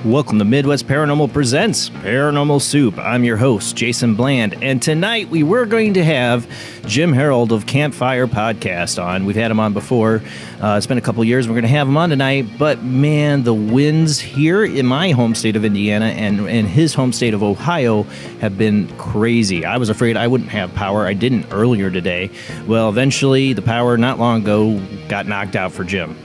Welcome to Midwest Paranormal Presents Paranormal Soup. I'm your host, Jason Bland, and tonight we were going to have Jim Harold of Campfire Podcast on. We've had him on before. It's been a couple years. We're going to have him on tonight, but man, the winds here in my home state of Indiana and in his home state of Ohio have been crazy. I was afraid I wouldn't have power. I didn't earlier today. Well, eventually the power not long ago got knocked out for Jim.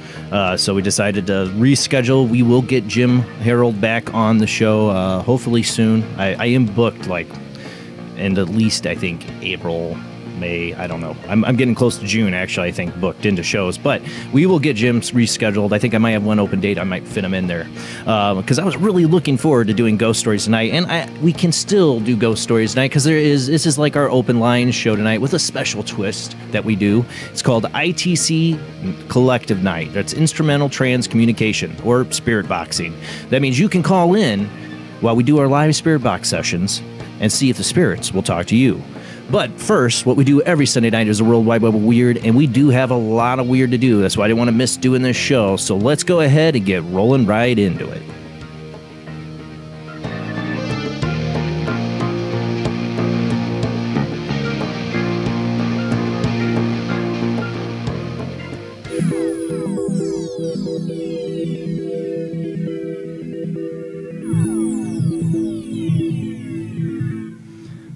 So we decided to reschedule. We will get Jim Harold back on the show hopefully soon. I am booked in at least, I think, April, May. I don't know. I'm getting close to June, actually, I think, booked into shows. But we will get Jim rescheduled. I think I might have one open date. I might fit him in there. Because I was really looking forward to doing ghost stories tonight. And we can still do ghost stories tonight because this is like our open line show tonight with a special twist that we do. It's called ITC Collective Night. That's Instrumental Trans Communication, or Spirit Boxing. That means you can call in while we do our live Spirit Box sessions and see if the spirits will talk to you. But first, what we do every Sunday night is a World Wide Web of Weird, and we do have a lot of weird to do. That's why I didn't want to miss doing this show. So let's go ahead and get rolling right into it.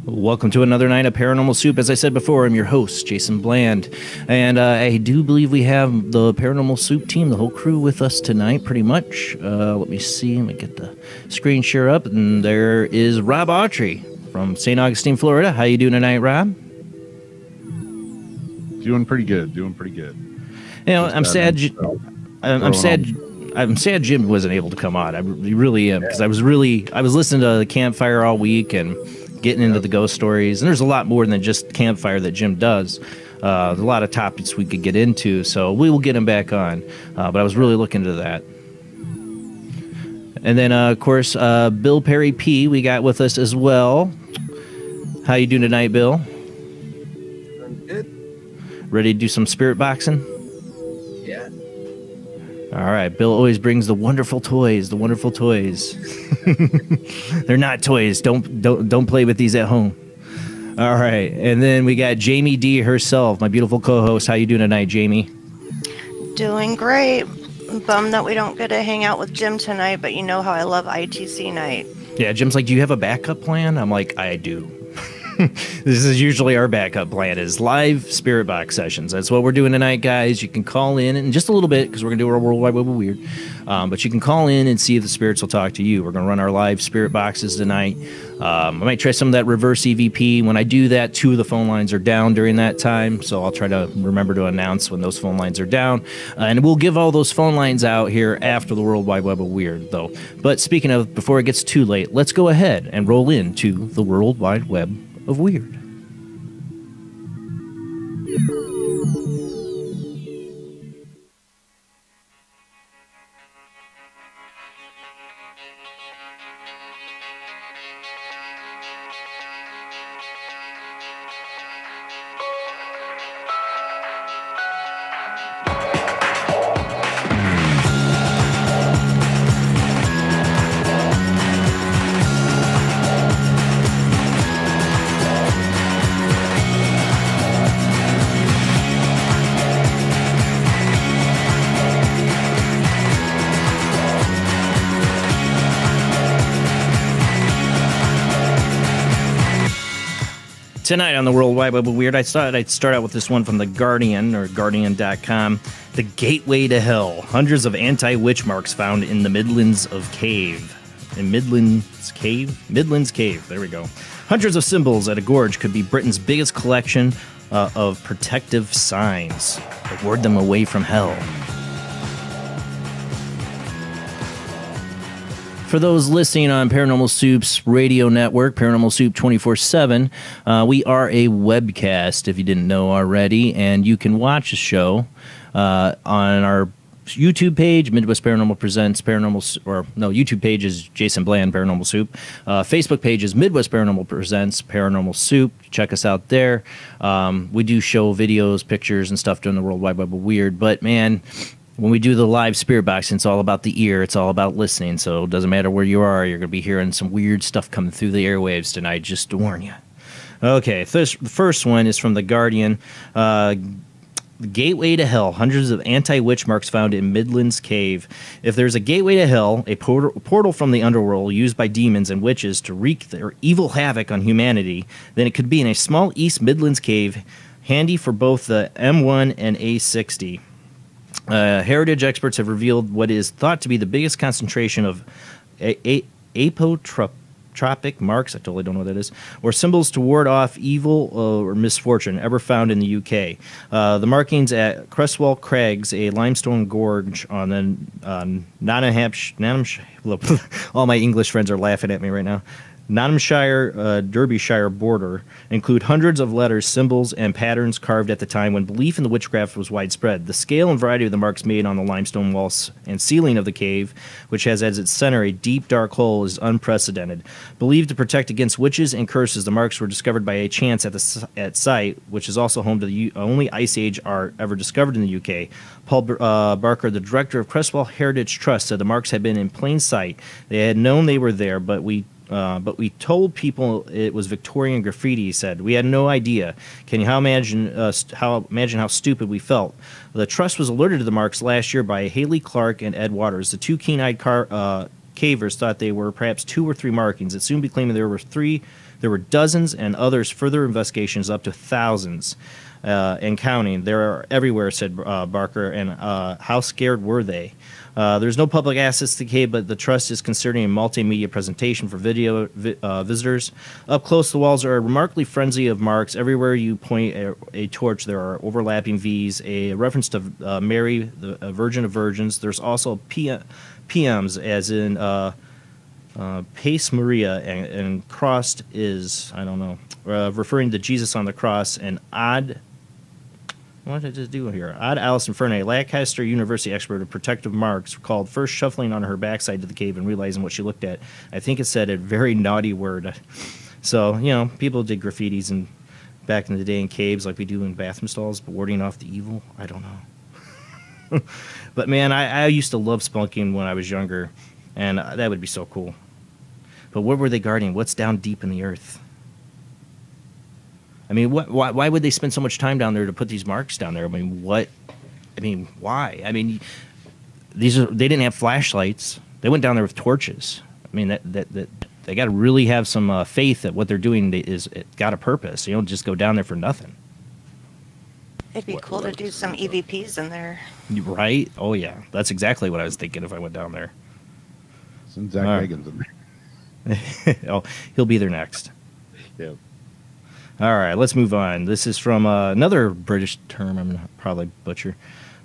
Welcome to another night of Paranormal Soup. As I said before, I'm your host, Jason Bland. And I do believe we have the Paranormal Soup team, the whole crew with us tonight, pretty much. Let me see. Let me get the screen share up. And there is Rob Autry from St. Augustine, Florida. How you doing tonight, Rob? Doing pretty good. You know, I'm sad. I'm sad Jim wasn't able to come on. I really am, because I was listening to the Campfire all week and getting into the ghost stories. And there's a lot more than just Campfire that Jim does. There's a lot of topics we could get into, so we will get him back on. But I was really looking to that. And then, of course, Bill Perry P. we got with us as well. How you doing tonight, Bill? I'm good. Ready to do some spirit boxing? Yeah. All right. Bill always brings the wonderful toys. The wonderful toys. They're not toys. Don't play with these at home. All right. And then we got Jamie D herself, my beautiful co-host. How you doing tonight, Jamie? Doing great. I'm bummed that we don't get to hang out with Jim tonight, but you know how I love ITC night. Yeah, Jim's like, do you have a backup plan? I'm like, I do. This is usually our backup plan, is live spirit box sessions. That's what we're doing tonight, guys. You can call in just a little bit, because we're going to do our World Wide Web of Weird. But you can call in and see if the spirits will talk to you. We're going to run our live spirit boxes tonight. I might try some of that reverse EVP. When I do that, 2 of the phone lines are down during that time, so I'll try to remember to announce when those phone lines are down. And we'll give all those phone lines out here after the World Wide Web of Weird, though. But speaking of, before it gets too late, let's go ahead and roll into the World Wide Web of Weird. Tonight on the World Wide Web of Weird, I thought I'd start out with this one from The Guardian, or Guardian.com. The Gateway to Hell. Hundreds of anti-witch marks found in the Midlands of Cave. In Midlands Cave? Midlands Cave. There we go. Hundreds of symbols at a gorge could be Britain's biggest collection of protective signs that ward them away from hell. For those listening on Paranormal Soup's radio network, Paranormal Soup 24/7, we are a webcast, if you didn't know already, and you can watch the show on our YouTube page, Midwest Paranormal Presents YouTube page is Jason Bland Paranormal Soup. Facebook page is Midwest Paranormal Presents Paranormal Soup. Check us out there. We do show videos, pictures, and stuff during the World Wide Web of Weird, but man, when we do the live spirit boxing, it's all about the ear. It's all about listening. So it doesn't matter where you are. You're going to be hearing some weird stuff coming through the airwaves tonight, just to warn you. Okay, the first one is from The Guardian. The Gateway to Hell. Hundreds of anti-witch marks found in Midlands Cave. If there's a gateway to hell, a portal from the underworld used by demons and witches to wreak their evil havoc on humanity, then it could be in a small East Midlands Cave, handy for both the M1 and A60. Heritage experts have revealed what is thought to be the biggest concentration of apotropic marks, I totally don't know what that is, or symbols to ward off evil or misfortune ever found in the UK. The markings at Cresswell Crags, a limestone gorge on the Nottinghamshire, all my English friends are laughing at me right now, Nottinghamshire, Derbyshire border, include hundreds of letters, symbols, and patterns carved at the time when belief in the witchcraft was widespread. The scale and variety of the marks made on the limestone walls and ceiling of the cave, which has as its center a deep, dark hole, is unprecedented. Believed to protect against witches and curses, the marks were discovered by a chance at site, which is also home to the only Ice Age art ever discovered in the UK. Paul Barker, the director of Cresswell Heritage Trust, said the marks had been in plain sight. They had known they were there, but we told people it was Victorian graffiti, he said. We had no idea. Can you imagine how stupid we felt? The trust was alerted to the marks last year by Haley Clark and Ed Waters, the two keen-eyed cavers thought they were perhaps 2 or 3 markings. It soon became there were dozens, and others further investigations up to thousands and counting. They are everywhere, said Barker, and how scared were they? There's no public access to the cave, but the trust is considering a multimedia presentation for video visitors. Up close, the walls are a remarkably frenzy of marks. Everywhere you point a torch, there are overlapping V's, a reference to Mary, the Virgin of Virgins. There's also PMs, as in Pace Maria, and crossed is, I don't know, referring to Jesus on the cross, and odd. What did I just do here? Odd Allison Fernay, Lancaster University expert of protective marks, recalled first shuffling on her backside to the cave and realizing what she looked at. I think it said a very naughty word. So, people did graffitis and back in the day in caves like we do in bathroom stalls, but warding off the evil. I don't know. But, man, I used to love spelunking when I was younger, and that would be so cool. But what were they guarding? What's down deep in the earth? I mean, why would they spend so much time down there to put these marks down there? I mean, why? I mean, they didn't have flashlights. They went down there with torches. I mean, that they got to really have some faith that what they're doing is it got a purpose. You don't just go down there for nothing. It'd be cool to do some EVPs in there. Right? Oh yeah, that's exactly what I was thinking if I went down there. Some Zach Bagans in there. Oh, he'll be there next. Yeah. All right, let's move on. This is from another British term I'm going to probably butcher.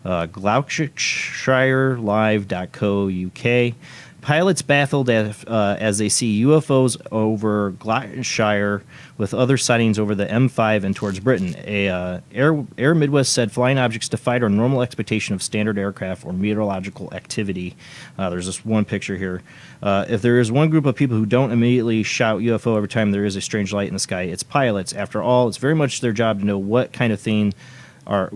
GloucesterShireLive.co.uk. Pilots baffled as they see UFOs over Gloucestershire with other sightings over the M5 and towards Britain. Air Midwest said flying objects defied our normal expectation of standard aircraft or meteorological activity. There's this one picture here. If there is one group of people who don't immediately shout UFO every time there is a strange light in the sky, it's pilots. After all, it's very much their job to know what kind of things are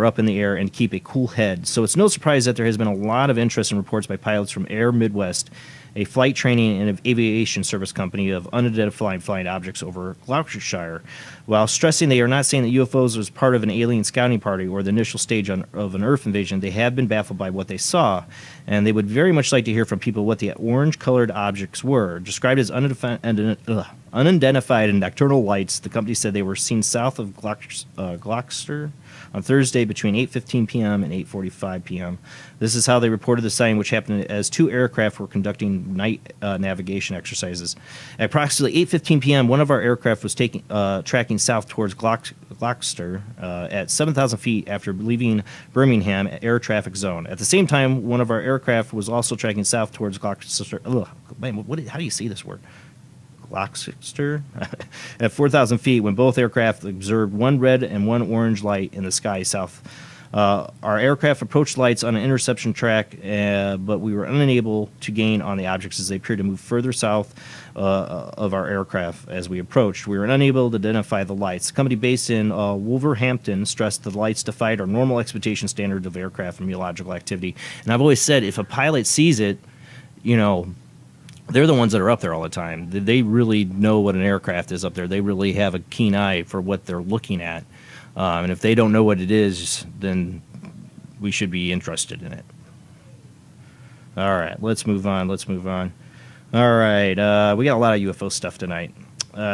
up in the air and keep a cool head. So it's no surprise that there has been a lot of interest in reports by pilots from Air Midwest, a flight training and aviation service company of unidentified flying objects over Gloucestershire. While stressing they are not saying that UFOs was part of an alien scouting party or the initial stage of an Earth invasion, they have been baffled by what they saw, and they would very much like to hear from people what the orange-colored objects were. Described as unidentified and nocturnal lights, the company said they were seen south of Gloucester on Thursday between 8:15 p.m. and 8:45 p.m. This is how they reported the sighting, which happened as 2 aircraft were conducting night navigation exercises. At approximately 8:15 p.m., one of our aircraft was tracking south towards Gloucester at 7,000 feet after leaving Birmingham air traffic zone. At the same time, one of our aircraft was also tracking south towards Gloucester. Man, how do you say this word? Gloucester at 4,000 feet when both aircraft observed one red and one orange light in the sky south. Our aircraft approached lights on an interception track, but we were unable to gain on the objects as they appeared to move further south of our aircraft as we approached. We were unable to identify the lights. The company based in Wolverhampton stressed the lights defied our normal expectation standards of aircraft and meteorological activity. And I've always said if a pilot sees it, they're the ones that are up there all the time. They really know what an aircraft is up there. They really have a keen eye for what they're looking at. And if they don't know what it is, then we should be interested in it. All right, let's move on. All right, we got a lot of UFO stuff tonight.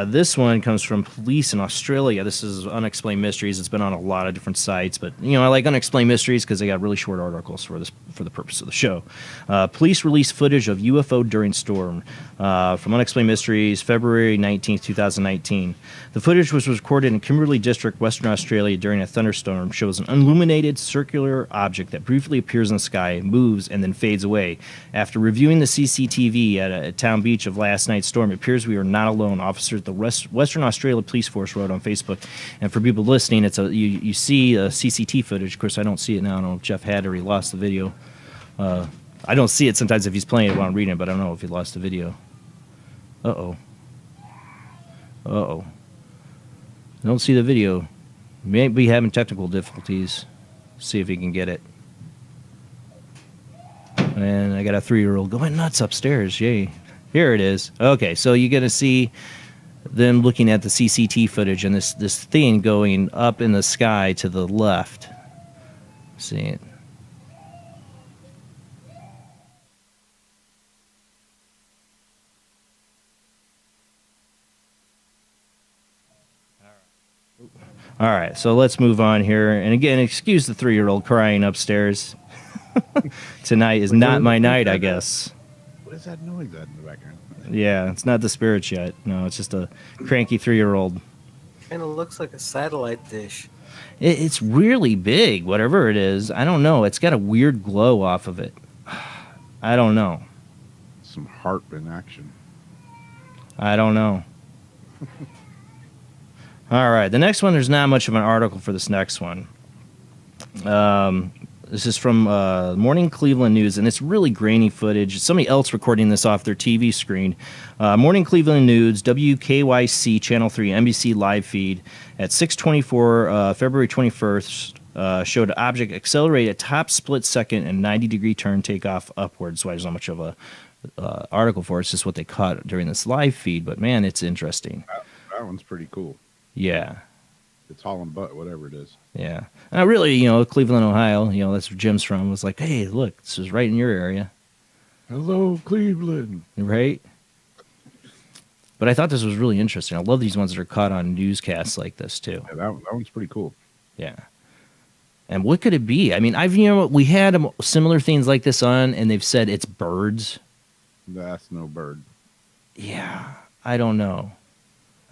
This one comes from police in Australia. This is Unexplained Mysteries. It's been on a lot of different sites, but I like Unexplained Mysteries because they got really short articles for the purpose of the show. Police release footage of UFO during storm from Unexplained Mysteries, February 19th, 2019. The footage was recorded in Kimberley District, Western Australia during a thunderstorm. Shows an illuminated circular object that briefly appears in the sky, moves, and then fades away. After reviewing the CCTV at a town beach of last night's storm, it appears we are not alone. Officers at the Western Australia Police Force wrote on Facebook. And for people listening, you see CCTV footage. Of course, I don't see it now. I don't know if Jeff had or he lost the video. I don't see it sometimes if he's playing it while I'm reading it, but I don't know if he lost the video. Uh-oh. I don't see the video. Maybe having technical difficulties. See if he can get it. And I got a 3-year-old going nuts upstairs. Yay. Here it is. Okay, so you're going to see them looking at the CCTV footage and this thing going up in the sky to the left. See it? All right, so let's move on here. And again, excuse the 3-year-old crying upstairs. Tonight is not my night, I guess. What is that noise in the background? Yeah, it's not the spirits yet. No, it's just a cranky 3-year-old. Kind of looks like a satellite dish. It's really big, whatever it is. I don't know. It's got a weird glow off of it. I don't know. Some harp in action. I don't know. All right, the next one, there's not much of an article for this next one. This is from Morning Cleveland News, and it's really grainy footage. Somebody else recording this off their TV screen. Morning Cleveland News, WKYC, Channel 3, NBC live feed at 6:24, February 21st, showed an object accelerate a top split second and 90-degree turn, take off upwards. So there's not much of a article for it. It's just what they caught during this live feed. But, man, it's interesting. That one's pretty cool. Yeah. It's Holland Butt, whatever it is. Yeah. And I really, Cleveland, Ohio, that's where Jim's from, was like, hey, look, this is right in your area. Hello, Cleveland. Right? But I thought this was really interesting. I love these ones that are caught on newscasts like this, too. Yeah, that one's pretty cool. Yeah. And what could it be? I mean, we had similar things like this on, and they've said it's birds. That's no bird. Yeah. I don't know.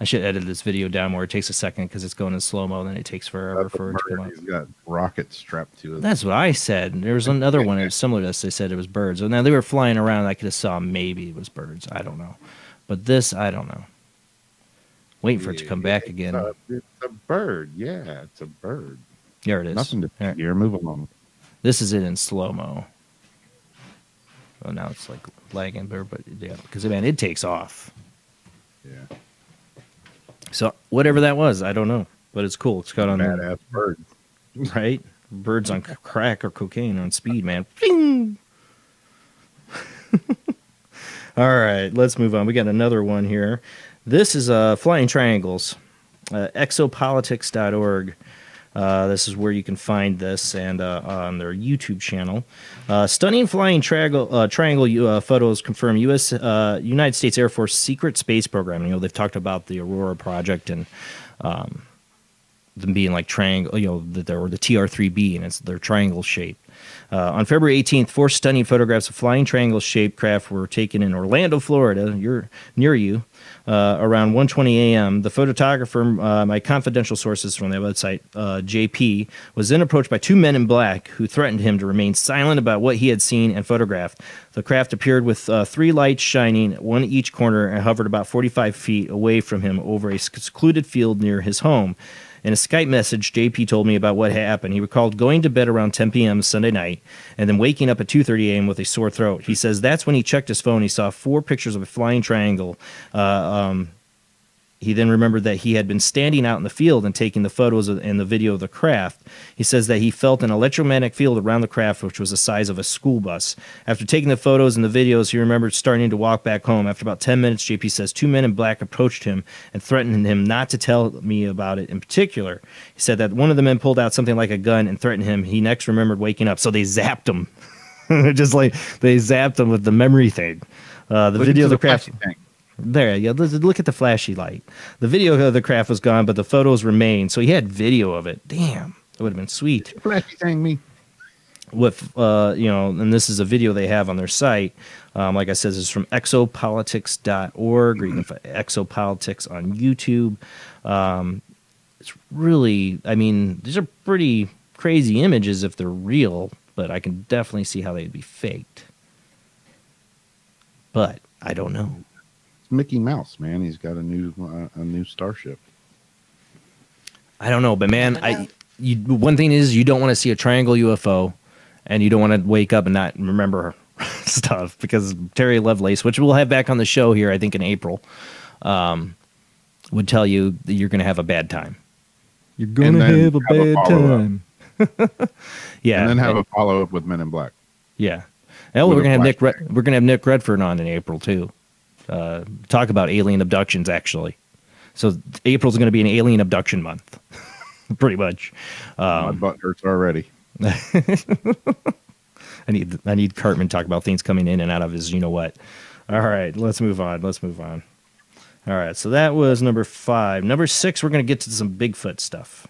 I should edit this video down where it takes a second because it's going in slow-mo, and then it takes forever for it to come up. He's got rockets strapped to it. That's what I said. There was another one that was similar to this. They said it was birds. So now they were flying around. I could have saw maybe it was birds. I don't know. But this, I don't know. Waiting for it to come back again. It's a bird. Yeah, it's a bird. There it is. Nothing to There. fear. Move along. This is it in slow-mo. Well, now it's like lagging, but yeah, because, man, it takes off. Yeah. So whatever that was, I don't know. But it's cool. It's got on Badass bird. right? Birds on crack or cocaine on speed, man. Bing! All right, let's move on. We got another one here. This is Flying Triangles, exopolitics.org. This is where you can find this, and on their YouTube channel. Stunning flying triangle photos confirm United States Air Force secret space program. They've talked about the Aurora project and them being like triangle, that they were the TR-3B, and they're triangle shaped. On February 18th, 4 stunning photographs of flying triangle-shaped craft were taken in Orlando, Florida, near you, around 1:20 a.m. The photographer, my confidential sources from their website, JP, was then approached by 2 men in black who threatened him to remain silent about what he had seen and photographed. The craft appeared with 3 lights shining, one each corner, and hovered about 45 feet away from him over a secluded field near his home. In a Skype message, JP told me about what happened. He recalled going to bed around 10 p.m. Sunday night and then waking up at 2:30 a.m. with a sore throat. He says that's when he checked his phone. He saw 4 pictures of a flying triangle. He then remembered that he had been standing out in the field and taking the photos and the video of the craft. He says that he felt an electromagnetic field around the craft, which was the size of a school bus. After taking the photos and the videos, he remembered starting to walk back home. After about 10 minutes, JP says 2 men in black approached him and threatened him not to tell me about it in particular. He said that one of the men pulled out something like a gun and threatened him. He next remembered waking up, so they zapped him. Just like they zapped him with the memory thing. The video of the craft... There, yeah. Look at the flashy light. The video of the craft was gone, but the photos remained. So he had video of it. Damn, that would have been sweet. Flashy thing, me. With and this is a video they have on their site. Like I said, this is from exopolitics.org, or you can find Exopolitics on YouTube. It's really, these are pretty crazy images if they're real, but I can definitely see how they'd be faked. But I don't know. Mickey Mouse, man. He's got a new starship. I don't know, but man, one thing is you don't want to see a triangle UFO, and you don't want to wake up and not remember stuff, because Terry Lovelace, which we'll have back on the show here, I think in April, would tell you that you're going to have a bad time. You're going to have a bad time. Yeah, and then have a follow up with Men in Black. Yeah, and we're going to have Nick Redford on in April too. Talk about alien abductions, actually. So April's going to be an alien abduction month, pretty much. My butt hurts already. I need Cartman to talk about things coming in and out of his, you know what. All right, let's move on. All right, so that was number 5. Number 6, we're going to get to some Bigfoot stuff.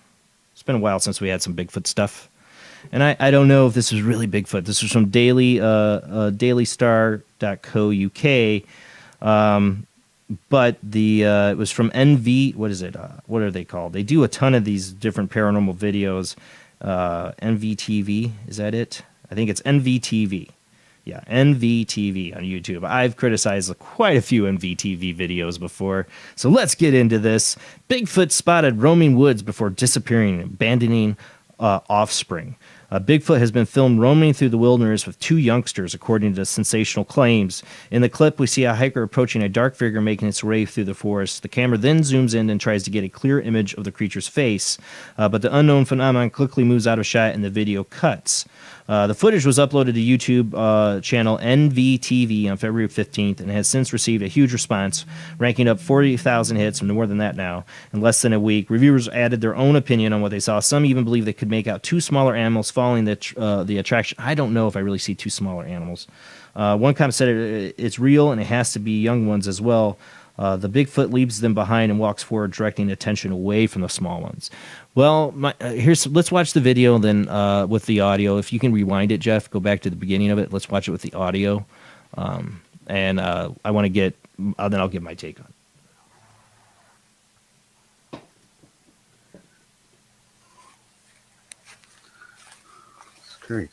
It's been a while since we had some Bigfoot stuff. And I don't know if this is really Bigfoot. This was from dailystar.co.uk. But it was from NV. What is it? What are they called? They do a ton of these different paranormal videos. NVTV, is that it? I think it's NVTV. Yeah, NVTV on YouTube. I've criticized quite a few NVTV videos before. So let's get into this. Bigfoot spotted roaming woods before disappearing and abandoning offspring. Bigfoot has been filmed roaming through the wilderness with 2 youngsters, according to sensational claims. In the clip, we see a hiker approaching a dark figure making its way through the forest. The camera then zooms in and tries to get a clear image of the creature's face, but the unknown phenomenon quickly moves out of shot and the video cuts. The footage was uploaded to YouTube channel NVTV on February 15th and has since received a huge response, ranking up 40,000 hits, more than that now, in less than a week. Reviewers added their own opinion on what they saw. Some even believe they could make out 2 smaller animals following the attraction. I don't know if I really see 2 smaller animals. One comment said it's real and it has to be young ones as well. The Bigfoot leaves them behind and walks forward, directing attention away from the small ones. Well, let's watch the video then with the audio. If you can rewind it, Jeff, go back to the beginning of it. Let's watch it with the audio. And I want to get, then I'll give my take on it. It's crazy.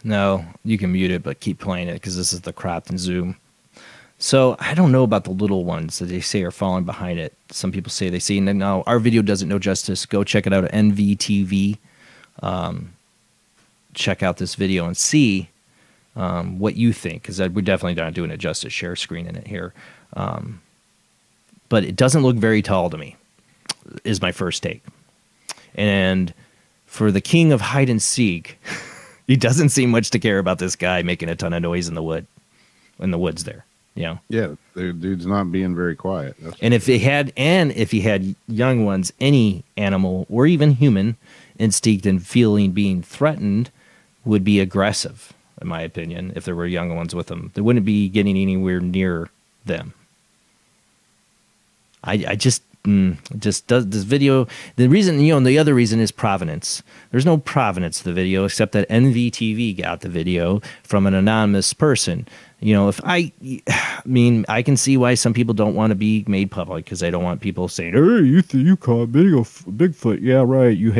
No, you can mute it, but keep playing it because this is the cropped and zoom. So I don't know about the little ones that they say are falling behind it. Some people say they see. No, our video doesn't know justice. Go check it out at NVTV. Check out this video and see what you think, because we're definitely not doing it justice. Share screen in it here. But it doesn't look very tall to me, is my first take. And for the king of hide and seek, he doesn't seem much to care about this guy making a ton of noise in the woods there. You know? Yeah, the dude's not being very quiet. And if he had young ones, any animal or even human instinct and feeling being threatened would be aggressive, in my opinion. If there were young ones with them, they wouldn't be getting anywhere near them. I just does this video. The reason, the other reason is provenance. There's no provenance to the video except that NVTV got the video from an anonymous person. I can see why some people don't want to be made public because they don't want people saying, "Hey, you caught Bigfoot? Yeah, right. You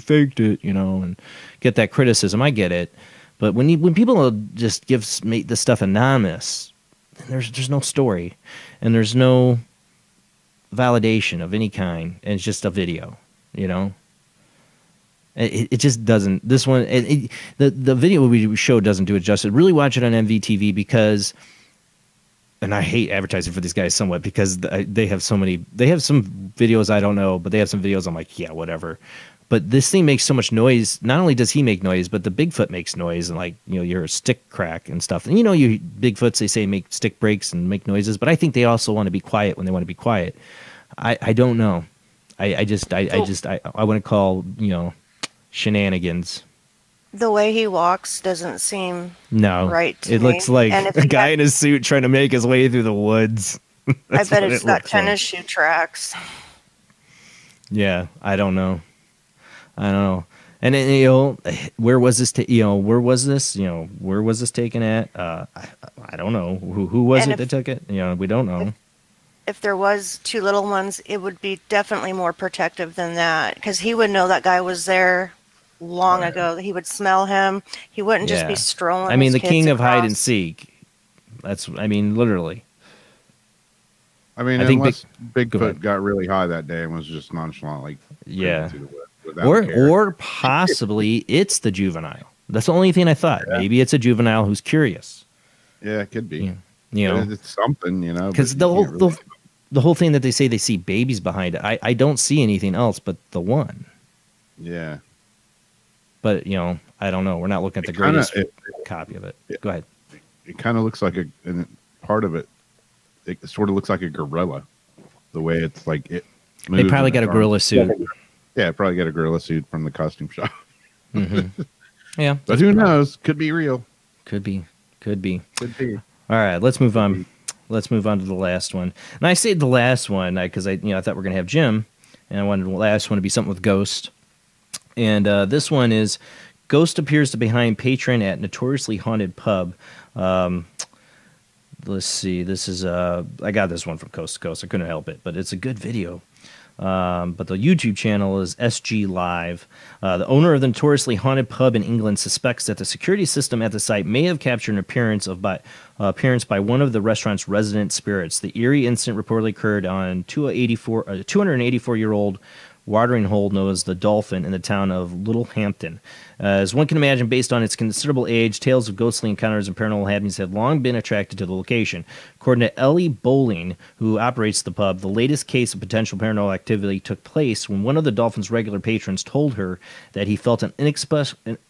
faked it," and get that criticism. I get it, but when people just make this stuff anonymous, there's no story, and there's no validation of any kind, and it's just a video. It just doesn't. This one, the video we showed doesn't do it justice. Really watch it on MVTV because, and I hate advertising for these guys somewhat because they have so many. They have some videos I don't know, but they have some videos I'm like, yeah, whatever. But this thing makes so much noise. Not only does he make noise, but the Bigfoot makes noise, and your stick crack and stuff. And you Bigfoots, they say make stick breaks and make noises, but I think they also want to be quiet when they want to be quiet. I don't know. I want to call shenanigans. The way he walks doesn't seem right to me. It looks like a guy in a suit trying to make his way through the woods. I bet it's got tennis shoe tracks. Yeah, I don't know. And where was this? Where was this? Where was this taken at? I don't know. Who was it that took it? We don't know. if there was two little ones, it would be definitely more protective than that, because he would know that guy was there long ago. He would smell him. He wouldn't just be Yeah. strolling I mean, his the kids king of hide and across. seek. That's, I mean, literally. I mean, I think unless Go ahead. Bigfoot got really high that day and was just nonchalant, like Yeah. cruising through the woods without care. Or possibly it's the juvenile. That's the only thing I thought. Yeah. Maybe it's a juvenile who's curious. Yeah, it could be. Yeah. You know, It's something, you know. because but you can't really- the whole thing that they say they see babies behind it, I don't see anything else but the one. yeah, But, you know, I don't know. We're not looking at the greatest copy of it. Go ahead. it kind of looks like and part of it, it sort of looks like a gorilla. The way it's like it. They moves probably in got the a gorilla suit. Yeah, probably got a gorilla suit from the costume shop. Yeah. But who knows? Could be real. Could be. Could be. Could be. All right, let's move on. Let's move on to the last one. And I say the last one because I thought we were gonna have Jim, and I wanted the last one to be something with Ghost. And this one is Ghost appears to behind patron at notoriously haunted pub. Let's see. This is I got this one from Coast to Coast. I couldn't help it, but it's a good video. But the YouTube channel is SG Live. The owner of the notoriously haunted pub in England suspects that the security system at the site may have captured an appearance by one of the restaurant's resident spirits. The eerie incident reportedly occurred on 284-year-old watering hole known as the Dolphin in the town of Littlehampton. As one can imagine, based on its considerable age, tales of ghostly encounters and paranormal happenings have long been attracted to the location. According to Ellie Bowling, who operates the pub, the latest case of potential paranormal activity took place when one of the Dolphin's regular patrons told her that he felt an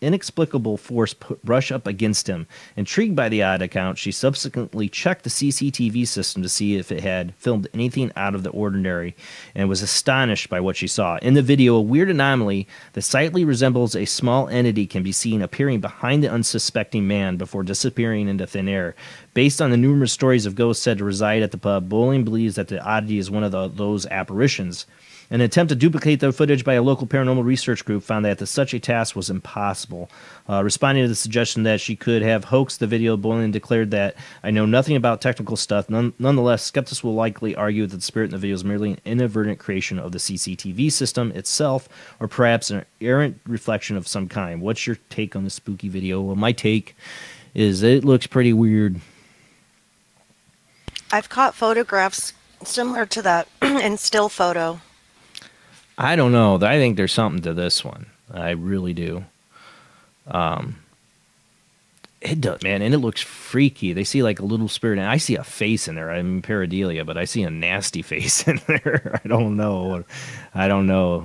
inexplicable force brush up against him. Intrigued by the odd account, she subsequently checked the CCTV system to see if it had filmed anything out of the ordinary and was astonished by what she saw. In the video, a weird anomaly that slightly resembles a small entity can be seen appearing behind the unsuspecting man before disappearing into thin air. Based on the numerous stories of ghosts said to reside at the pub, Bowling believes that the oddity is one of those apparitions. An attempt to duplicate the footage by a local paranormal research group found that such a task was impossible. Responding to the suggestion that she could have hoaxed the video, Boylan declared that, "I know nothing about technical stuff. Nonetheless, skeptics will likely argue that the spirit in the video is merely an inadvertent creation of the CCTV system itself, or perhaps an errant reflection of some kind." What's your take on the spooky video? Well, my take is it looks pretty weird. I've caught photographs similar to that in still photo. I don't know. I think there's something to this one. I really do. It does, man, and it looks freaky. They see like a little spirit, and I see a face in there. I'm pareidolia, but I see a nasty face in there. I don't know.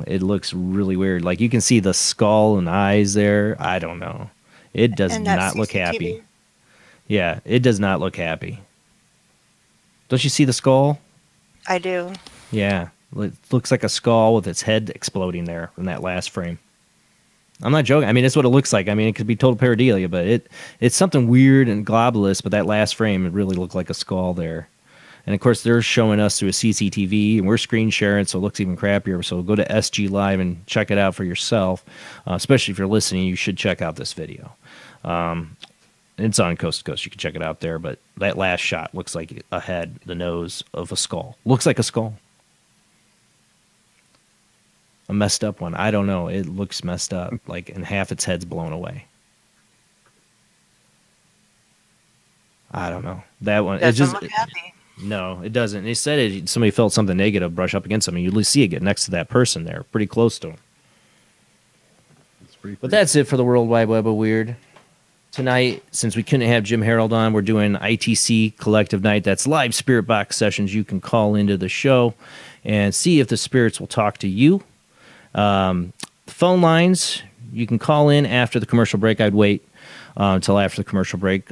It looks really weird. Like you can see the skull and eyes there. I don't know. It does not look happy. Yeah, it does not look happy. Don't you see the skull? I do. Yeah. It looks like a skull with its head exploding there in that last frame. I'm not joking. I mean, it's what it looks like. I mean, it could be total pareidolia, but it's something weird and globulous, but that last frame, it really looked like a skull there. And, of course, they're showing us through a CCTV, and we're screen sharing, so it looks even crappier. So go to SG Live and check it out for yourself. Especially if you're listening, you should check out this video. It's on Coast to Coast. You can check it out there. But that last shot looks like a head, the nose of a skull. Looks like a skull. A messed up one. I don't know. It looks messed up. Like, and half its head's blown away. I don't know. That one. Doesn't look happy. No, it doesn't. They said somebody felt something negative brush up against them. You see it get next to that person there, pretty close to them. But that's it for the World Wide Web of Weird. Tonight, since we couldn't have Jim Harold on, we're doing ITC Collective Night. That's live spirit box sessions. You can call into the show and see if the spirits will talk to you. The phone lines, you can call in after the commercial break. I'd wait until after the commercial break.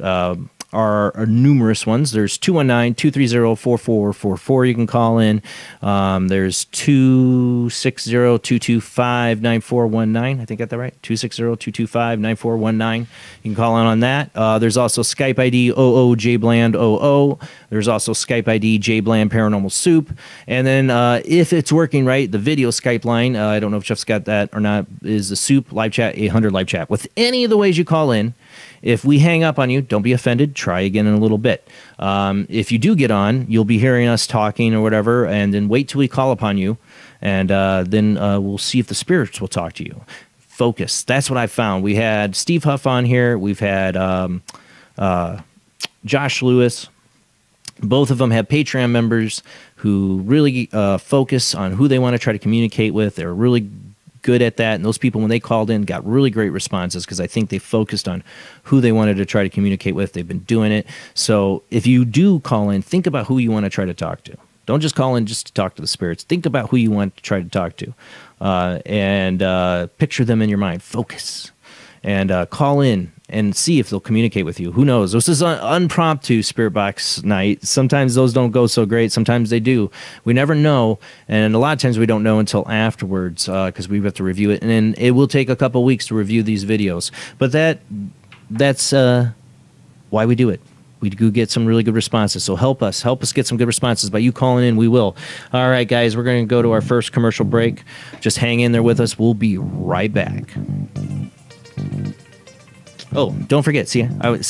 Are numerous ones. There's 219-230-4444. You can call in. There's 260-225-9419. I think I got that right. 260-225-9419. You can call in on that. There's also Skype ID oojblandoo. There's also Skype ID Jblandparanormalsoup. And then if it's working right, the video Skype line, I don't know if Jeff's got that or not, is the Soup live chat 800 live chat. With any of the ways you call in, If we hang up on you, don't be offended. Try again in a little bit. If you do get on, you'll be hearing us talking or whatever, and then wait till we call upon you, and then we'll see if the spirits will talk to you. Focus. That's what I found. We had Steve Huff on here. We've had Josh Lewis. Both of them have Patreon members who really focus on who they want to try to communicate with. They're really good at that. And those people, when they called in, got really great responses because I think they focused on who they wanted to try to communicate with. They've been doing it. So if you do call in, think about who you want to try to talk to. Don't just call in just to talk to the spirits. Think about who you want to try to talk to. And picture them in your mind. Focus. And call in and see if they'll communicate with you. Who knows? This is an impromptu Spirit Box night. Sometimes those don't go so great. Sometimes they do. We never know. And a lot of times we don't know until afterwards because we have to review it. And then it will take a couple weeks to review these videos. But that's why we do it. We do get some really good responses. So help us get some good responses. By you calling in, we will. All right, guys, we're going to go to our first commercial break. Just hang in there with us. We'll be right back. Oh, don't forget. See,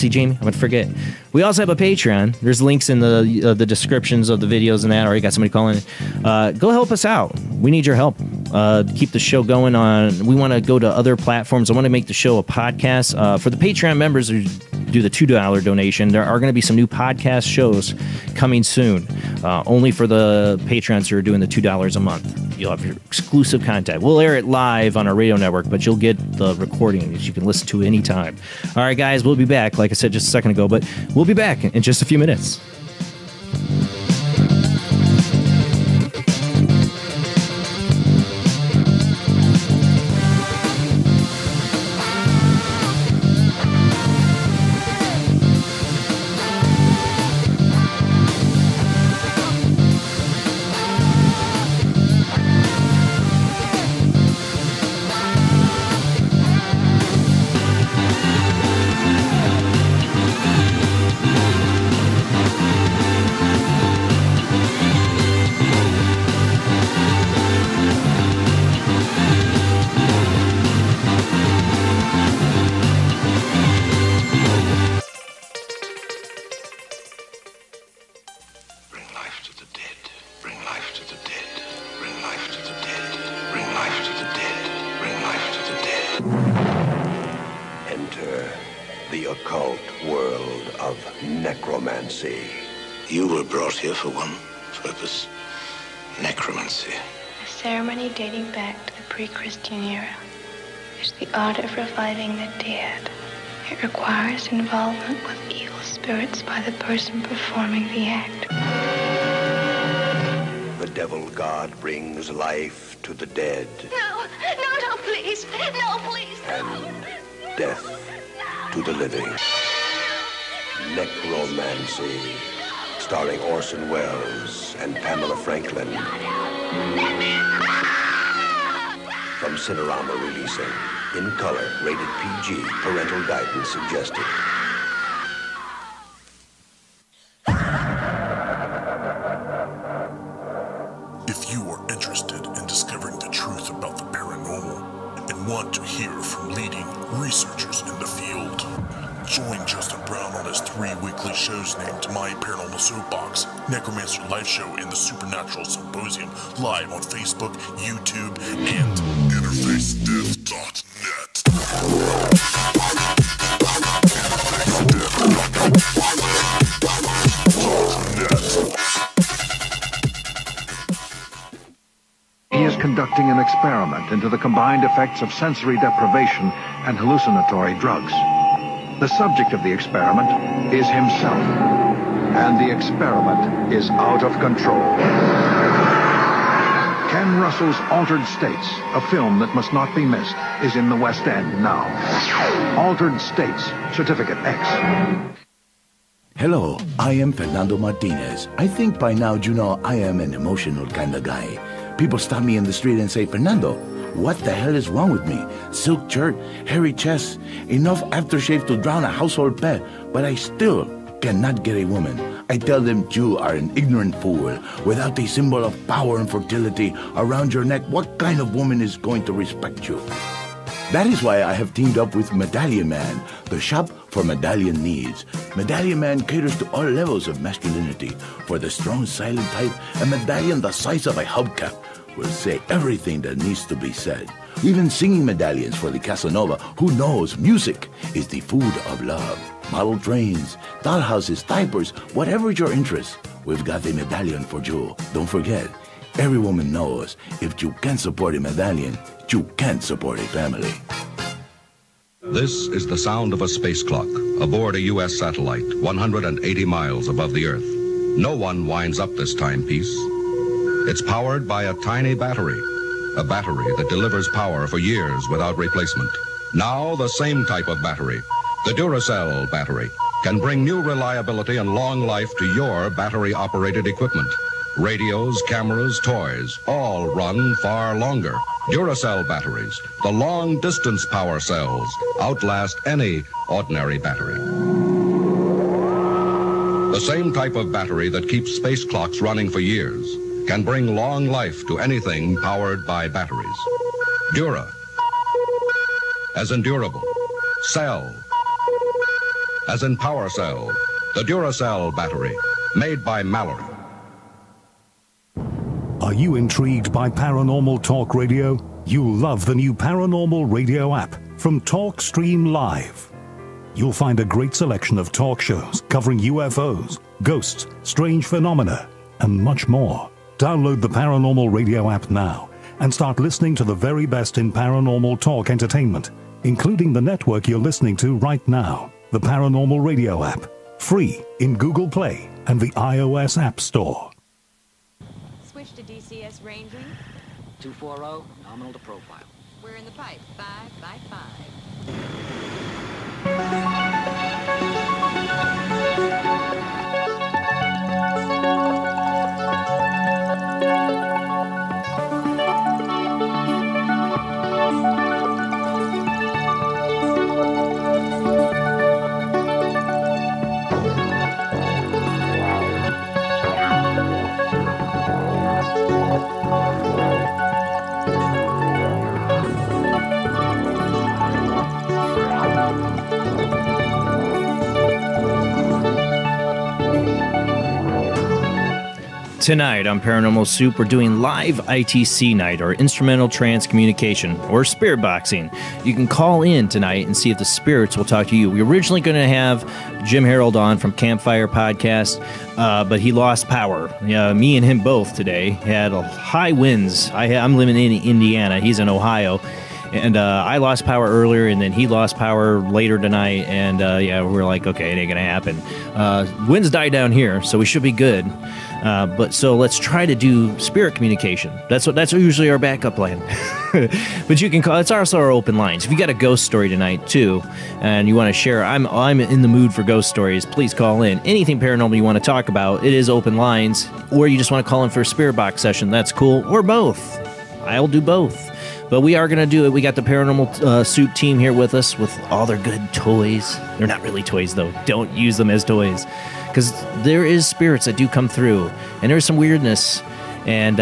Jamie, I'm going to forget. We also have a Patreon. There's links in the descriptions of the videos and that. Already got somebody calling in. Go help us out. We need your help. Keep the show going on. We want to go to other platforms. I want to make the show a podcast. For the Patreon members who do the $2 donation, there are going to be some new podcast shows coming soon. Only for the Patreons who are doing the $2 a month. You'll have your exclusive content. We'll air it live on our radio network, but you'll get the recording that you can listen to anytime. All right, guys, we'll be back, like I said just a second ago, but we'll be back in just a few minutes. You were brought here for one purpose, necromancy. A ceremony dating back to the pre-Christian era. It's the art of reviving the dead. It requires involvement with evil spirits by the person performing the act. The devil god brings life to the dead. No, please. No, please. And death to the living. Necromancy. Starring Orson Welles and Pamela Franklin. From Cinerama releasing. In color, rated PG, parental guidance suggested. If you are interested in discovering the truth about the paranormal and want to hear from leading researchers in the field, join Justin Brown on his 3 weekly shows named My Paranormal Soapbox, Necromancer Live Show, and the Supernatural Symposium, live on Facebook, YouTube, and InterfaceDeath.net. He is conducting an experiment into the combined effects of sensory deprivation and hallucinatory drugs. The subject of the experiment is himself, and the experiment is out of control. Ken Russell's Altered States, a film that must not be missed, is in the West End now. Altered States, Certificate X. Hello, I am Fernando Martinez. I think by now you know I am an emotional kind of guy. People stop me in the street and say, Fernando, what the hell is wrong with me? Silk shirt, hairy chest, enough aftershave to drown a household pet, but I still cannot get a woman. I tell them you are an ignorant fool. Without a symbol of power and fertility around your neck, what kind of woman is going to respect you? That is why I have teamed up with Medallion Man, the shop for medallion needs. Medallion Man caters to all levels of masculinity. For the strong, silent type, a medallion the size of a hubcap will say everything that needs to be said. Even singing medallions for the Casanova, who knows music is the food of love. Model trains, dollhouses, diapers, whatever your interest, we've got a medallion for you. Don't forget, every woman knows if you can't support a medallion, you can't support a family. This is the sound of a space clock aboard a U.S. satellite 180 miles above the Earth. No one winds up this timepiece. It's powered by a tiny battery, a battery that delivers power for years without replacement. Now the same type of battery, the Duracell battery, can bring new reliability and long life to your battery-operated equipment. Radios, cameras, toys, all run far longer. Duracell batteries, the long-distance power cells, outlast any ordinary battery. The same type of battery that keeps space clocks running for years can bring long life to anything powered by batteries. Dura, as in durable. Cell, as in power cell. The Duracell battery, made by Mallory. Are you intrigued by Paranormal Talk Radio? You'll love the new Paranormal Radio app from Talkstream Live. You'll find a great selection of talk shows covering UFOs, ghosts, strange phenomena, and much more. Download the Paranormal Radio app now and start listening to the very best in paranormal talk entertainment, including the network you're listening to right now, the Paranormal Radio app, free in Google Play and the iOS App Store. Switch to DCS ranging. 240, nominal to profile. We're in the pipe, 5 by 5. Tonight on Paranormal Soup, we're doing live ITC night, or instrumental trance communication, or spirit boxing. You can call in tonight and see if the spirits will talk to you. We were originally going to have Jim Harold on from Campfire Podcast, but he lost power. Me and him both today had high winds. I'm living in Indiana. He's in Ohio. And I lost power earlier, and then he lost power later tonight. And we're like, okay, it ain't gonna happen. Winds died down here, so we should be good. So let's try to do spirit communication. That's usually our backup plan. But you can call. It's also our open lines. If you got a ghost story tonight too, and you want to share, I'm in the mood for ghost stories. Please call in. Anything paranormal you want to talk about, it is open lines. Or you just want to call in for a spirit box session, that's cool. Or both. I'll do both. But we are going to do it. We got the Paranormal Soup team here with us with all their good toys. They're not really toys, though. Don't use them as toys. Because there is spirits that do come through. And there's some weirdness. And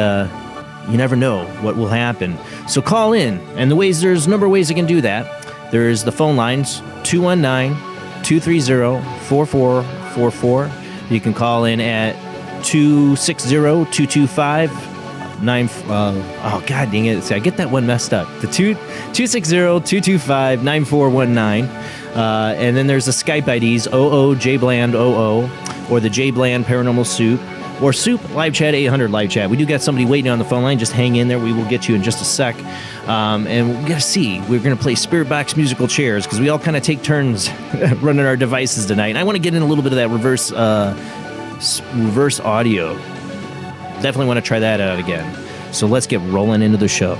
you never know what will happen. So call in. And there's a number of ways you can do that. There's the phone lines, 219-230-4444. You can call in at 260-225 oh god dang it, see, I get that one messed up. The 260-225-9419, and then there's the Skype IDs oojblandoo, or the Jblandparanormal soup, or soup live chat 800 live chat. We do got somebody waiting on the phone line. Just hang in there, we will get you in just a sec. And we gotta see, we're gonna play spirit box musical chairs, because we all kind of take turns running our devices tonight, and I want to get in a little bit of that reverse audio. Definitely want to try that out again. So let's get rolling into the show.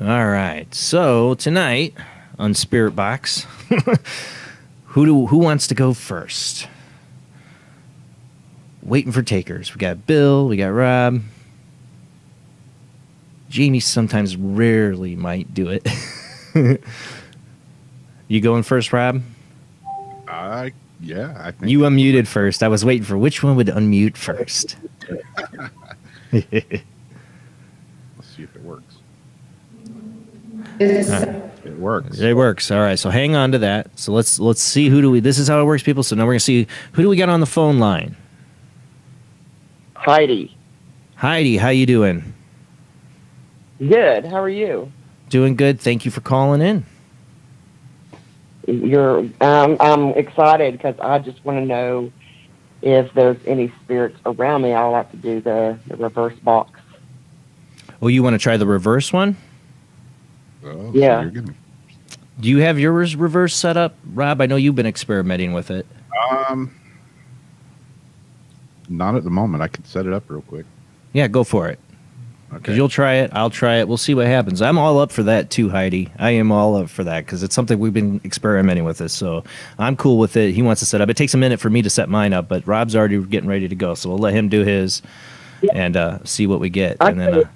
All right. So tonight on Spirit Box, who wants to go first? Waiting for takers. We got Bill. We got Rob. Jamie sometimes rarely might do it. You going first, Rob? Yeah, I think you unmuted first. I was waiting for which one would unmute first. Let's see if it works. It works. It works. All right. So hang on to that. So let's see who do we. This is how it works, people. So now we're gonna see who do we got on the phone line. Heidi. Heidi, how you doing? Good. How are you? Doing good. Thank you for calling in. I'm excited because I just want to know if there's any spirits around me. I like to do the reverse box. Oh, you want to try the reverse one? Oh, Yeah. So you're gonna... Do you have yours reverse set up, Rob? I know you've been experimenting with it. Not at the moment. I could set it up real quick. Yeah, go for it. Because Okay. you'll try it, I'll try it. We'll see what happens. I'm all up for that too, Heidi. I am all up for that because it's something we've been experimenting with this. So I'm cool with it. He wants to set up. It takes a minute for me to set mine up, but Rob's already getting ready to go. So we'll let him do his and see what we get. And then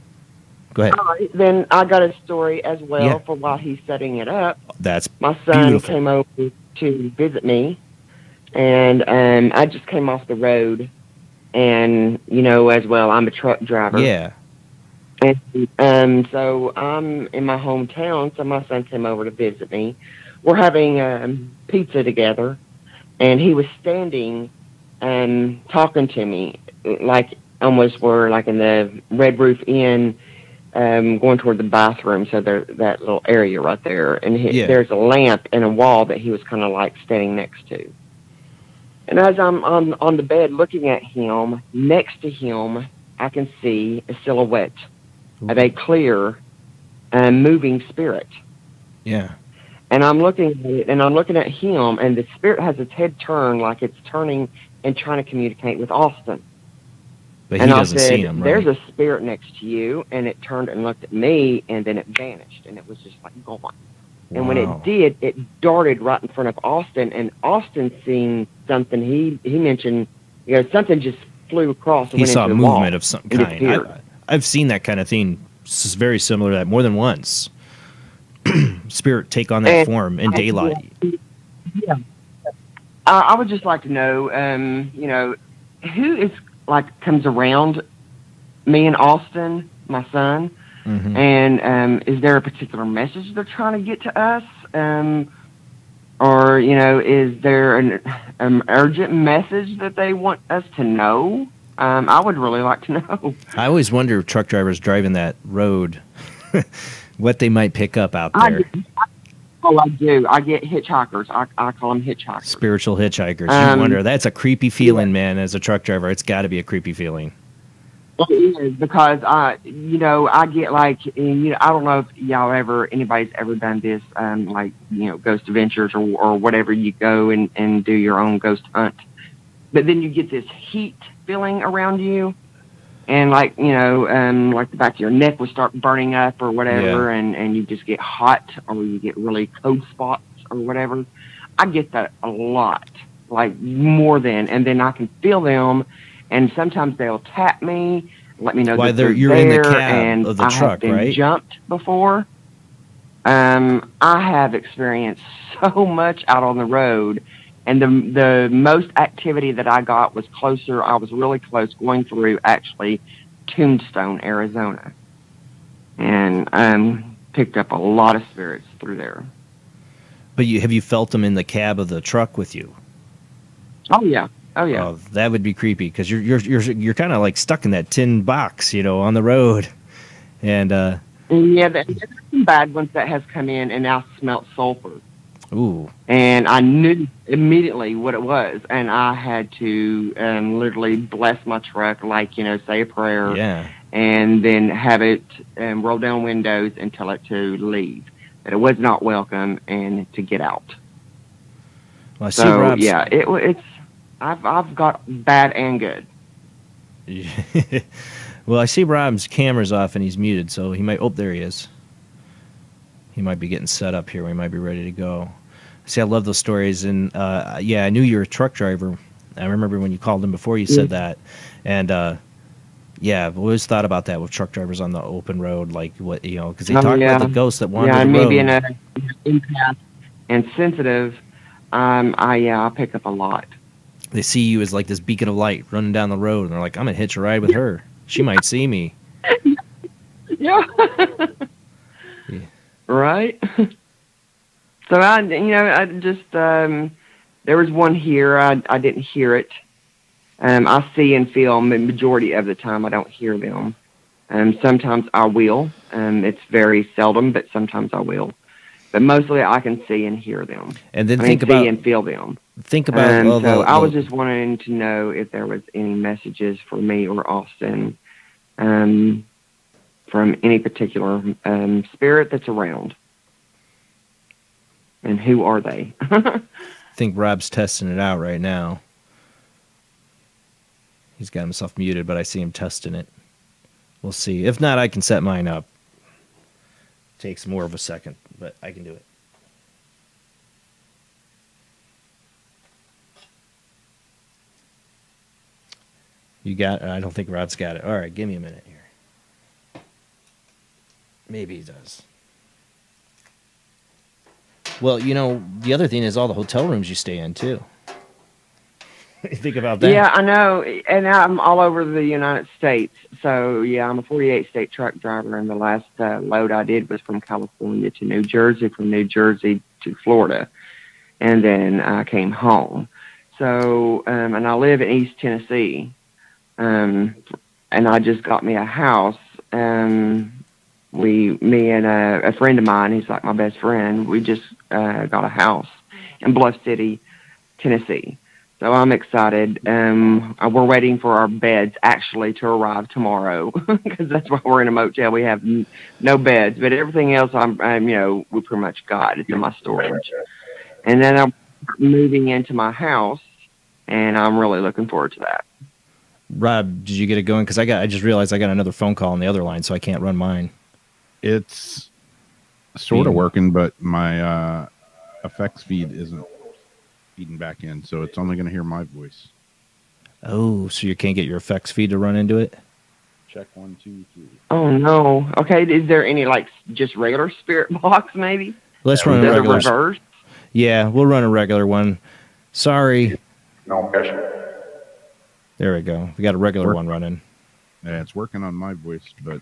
go ahead. All right, then I got a story as well Yeah. for while he's setting it up. That's My son beautiful. came over to visit me, and I just came off the road, and as well, I'm a truck driver. Yeah. And so I'm in my hometown, so my son came over to visit me. We're having pizza together, and he was standing and talking to me, like almost we're like in the Red Roof Inn, going toward the bathroom, so there's that little area right there. And there's a lamp and a wall that he was kind of like standing next to. And as I'm on the bed looking at him, next to him, I can see a silhouette of a clear moving spirit. Yeah. And I'm looking at it, and I'm looking at him, and the spirit has its head turned like it's turning and trying to communicate with Austin. But and he I doesn't said, see him, right? There's a spirit next to you, and it turned and looked at me, and then it vanished, and it was just like gone. And when Wow. it did, it darted right in front of Austin, and Austin seen something. He mentioned, something just flew across. And He went saw into the wall movement of some and kind. disappeared. I've seen that kind of thing. This is very similar to that more than once. Spirit take on that And form in daylight. Yeah. I would just like to know, who is comes around me and Austin, my son, Mm-hmm. and is there a particular message they're trying to get to us, or is there an urgent message that they want us to know? I would really like to know. I always wonder if truck drivers driving that road, what they might pick up out I there. do. I get hitchhikers. I call them hitchhikers. Spiritual hitchhikers. You wonder. That's a creepy feeling, man. As a truck driver, it's got to be a creepy feeling. It is, because I get I don't know if anybody's ever done this, Ghost Adventures or whatever. You go and do your own ghost hunt, but then you get this heat feeling around you, and the back of your neck will start burning up or whatever, and you just get hot or you get really cold spots or whatever. I get that a lot, more than, and then I can feel them. And sometimes they'll tap me, let me know that you're there, in the cab and of the I truck, have been right? jumped before. I have experienced so much out on the road, and the most activity that I got was closer. I was really close going through actually Tombstone, Arizona, and picked up a lot of spirits through there. But have you felt them in the cab of the truck with you? Oh yeah. Oh yeah. Oh, that would be creepy because you're kind of stuck in that tin box, on the road, and yeah, there's some bad ones that has come in, and I smelt sulfur. Ooh. And I knew immediately what it was, and I had to literally bless my truck, say a prayer, and then have it roll down windows and tell it to leave, that it was not welcome, and to get out. Well, I see Rob's... it's. I've got bad and good. Well, I see Rob's camera's off and he's muted, so he might... Oh, there he is. He might be getting set up here. We might be ready to go. See, I love those stories. And, I knew you were a truck driver. I remember when you called him before you said that. And, I've always thought about that with truck drivers on the open road, because they talk about the ghosts that wander the road. maybe in a empath and sensitive. I pick up a lot. They see you as like this beacon of light running down the road, and they're like, "I'm gonna hitch a ride with her. She might see me." Yeah. Yeah. Right. So I just there was one here. I didn't hear it. I see and feel the majority of the time. I don't hear them. Sometimes I will. It's very seldom, but sometimes I will. But mostly I can see and hear them. And then see and feel them. Think about. So I was just wanting to know if there was any messages for me or Austin from any particular spirit that's around. And who are they? I think Rob's testing it out right now. He's got himself muted, but I see him testing it. We'll see. If not, I can set mine up. Takes more of a second, but I can do it. You got it? I don't think Rob's got it. All right, give me a minute here. Maybe he does. Well, the other thing is all the hotel rooms you stay in, too. Think about that. Yeah, I know. And I'm all over the United States. So, yeah, I'm a 48-state truck driver, and the last load I did was from California to New Jersey, from New Jersey to Florida. And then I came home. So, and I live in East Tennessee. And I just got me a house. Me and a friend of mine, he's like my best friend, we just got a house in Bluff City, Tennessee. So I'm excited. We're waiting for our beds actually to arrive tomorrow because that's why we're in a motel. We have no beds, but everything else we pretty much got. It's in my storage. And then I'm moving into my house, and I'm really looking forward to that. Rob, did you get it going? Because I just realized I got another phone call on the other line, so I can't run mine. It's sort of working, but my effects feed isn't feeding back in, so it's only going to hear my voice. Oh, so you can't get your effects feed to run into it? Check 1, 2, 3. Oh no. Okay, is there any just regular spirit box maybe? Let's run a regular. Reverse? Yeah, we'll run a regular one. Sorry. No pressure. There we go. We got a regular one running. Yeah, it's working on my voice, but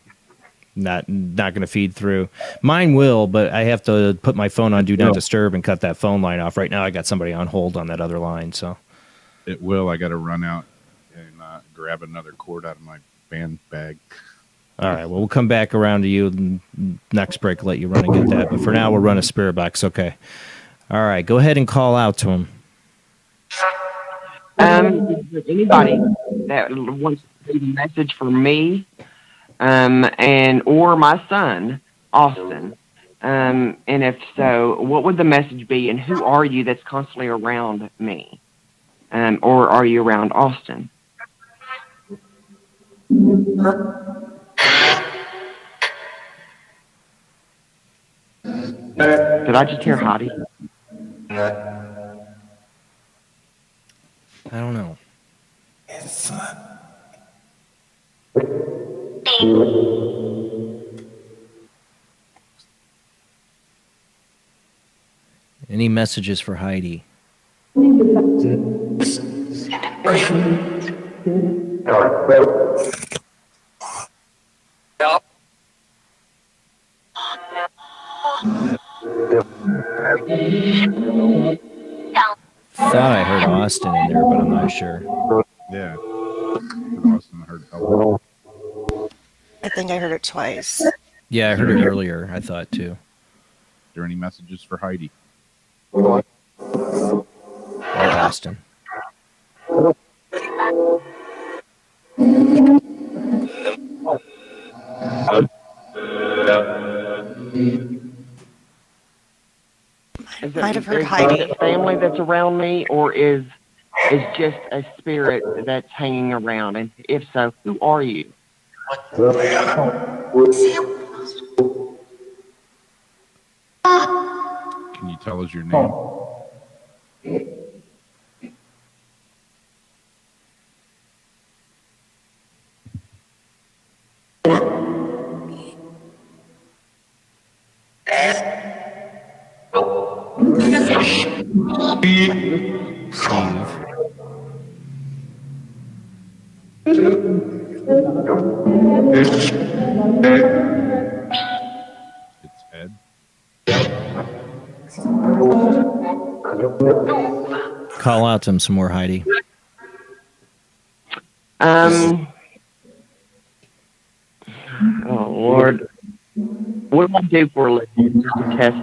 not going to feed through. Mine will, but I have to put my phone on Do Not Disturb and cut that phone line off. Right now I got somebody on hold on that other line, so. It will. I got to run out and grab another cord out of my band bag. All right, well, we'll come back around to you next break, let you run and get that. But for now, we'll run a spirit box, okay. All right, go ahead and call out to him. Anybody that wants to leave a message for me or my son, Austin, and if so, what would the message be, and who are you that's constantly around me, or are you around Austin? Did I just hear Hottie? I don't know. It's fun. Any messages for Heidi? Thought I heard Austin in there, but I'm not sure. Yeah. Austin heard help. I think I heard it twice. Yeah, I heard it earlier, I thought, too. Are there any messages for Heidi? Or Austin. Might have heard Heidi. Is it family that's around me, or is just a spirit that's hanging around? And if so, who are you? Can you tell us your name? Steve. It's Ed. Call out to him some more, Heidi. Oh Lord, what do I do for a living to test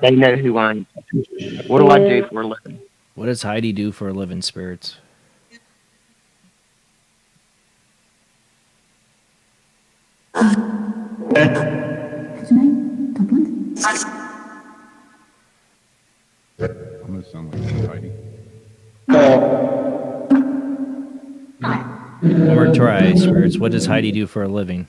they know who I am? What do I do for a living? What does Heidi do for a living, spirits? I'm gonna sound like Heidi. One more try, spirits. What does Heidi do for a living?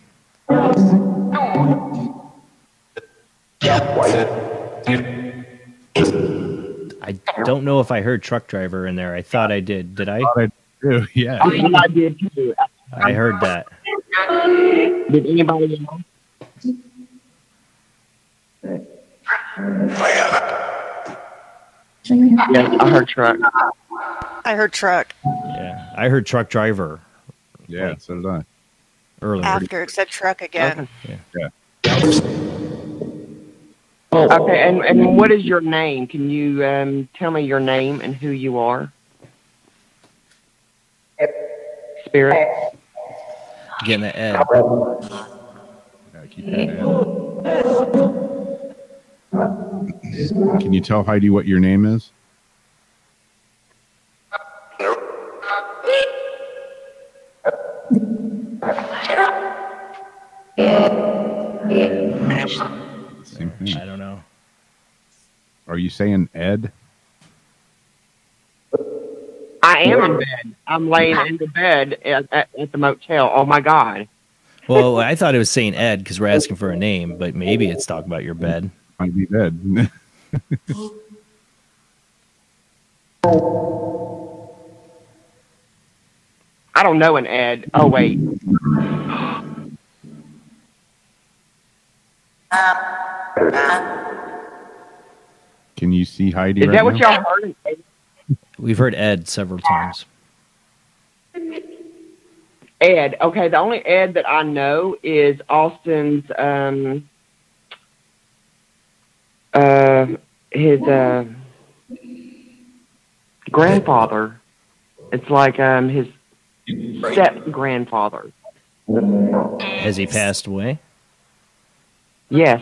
I don't know if I heard truck driver in there. I thought I did. Did I? I do, yeah. I did too. I heard that. Did anybody else? Yes, I heard truck. I heard truck. Yeah, I heard truck driver. Yeah, so did I. Earlier. After it said truck again. Yeah. Okay, and what is your name? Can you tell me your name and who you are? Spirit. Getting the Ed. Yeah, keep it Ed. Can you tell Heidi what your name is? Same thing. I don't know. Are you saying Ed? I am in bed. I'm laying in the bed at the motel. Oh my God. Well, I thought it was saying Ed because we're asking for a name, but maybe it's talking about your bed. Might be Ed. I don't know an Ed. Oh wait. Can you see Heidi Is right that what now? y'all heard? We've heard Ed several times. Ed. Okay, the only Ed that I know is Austin's his grandfather. It's like his step grandfather. Has he passed away? Yes.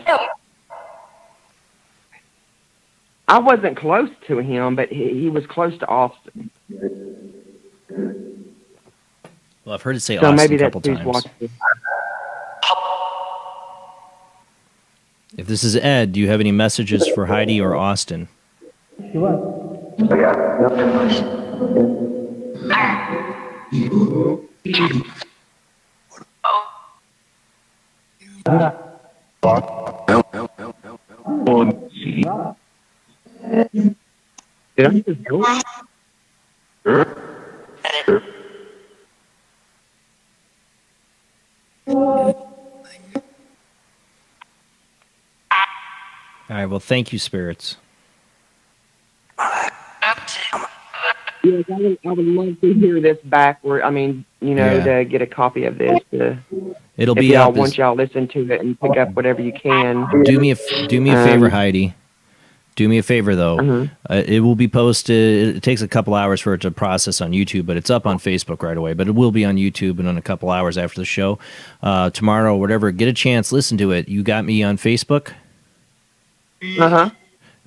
I wasn't close to him, but he was close to Austin. Well, I've heard it say So Austin maybe a that's couple who's times. watching. If this is Ed, do you have any messages for Heidi or Austin? Did I just go? All right, well, thank you, spirits. Yes, I would love to hear this back. To get a copy of this. It'll if be y'all up once y'all listen to it and pick up whatever you can. Do me a favor, Heidi. Do me a favor, though. It will be posted. It takes a couple hours for it to process on YouTube, but it's up on Facebook right away. But it will be on YouTube in a couple hours after the show. Tomorrow, whatever, get a chance, listen to it. You got me on Facebook?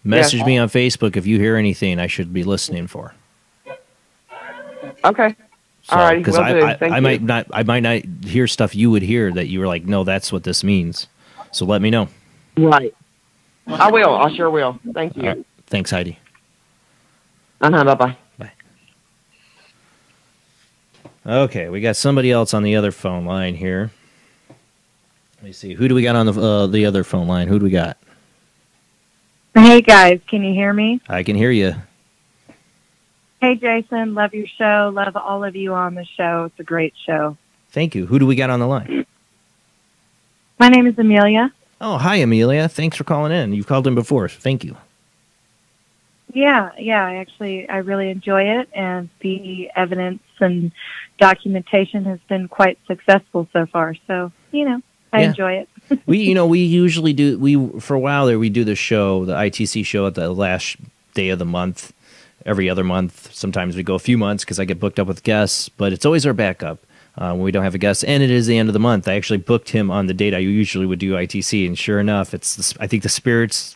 Message me on Facebook if you hear anything I should be listening for. Okay. So, all right. Because I might not hear stuff you would hear that you were like, no, that's what this means. So let me know. Right. I will. I sure will. Thank you. Right. Thanks, Heidi. Bye-bye. Bye. Okay, we got somebody else on the other phone line here. Let me see. Who do we got on the other phone line? Who do we got? Hey, guys. Can you hear me? I can hear you. Hey, Jason. Love your show. Love all of you on the show. It's a great show. Thank you. Who do we got on the line? My name is Amelia. Oh, hi, Amelia. Thanks for calling in. You've called in before. Thank you. Yeah, I really enjoy it, and the evidence and documentation has been quite successful so far. So, I Yeah. enjoy it. We usually do, for a while there, we do the show, the ITC show at the last day of the month, every other month. Sometimes we go a few months because I get booked up with guests, but it's always our backup when we don't have a guest. And it is the end of the month. I actually booked him on the date I usually would do ITC, and sure enough, I think the spirits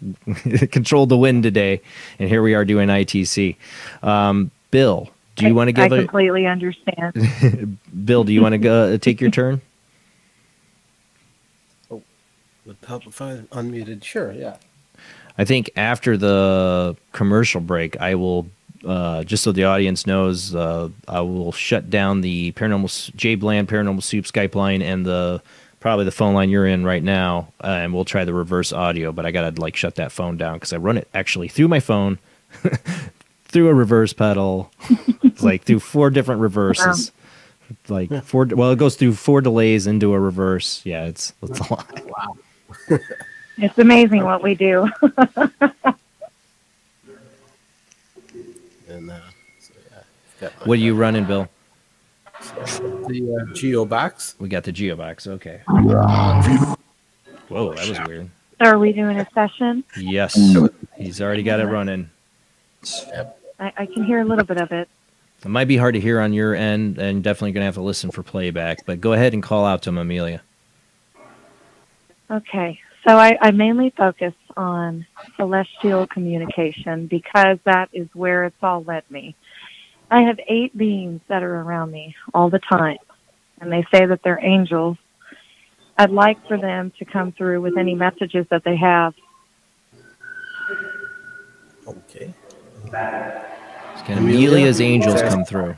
controlled the wind today, and here we are doing ITC. Bill, do you want to give I completely understand. Bill, do you want to go take your turn? With help if I'm unmuted. Sure, yeah. I think after the commercial break, I will, just so the audience knows, I will shut down the Jblandparanormal Soup Skype line and probably the phone line you're in right now, and we'll try the reverse audio. But I gotta shut that phone down because I run it actually through my phone, through a reverse pedal, through 4 different reverses. Wow. It goes through 4 delays into a reverse. Yeah, it's a lot. Wow. It's amazing what we do. And what are you running, Bill? The Geo box. We got the Geo box. Okay. Whoa, that was weird. Are we doing a session? Yes, he's already got it running. Yep. I can hear a little bit of it. It might be hard to hear on your end, and definitely going to have to listen for playback. But go ahead and call out to him, Amelia. Okay. So I mainly focus on celestial communication because that is where it's all led me. I have 8 beings that are around me all the time, and they say that they're angels. I'd like for them to come through with any messages that they have. Okay. Can Amelia's angels come through?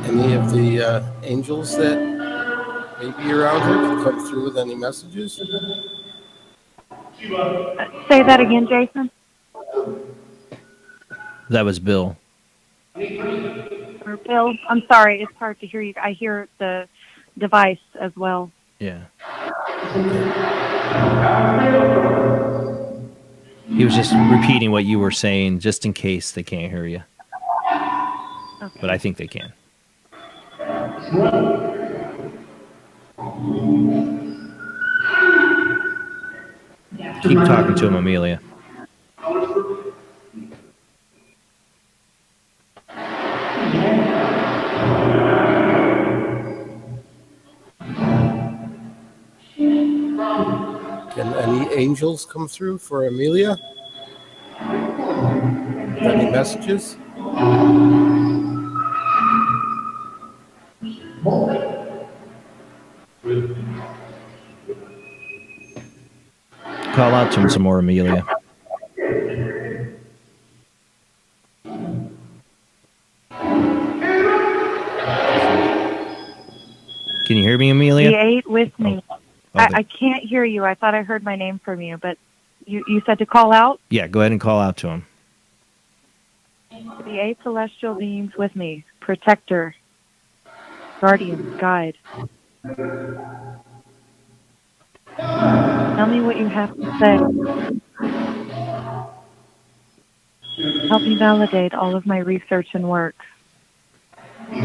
Any of the angels that may be around here can come through with any messages? Say that again, Jason. That was Bill. Or Bill, I'm sorry, it's hard to hear you. I hear the device as well. Yeah. He was just repeating what you were saying, just in case they can't hear you. Okay. But I think they can. Keep talking to him, Amelia. Can any angels come through for Amelia? Any messages? Call out to him some more, Amelia. Can you hear me, Amelia? The 8 with me. Oh, I can't hear you. I thought I heard my name from you, but you said to call out? Yeah, go ahead and call out to him. The 8 celestial beings with me. Protector. Guardian. Guide. Tell me what you have to say. Help me validate all of my research and work. You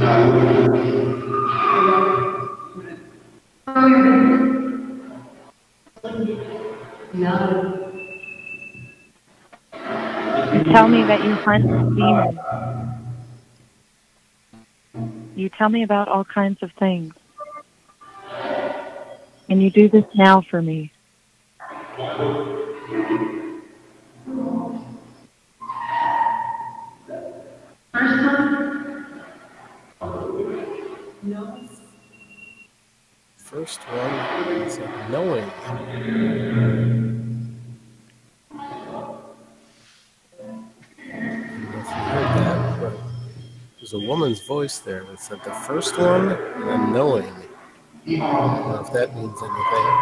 tell me that you hunt demons. You tell me about all kinds of things. And you do this now for me. First one is knowing. There's a woman's voice there that said the first one and then knowing. I don't know if that means anything.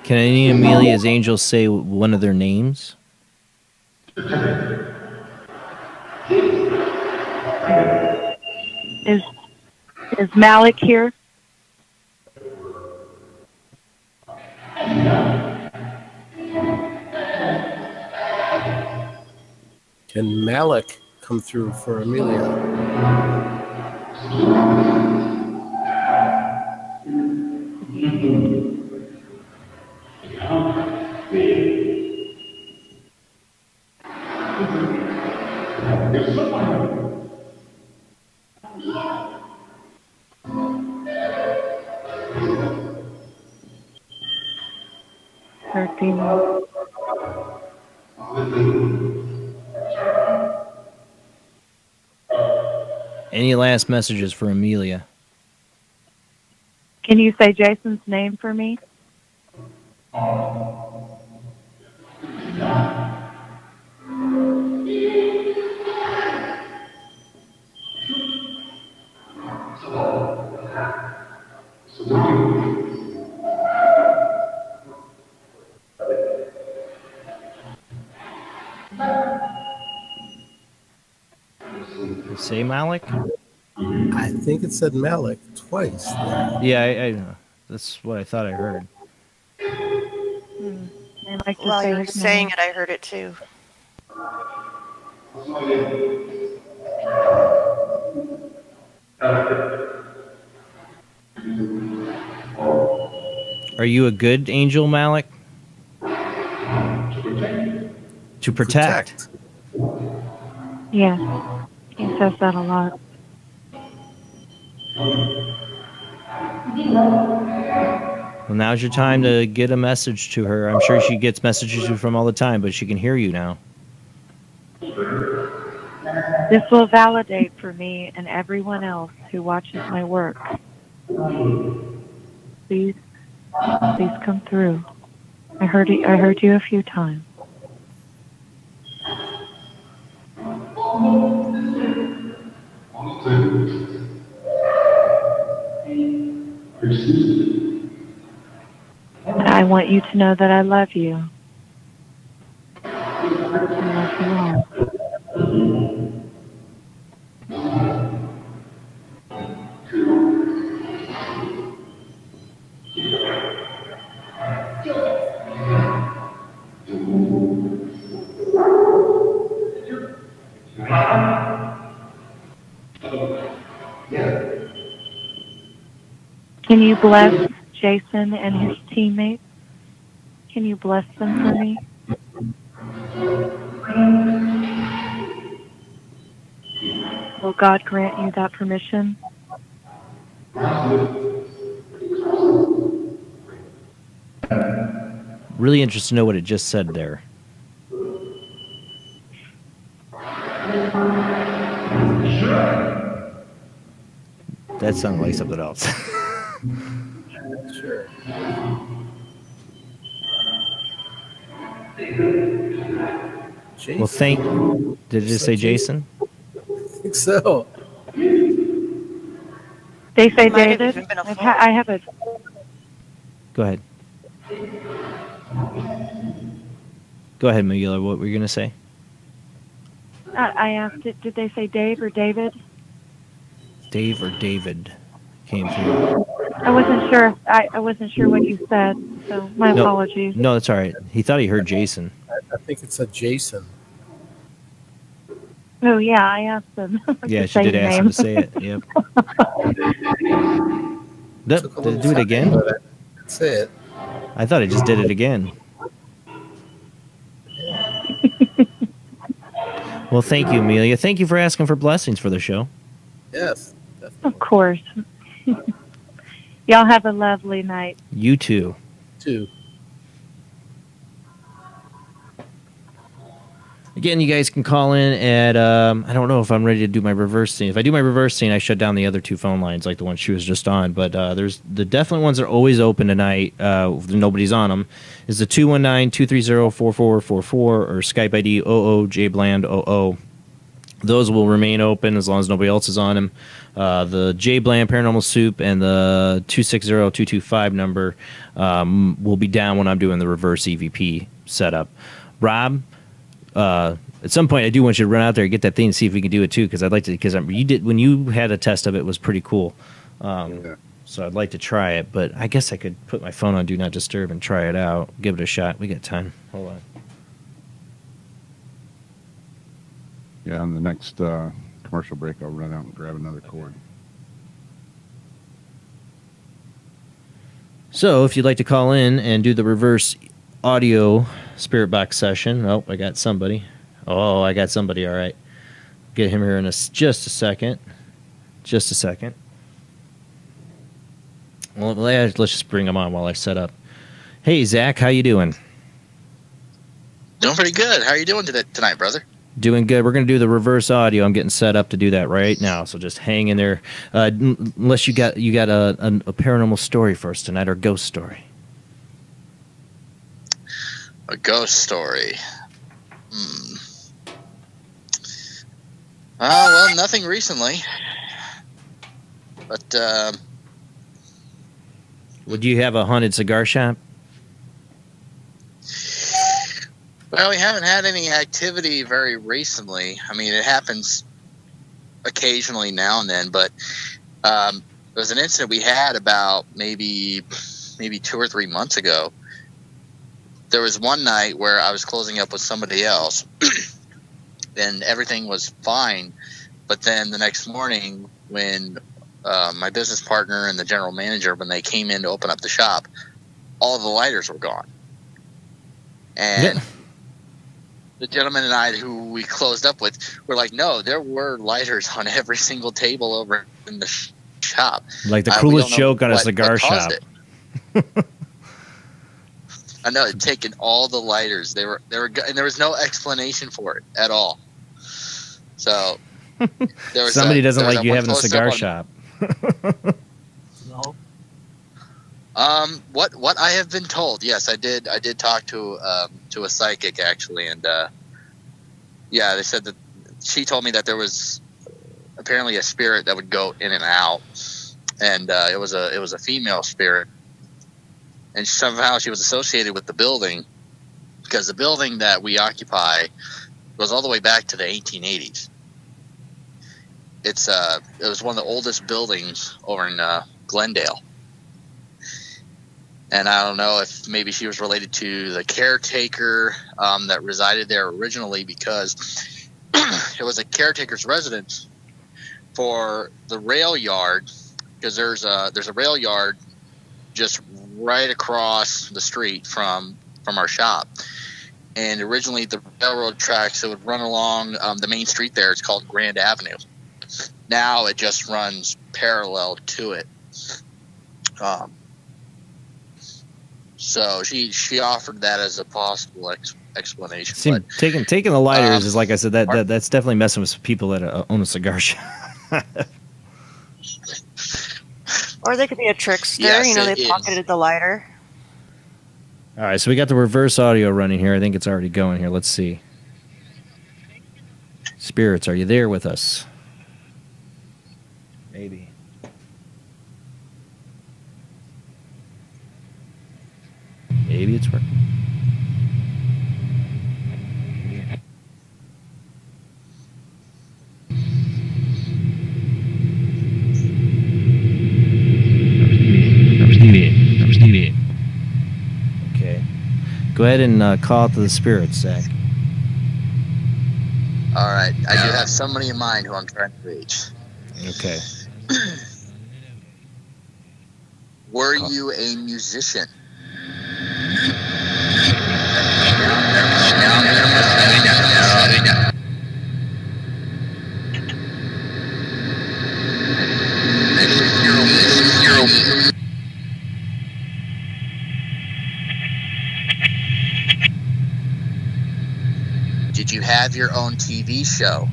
Can any Amelia's angels say one of their names? Is Malik here? Can Malik come through for Amelia? Any last messages for Amelia? Can you say Jason's name for me? Say Malik? I think it said Malik twice. Yeah, I know. That's what I thought I heard. While you were saying it, I heard it too. Are you a good angel, Malik? To protect. Yeah. He says that a lot. Well, now's your time to get a message to her. I'm sure she gets messages from all the time, but she can hear you now. This will validate for me and everyone else who watches my work. Please come through. I heard you a few times. I want you to know that I love you. I love you Can you bless Jason and his teammates? Can you bless them for me? Will God grant you that permission? Really interested to know what it just said there. That sounded like something else. Sure. Well, did it just say Jason? I think so. They say Might have David. even been a phone. I have a. Go ahead. Go ahead, Magilla. What were you going to say? I asked it. Did they say Dave or David? Dave or David came through. I wasn't sure. I wasn't sure what you said. So my apologies. No, that's all right. He thought he heard Jason. I think it said Jason. Oh yeah, I asked them. Yeah, she did ask him to say it. Yep. Did it do it again? That's it. I thought it just did it again. Well, thank you, Amelia. Thank you for asking for blessings for the show. Yes. Of course. Y'all have a lovely night. You too. Again, you guys can call in at, I don't know if I'm ready to do my reverse scene. If I do my reverse scene, I shut down the other two phone lines like the one she was just on. But there's the definite ones that are always open tonight. Nobody's on them. Is the 219-230-4444 or Skype ID oojblandoo. Those will remain open as long as nobody else is on them. The Jblandparanormal Soup and the 260-225 number will be down when I'm doing the reverse EVP setup. Rob, at some point I do want you to run out there and get that thing and see if we can do it too, because I'd like to. Because you did when you had a test of it, was pretty cool. So I'd like to try it, but I guess I could put my phone on Do Not Disturb and try it out. Give it a shot. We got time. Hold on. Yeah, on the next commercial break, I'll run out and grab another cord. So if you'd like to call in and do the reverse audio spirit box session. Oh, I got somebody. Oh, I got somebody. All right. Get him here in just a second. Just a second. Well, let's just bring him on while I set up. Hey, Zach, how you doing? Doing pretty good. How are you doing tonight, brother? Doing good. We're going to do the reverse audio. I'm getting set up to do that right now, so just hang in there. Unless you got a paranormal story for us tonight, or ghost story. A ghost story. Well, nothing recently. But would you have a haunted cigar shop? Well, we haven't had any activity very recently. I mean, it happens occasionally now and then, but there was an incident we had about maybe 2 or 3 months ago. There was one night where I was closing up with somebody else, and everything was fine. But then the next morning, when my business partner and the general manager, when they came in to open up the shop, all the lighters were gone. And the gentleman and I, who we closed up with, were like, no, there were lighters on every single table over in the shop. Like the coolest joke on a cigar shop. I know, it'd taken all the lighters. They were, and there was no explanation for it at all. So there was somebody doesn't like you having a cigar shop. No. What I have been told, yes, I did talk to a psychic actually, and yeah, they said that she told me that there was apparently a spirit that would go in and out, and it was a female spirit, and somehow she was associated with the building, because the building that we occupy goes all the way back to the 1880s. It was one of the oldest buildings over in Glendale. And I don't know if maybe she was related to the caretaker that resided there originally, because it was a caretaker's residence for the rail yard, because there's a rail yard just right across the street from our shop. And originally the railroad tracks that would run along the main street there, it's called Grand Avenue. Now it just runs parallel to it. So she offered that as a possible explanation. See, but, taking the lighters is, like I said, that's definitely messing with people that own a cigar shop. Or they could be a trickster. Yes, they pocketed the lighter. All right, so we got the reverse audio running here. I think it's already going here. Let's see. Spirits, are you there with us? Maybe. Maybe it's working. Okay. Go ahead and call out to the spirits, Zach. All right. I do have somebody in mind who I'm trying to reach. Okay. Were you a musician? Did you have your own TV show?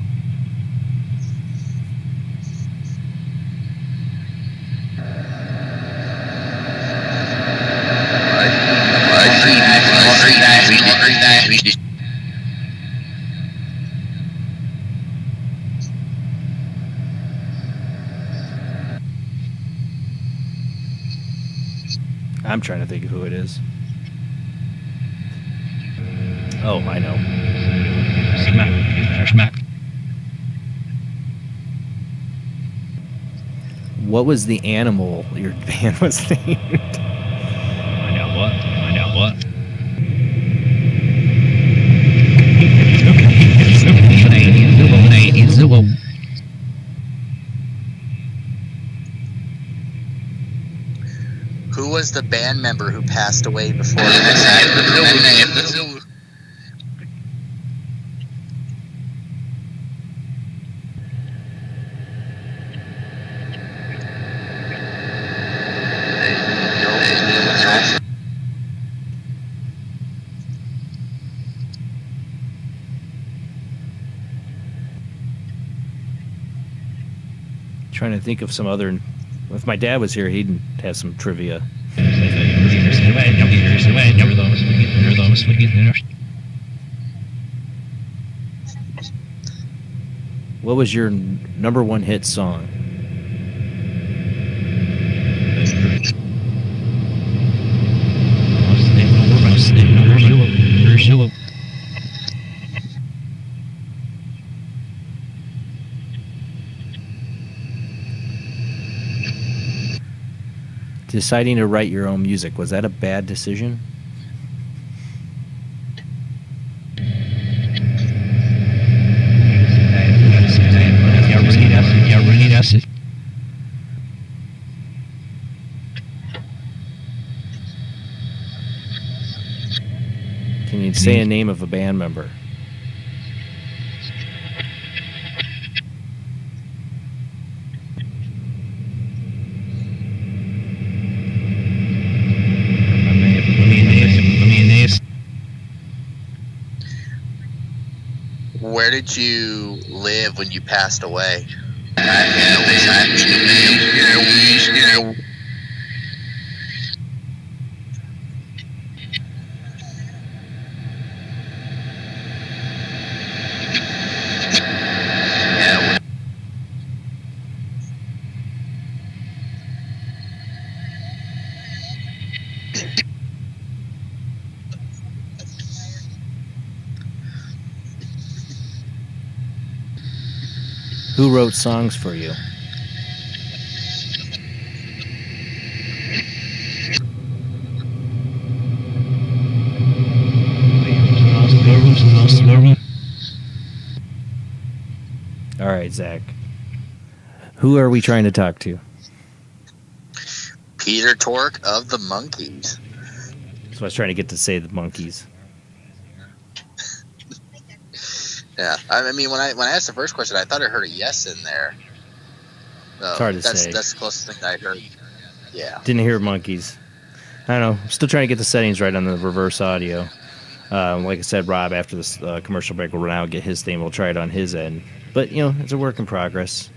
I'm trying to think of who it is. Oh, I know. What was the animal your band was named? Find out what? Find out what? Who was the band member who passed away before this? Trying to think of some other. If my dad was here, he'd have some trivia. What was your number one hit song? Deciding to write your own music, was that a bad decision? Can you say a name of a band member? Where did you live when you passed away? Who wrote songs for you? All right, Zach. Who are we trying to talk to? Peter Tork of the Monkees. So I was trying to get to say the Monkees. Yeah, I mean, when I asked the first question, I thought I heard a yes in there. So It's hard to say. That's the closest thing I heard. Yeah. Didn't hear Monkees. I don't know. I'm still trying to get the settings right on the reverse audio. Like I said, Rob, after this commercial break, will run out and get his thing. We'll try it on his end. But, you know, it's a work in progress.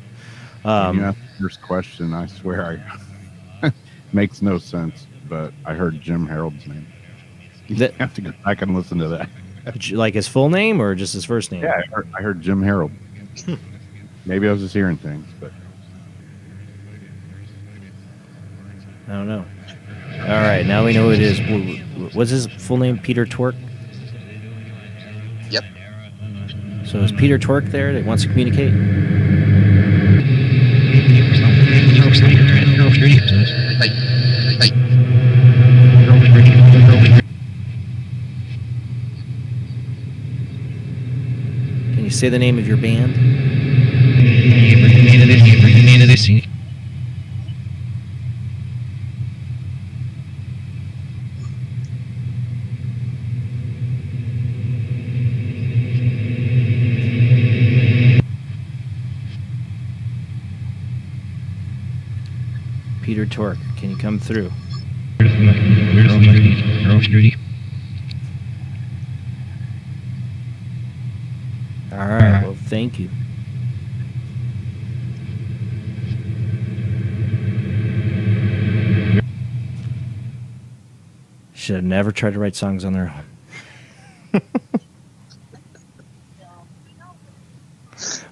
When you asked the first question, I swear makes no sense, but I heard Jim Harold's name. You have to go back and listen to that. Like his full name or just his first name? Yeah, I heard Jim Harold. Maybe I was just hearing things, but I don't know. All right, now we know who it is. What's his full name? Peter Tork? Yep. So is Peter Tork there that wants to communicate? Can you say the name of your band? Peter Tork, can you come through? All right, well, thank you. Should have never tried to write songs on their own.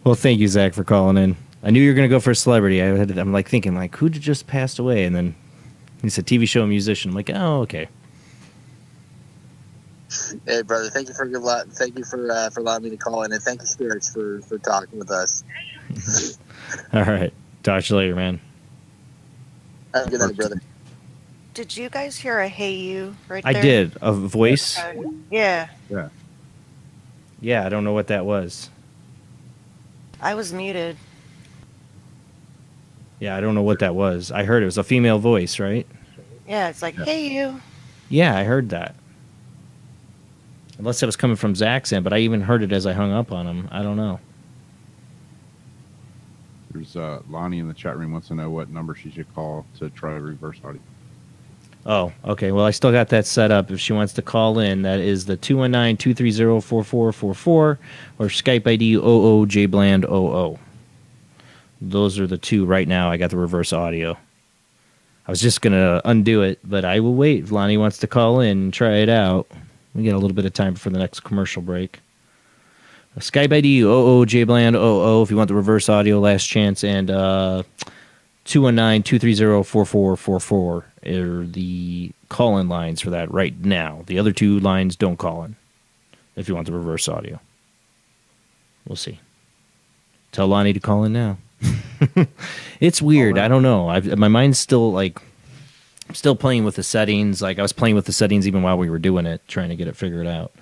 Well, thank you, Zach, for calling in. I knew you were going to go for a celebrity. I'm like thinking, like, who just passed away? And then He's a TV show musician. I'm like, oh, okay. Hey, brother, thank you for allowing me to call in, and thank you, Spirits, for talking with us. All right. Talk to you later, man. Have a good night, brother. Did you guys hear a "Hey you" right I there? did. A voice? Yeah. Yeah. Yeah, I don't know what that was. I was muted. Yeah, I don't know what that was. I heard it was a female voice, right? Yeah, it's like, "Hey you." Yeah, I heard that. Unless it was coming from Zach's end, but I even heard it as I hung up on him. I don't know. There's Lonnie in the chat room wants to know what number she should call to try to reverse audio. Oh, okay. Well, I still got that set up. If she wants to call in, that is the 219-230-4444 or Skype ID oojblandoo. Those are the two right now. I got the reverse audio. I was just going to undo it, but I will wait. If Lonnie wants to call in and try it out, we got a little bit of time before the next commercial break. Skype ID oojblandoo if you want the reverse audio, last chance, and 219-230-4444 are the call-in lines for that right now. The other two lines don't call in if you want the reverse audio. We'll see. Tell Lonnie to call in now. It's weird. I don't know. My mind's still like, I'm still playing with the settings. Like I was playing with the settings even while we were doing it, trying to get it figured out.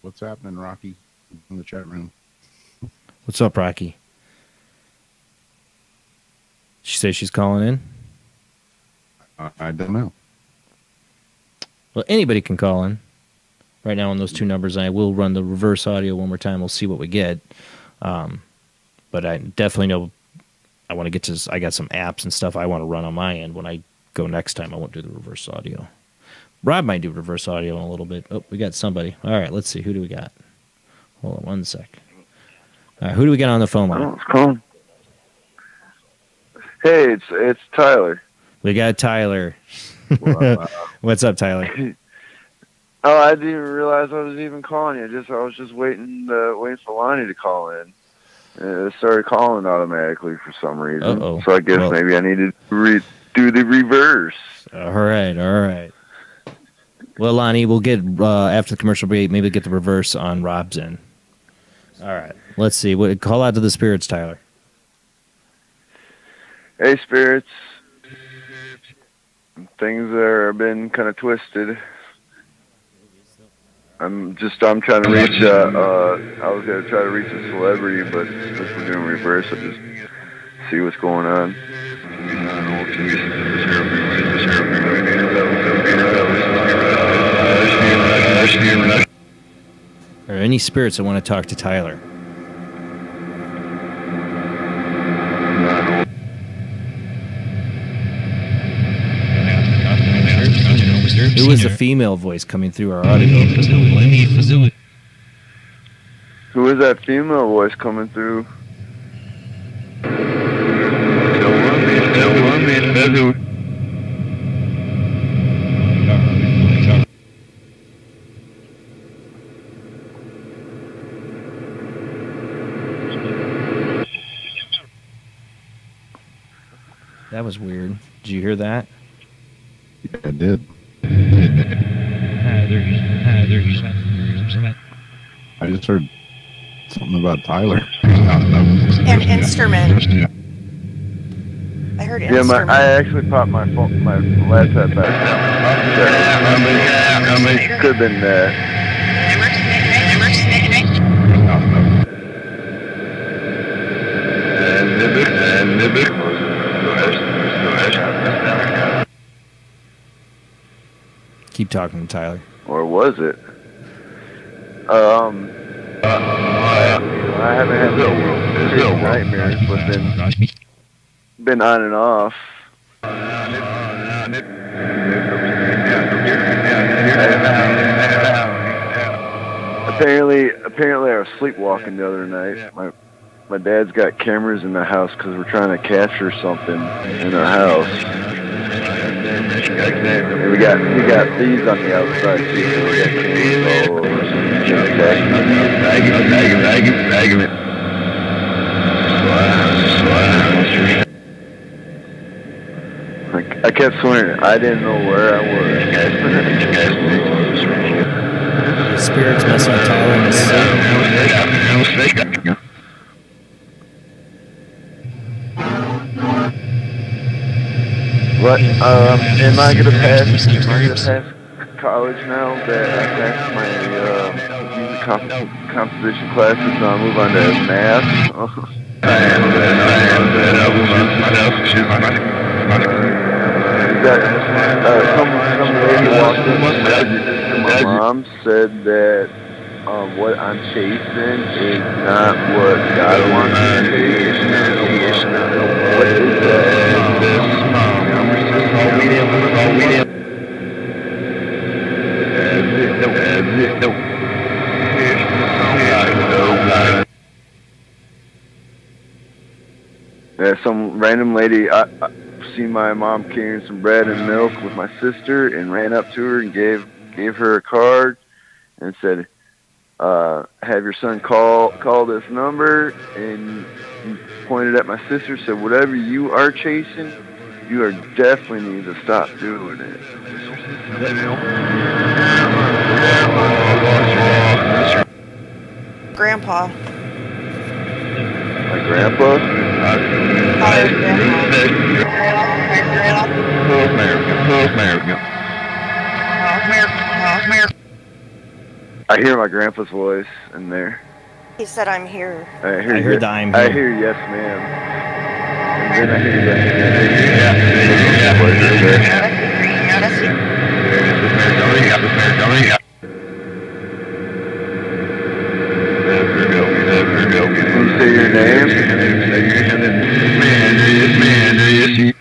What's happening, Rocky, in the chat room? What's up, Rocky? She says she's calling in? I don't know. Well, anybody can call in right now on those two numbers. I will run the reverse audio one more time. We'll see what we get. But I definitely know I want to get to, I got some apps and stuff I want to run on my end. When I go next time, I won't do the reverse audio. Rob might do reverse audio in a little bit. Oh, we got somebody. All right, let's see. Who do we got? Hold on one sec. All right, who do we get on the phone line? Oh, it's calling. Hey, it's Tyler. We got Tyler. What's up, Tyler? Oh, I didn't even realize I was even calling you. I was just waiting for Lonnie to call in. It started calling automatically for some reason. Uh-oh. So I guess maybe I needed to do the reverse. All right. Well, Lonnie, we'll get, after the commercial break, maybe get the reverse on Rob's end. All right. Let's see. Call out to the spirits, Tyler. Hey, spirits. Things have been kind of twisted. I'm trying to reach, I was going to try to reach a celebrity, but since we're doing reverse, I'll just see what's going on. Are any spirits that want to talk to Tyler? It was a female voice coming through our audio. Who is that female voice coming through? That was weird. Did you hear that? Yeah, I did. I just heard something about Tyler. An instrument. I heard instrument. I actually popped my laptop back. Could have been that. Keep talking to Tyler. Or was it? I haven't had crazy nightmares, but been on and off. Apparently I was sleepwalking the other night. My dad's got cameras in the house because we're trying to capture something in our house. And we got thieves on the outside too. So we got cameras all over. kept swearing. I didn't know where I was. The spirit's messing with Tyler in his sleep. What? Am I gonna pass college now that I passed my music composition classes? So I'll move on to math. Some lady walked up to my mom, said that what I'm chasing is not what God wants me to chase. What is that? Some random lady, I seen my mom carrying some bread and milk with my sister and ran up to her and gave her a card and said, have your son call this number, and pointed at my sister, said, whatever you are chasing, you are definitely need to stop doing it. Grandpa. My grandpa? I hear my grandpa's voice in there. He said, I'm here. I heard the I'm here. I hear yes, ma'am. And then I hear Can you say your name?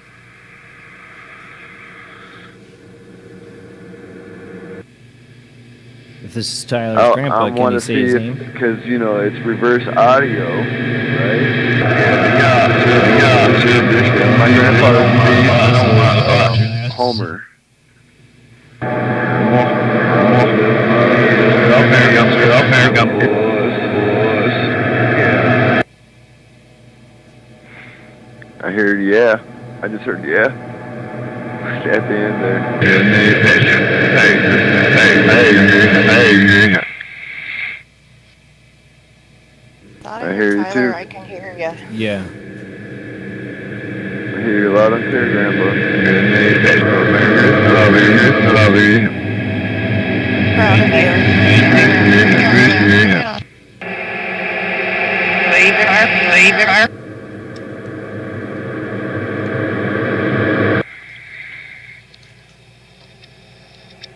If this is Tyler's grandpa, can you say his name? Because, you know, it's reverse audio, right? My grandfather's name was Homer. I heard yeah. I just heard yeah. At the end there. I hear you too. I can hear you. Yeah. I hear you loud and clear, Grandpa. Proud of you.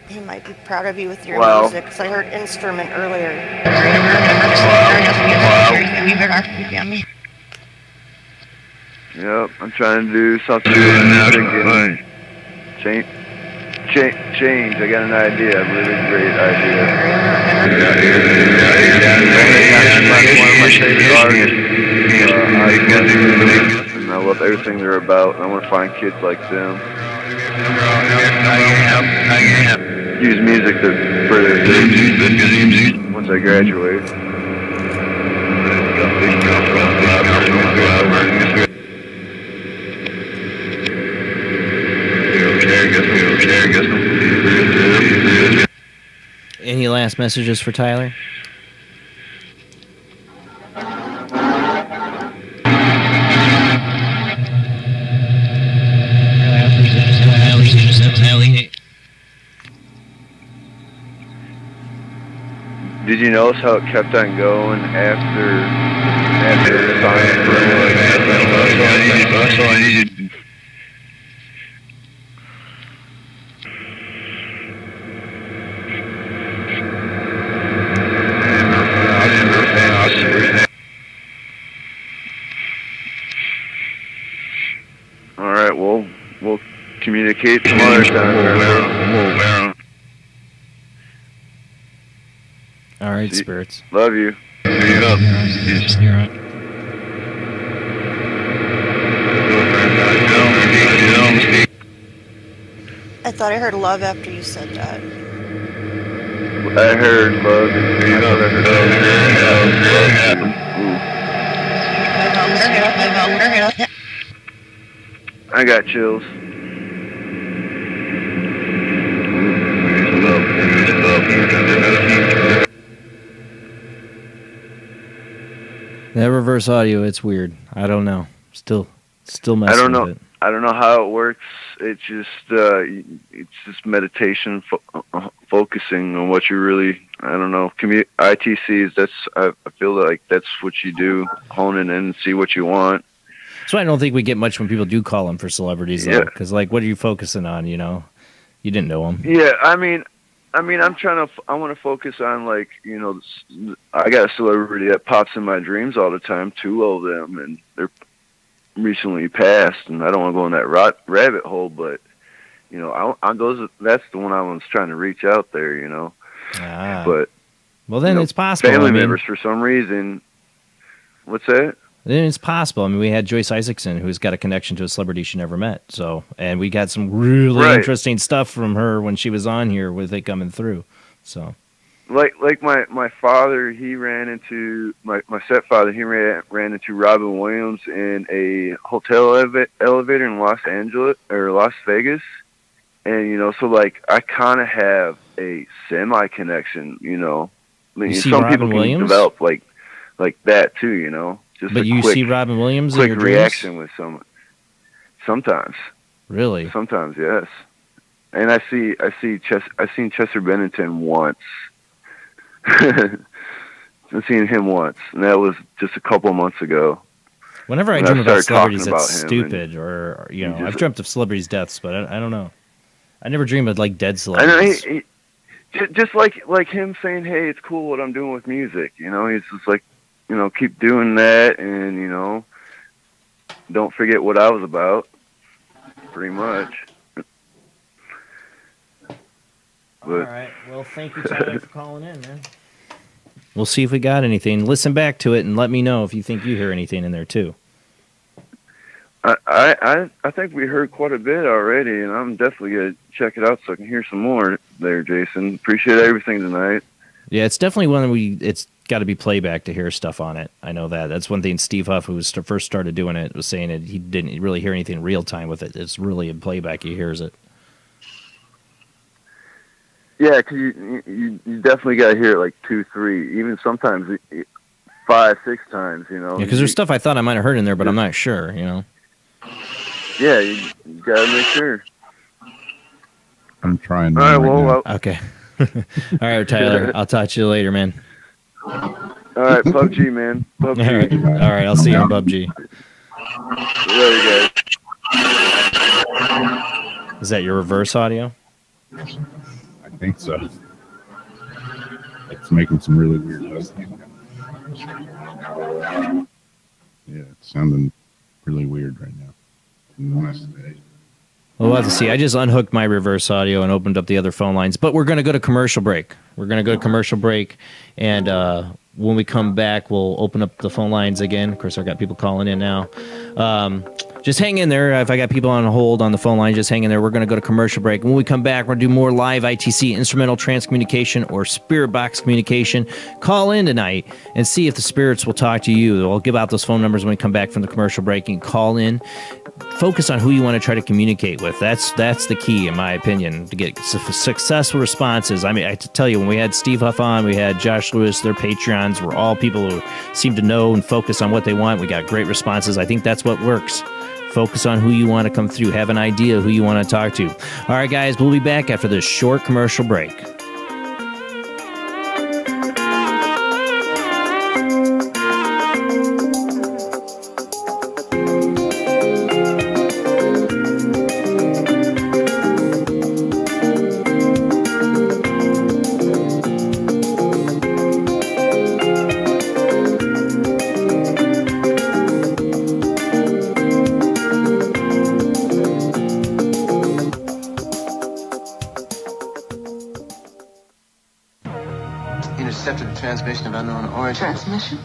He might be proud of you with your music, because I heard instrument earlier. Yep, I'm trying to do something change. I got an idea, a really great idea. One of my favorite artists, and I love everything they're about, and I want to find kids like them. Use music for their dreams once I graduate. Any last messages for Tyler? Did you notice how it kept on going after the science That's all I needed. All right, we'll communicate some other time. All right, spirits. Love you. I thought I heard love after you said that. I heard love. I got chills. That reverse audio, it's weird. I don't know. Still messing I don't know. with it. I don't know how it works. It's just meditation, focusing on what you really. I don't know. ITCs. I feel like that's what you do. Hone it in and see what you want. So I don't think we get much when people do call them for celebrities, though. Because like, what are you focusing on? You know, you didn't know them. Yeah, I mean, I'm trying to. I want to focus on like, you know, I got a celebrity that pops in my dreams all the time. 2 of them, and they're recently passed, and I don't want to go in that rabbit hole, but you know, that's the one I was trying to reach out there, you know. But well, then you know, it's possible. Family members, for some reason. What's that? Then it's possible. I mean, we had Joyce Isaacson, who's got a connection to a celebrity she never met. So, and we got some really interesting stuff from her when she was on here with it coming through. So, like my father, he ran into my stepfather. He ran into Robin Williams in a hotel elevator in Los Angeles or Las Vegas, and you know, so like I kind of have a semi connection. You know, I mean, some Robin people can Williams? develop like that too. You know, just but a you quick, see Robin Williams in quick your reaction dreams? with someone. Sometimes, really. Sometimes, yes. And I've seen Chester Bennington once. I've seen him once, and that was just a couple of months ago. Whenever I And dream about started talking celebrities, about it's him, stupid, or you know, just- I've dreamt of celebrities' deaths, but I don't know. I never dream of like dead I know celebrities. just like him saying, "Hey, it's cool what I'm doing with music." You know, he's just like, you know, keep doing that, and you know, don't forget what I was about. Pretty much. All right. Well, thank you, Tyler, for calling in, man. We'll see if we got anything. Listen back to it and let me know if you think you hear anything in there too. I think we heard quite a bit already, and I'm definitely gonna check it out so I can hear some more. There, Jason. Appreciate everything tonight. Yeah, it's definitely one that it's got to be playback to hear stuff on it. I know that. That's one thing Steve Huff, who first started doing it, was saying that he didn't really hear anything real time with it. It's really in playback he hears it. Yeah, because you definitely got to hear it like 2, 3, even sometimes 5, 6 times. You know. Yeah, because there's stuff I thought I might have heard in there, but I'm not sure. You know. Yeah, you got to make sure. I'm trying. All right, well, okay. All right, Tyler. I'll talk to you later, man. All right, PUBG, man. PUBG. All right, I'll see you on PUBG. Later, guys. Is that your reverse audio? I think so. It's making some really weird noises. Yeah, it's sounding really weird right now. Namaste. We'll have to see. I just unhooked my reverse audio and opened up the other phone lines. But we're going to go to commercial break. And when we come back, we'll open up the phone lines again. Of course, I've got people calling in now. Just hang in there. If I got people on hold on the phone line, just hang in there. We're going to go to commercial break. When we come back, we're going to do more live ITC, instrumental trance communication, or spirit box communication. Call in tonight and see if the spirits will talk to you. I'll give out those phone numbers when we come back from the commercial break. And call in. Focus on who you want to try to communicate with. That's the key, in my opinion, to get successful responses. I mean, I tell you, when we had Steve Huff on, we had Josh Lewis, their Patreons were all people who seem to know and focus on what they want. We got great responses. I think that's what works. Focus on who you want to come through. Have an idea of who you want to talk to. All right, guys, we'll be back after this short commercial break. Intercepted a transmission of unknown origin. Transmission?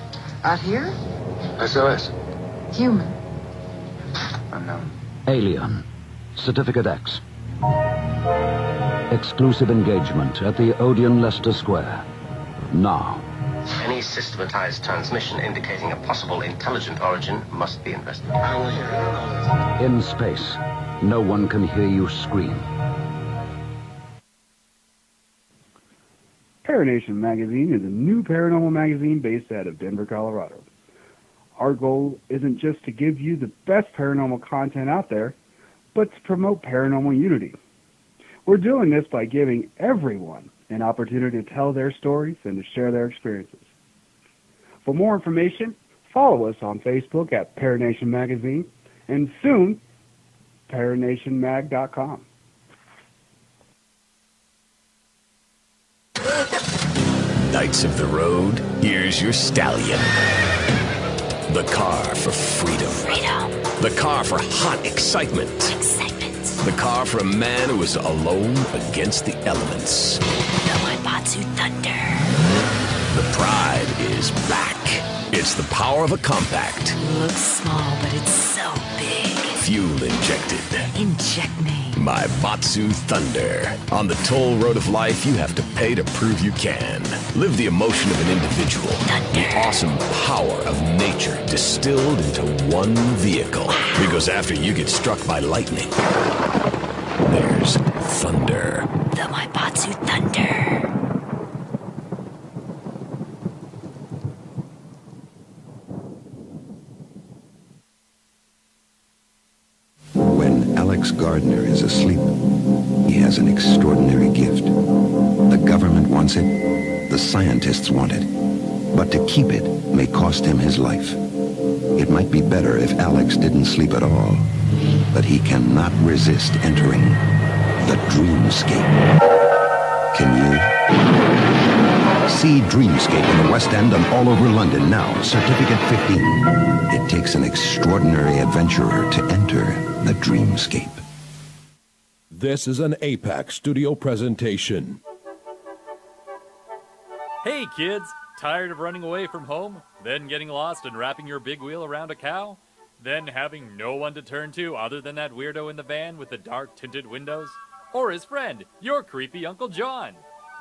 Out here? SOS. Human. Unknown. Alien. Certificate X. Exclusive engagement at the Odeon Leicester Square. Now. Any systematized transmission indicating a possible intelligent origin must be investigated. I don't want to hear it. In space, no one can hear you scream. Paranation Magazine is a new paranormal magazine based out of Denver, Colorado. Our goal isn't just to give you the best paranormal content out there, but to promote paranormal unity. We're doing this by giving everyone an opportunity to tell their stories and to share their experiences. For more information, follow us on Facebook at Paranation Magazine and soon, paranationmag.com. Knights of the road, here's your stallion. The car for freedom. The car for hot excitement. The car for a man who is alone against the elements. The Waibatsu Thunder. The pride is back. It's the power of a compact. Looks small, but it's so big. Fuel injected. Inject me. My Batsu Thunder. On the toll road of life, you have to pay to prove you can. Live the emotion of an individual. Thunder. The awesome power of nature distilled into one vehicle. Because after you get struck by lightning, there's thunder. The Waibatsu Thunder. When Alex Gardner is asleep, he has an extraordinary gift. The government wants it, the scientists want it, but to keep it may cost him his life. It might be better if Alex didn't sleep at all, but he cannot resist entering the dreamscape. Can you? See Dreamscape in the West End and all over London now, Certificate 15. It takes an extraordinary adventurer to enter the dreamscape. This is an APAC studio presentation. Hey kids, tired of running away from home, then getting lost and wrapping your big wheel around a cow, then having no one to turn to other than that weirdo in the van with the dark tinted windows? Or his friend, your creepy Uncle John?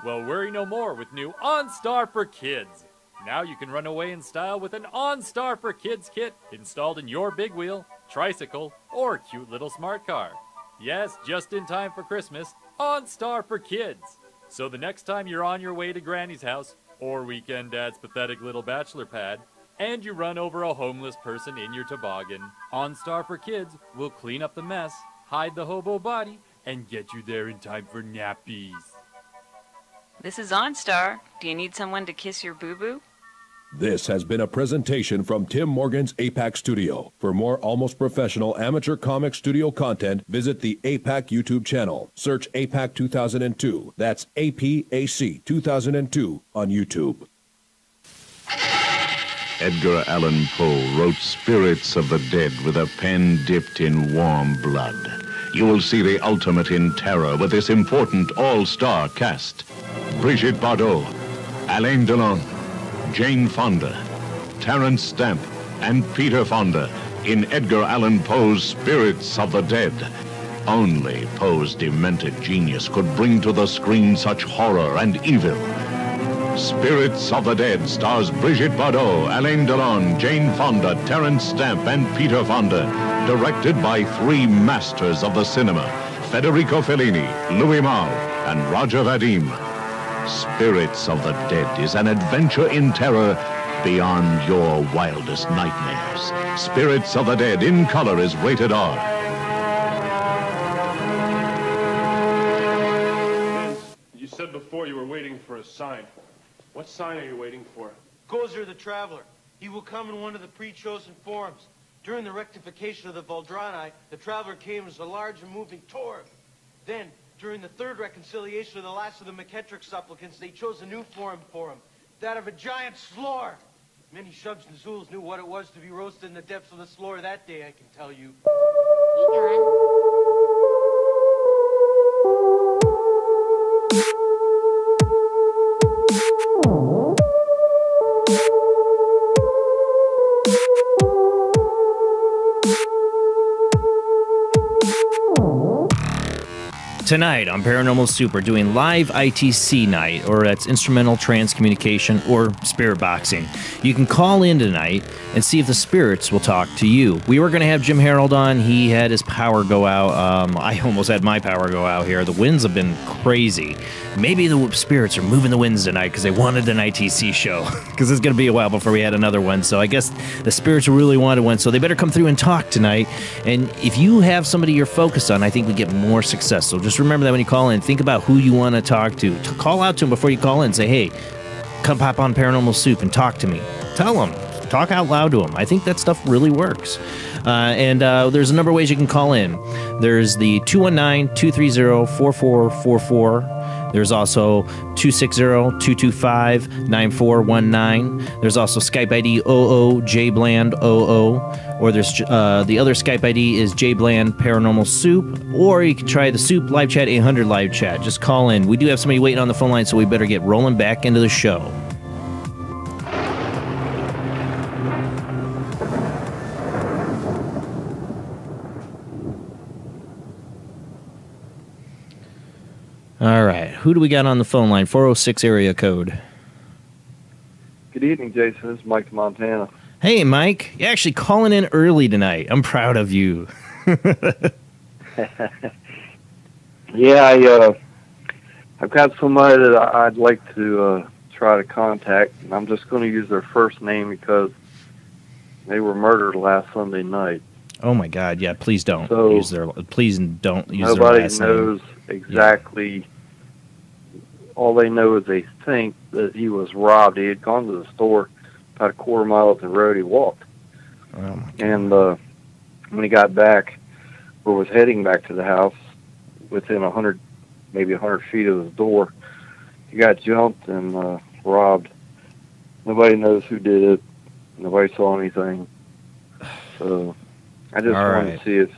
Well, worry no more with new OnStar for Kids. Now you can run away in style with an OnStar for Kids kit installed in your big wheel, tricycle, or cute little smart car. Yes, just in time for Christmas, OnStar for Kids. So the next time you're on your way to Granny's house, or Weekend Dad's pathetic little bachelor pad, and you run over a homeless person in your toboggan, OnStar for Kids will clean up the mess, hide the hobo body, and get you there in time for nappies. This is OnStar. Do you need someone to kiss your boo-boo? This has been a presentation from Tim Morgan's APAC Studio. For more almost professional amateur comic studio content, visit the APAC YouTube channel. Search APAC 2002. That's APAC 2002 on YouTube. Edgar Allan Poe wrote Spirits of the Dead with a pen dipped in warm blood. You will see the ultimate in terror with this important all-star cast. Brigitte Bardot, Alain Delon, Jane Fonda, Terence Stamp, and Peter Fonda in Edgar Allan Poe's Spirits of the Dead. Only Poe's demented genius could bring to the screen such horror and evil. Spirits of the Dead stars Brigitte Bardot, Alain Delon, Jane Fonda, Terence Stamp, and Peter Fonda. Directed by three masters of the cinema, Federico Fellini, Louis Malle, and Roger Vadim. Spirits of the Dead is an adventure in terror beyond your wildest nightmares. Spirits of the Dead in color is rated R. You said before you were waiting for a sign. What sign are you waiting for? Gozer the Traveler. He will come in one of the pre-chosen forms. During the rectification of the Valdrani, the Traveler came as a large and moving torb. Then, during the third reconciliation of the last of the McKettrick supplicants, they chose a new form for him, that of a giant slore. Many Shubs and Zools knew what it was to be roasted in the depths of the slore that day, I can tell you. Tonight on Paranormal Soup, we're doing live ITC night, or that's instrumental trance communication, or spirit boxing. You can call in tonight and see if the spirits will talk to you. We were going to have Jim Harold on. He had his power go out. I almost had my power go out here. The winds have been crazy. Maybe the spirits are moving the winds tonight because they wanted an ITC show, because it's going to be a while before we had another one. So I guess the spirits really wanted one, so they better come through and talk tonight. And if you have somebody you're focused on, I think we get more success. So just remember that when you call in, think about who you want to talk to. Call out to them before you call in and say, hey, come pop on Paranormal Soup and talk to me. Tell them. Talk out loud to them. I think that stuff really works. And there's a number of ways you can call in. There's the 219-230-4444. There's also 260-225-9419. There's also Skype ID oojblandoo. Or there's the other Skype ID is Jblandparanormalsoup. Or you can try the Soup Live Chat 800 Live Chat. Just call in. We do have somebody waiting on the phone line, so we better get rolling back into the show. All right. Who do we got on the phone line? 406 area code. Good evening, Jason. This is Mike Montana. Hey, Mike. You're actually calling in early tonight. I'm proud of you. Yeah, I've got somebody that I'd like to try to contact, and I'm just going to use their first name because they were murdered last Sunday night. Oh my God! Yeah, please don't use their. Please don't use their last name. Nobody knows exactly. Yeah. All they know is they think that he was robbed. He had gone to the store about a quarter mile up the road. He walked, and when he got back, or was heading back to the house, within 100, maybe 100 feet of the door, he got jumped and robbed. Nobody knows who did it. Nobody saw anything. So I just wanted to see if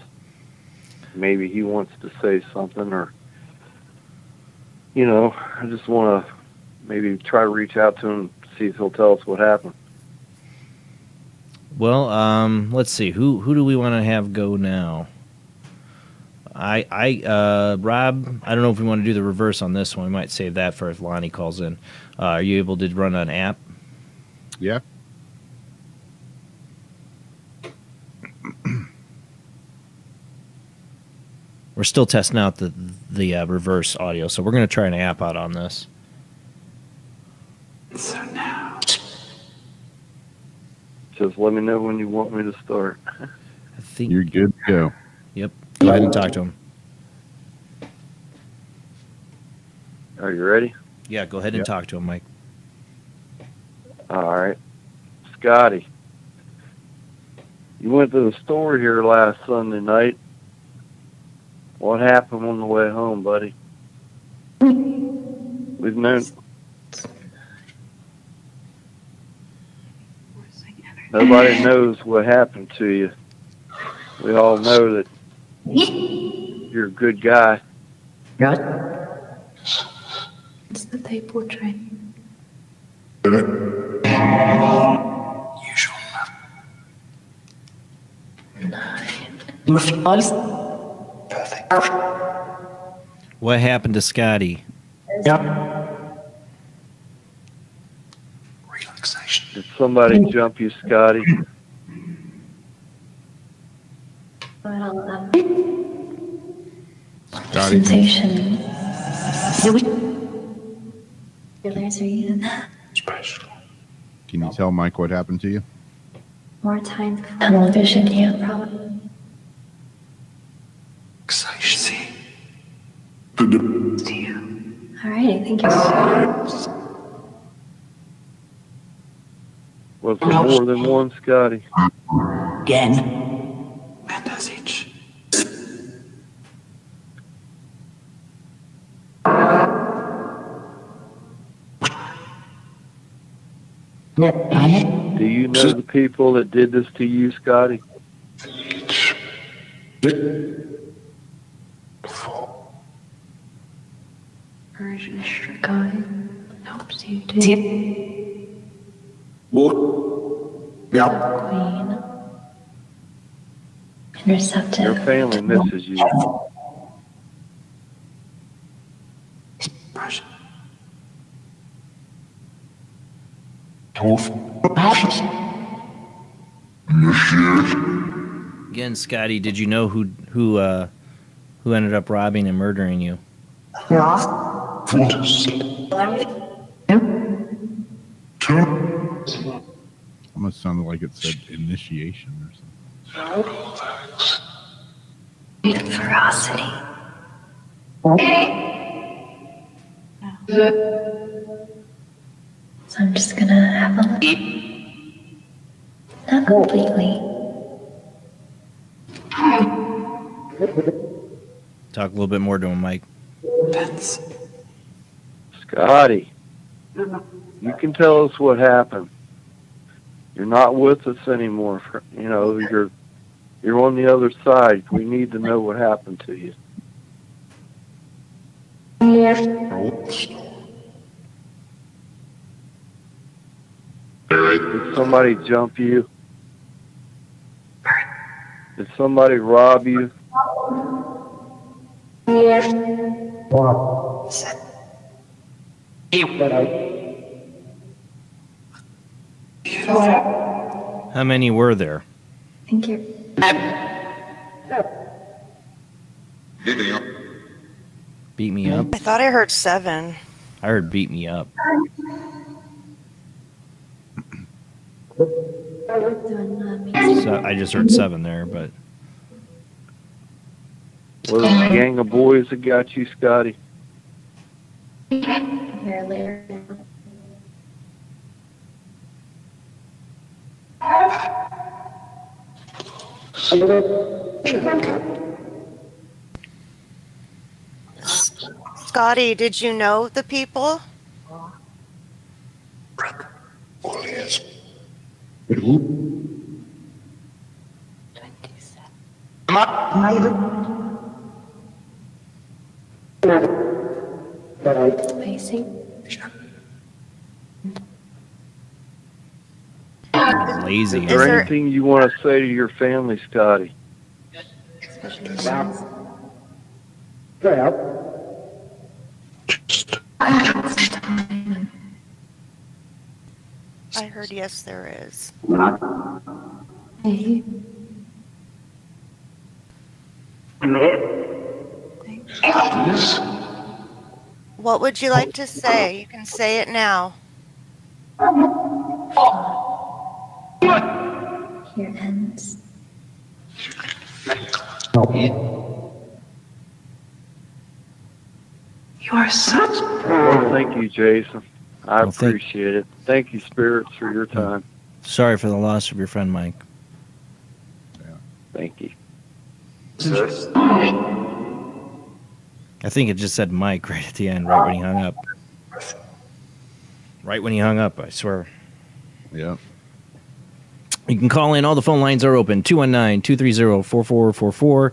maybe he wants to say something, or, you know, I just want to maybe try to reach out to him, see if he'll tell us what happened. Well, let's see. Who do we want to have go now? Rob, I don't know if we want to do the reverse on this one. We might save that for if Lonnie calls in. Are you able to run an app? Yeah. We're still testing out the reverse audio, so we're going to try an app out on this. So now, just let me know when you want me to start. I think you're good to go. Yep. Go ahead and talk to him. Are you ready? Yeah, go ahead and talk to him, Mike. All right. Scotty, you went to the store here last Sunday night. What happened on the way home, buddy? We've known. Nobody knows what happened to you. We all know that you're a good guy. It's that they portray. What happened to Scotty? Did somebody jump you, Scotty? Sensation. Can you tell Mike what happened to you? More time tunnel vision, yeah, probably. Alrighty, thank you. Was there more than one Scotty? Again. Do you know the people that did this to you, Scotty? Version Strickland helps you to Queen. Interceptive. Your family misses you. Again, Scotty, did you know who ended up robbing and murdering you? Almost sounded like it said initiation or something. Ferocity. So I'm just gonna have a look. Not completely. Talk a little bit more to him, Mike. Scotty, you can tell us what happened. You're not with us anymore. You know, you're on the other side. We need to know what happened to you. Did somebody jump you? Did somebody rob you? How many were there? Thank you. Beat me up? I thought I heard 7. I heard beat me up. So I just heard 7 there, but... Was it a gang of boys that got you, Scotty? Here later. Scotty, did you know the people? Lazy. Is there anything you want to say to your family, Scotty? I heard yes, there is. What would you like to say? You can say it now. Here ends. You are such. Well, thank you, Jason. I appreciate it. Thank you, spirits, for your time. Sorry for the loss of your friend, Mike. Thank you. I think it just said Mike right at the end, right when he hung up. Right when he hung up, I swear. Yeah. You can call in. All the phone lines are open. 219-230-4444 or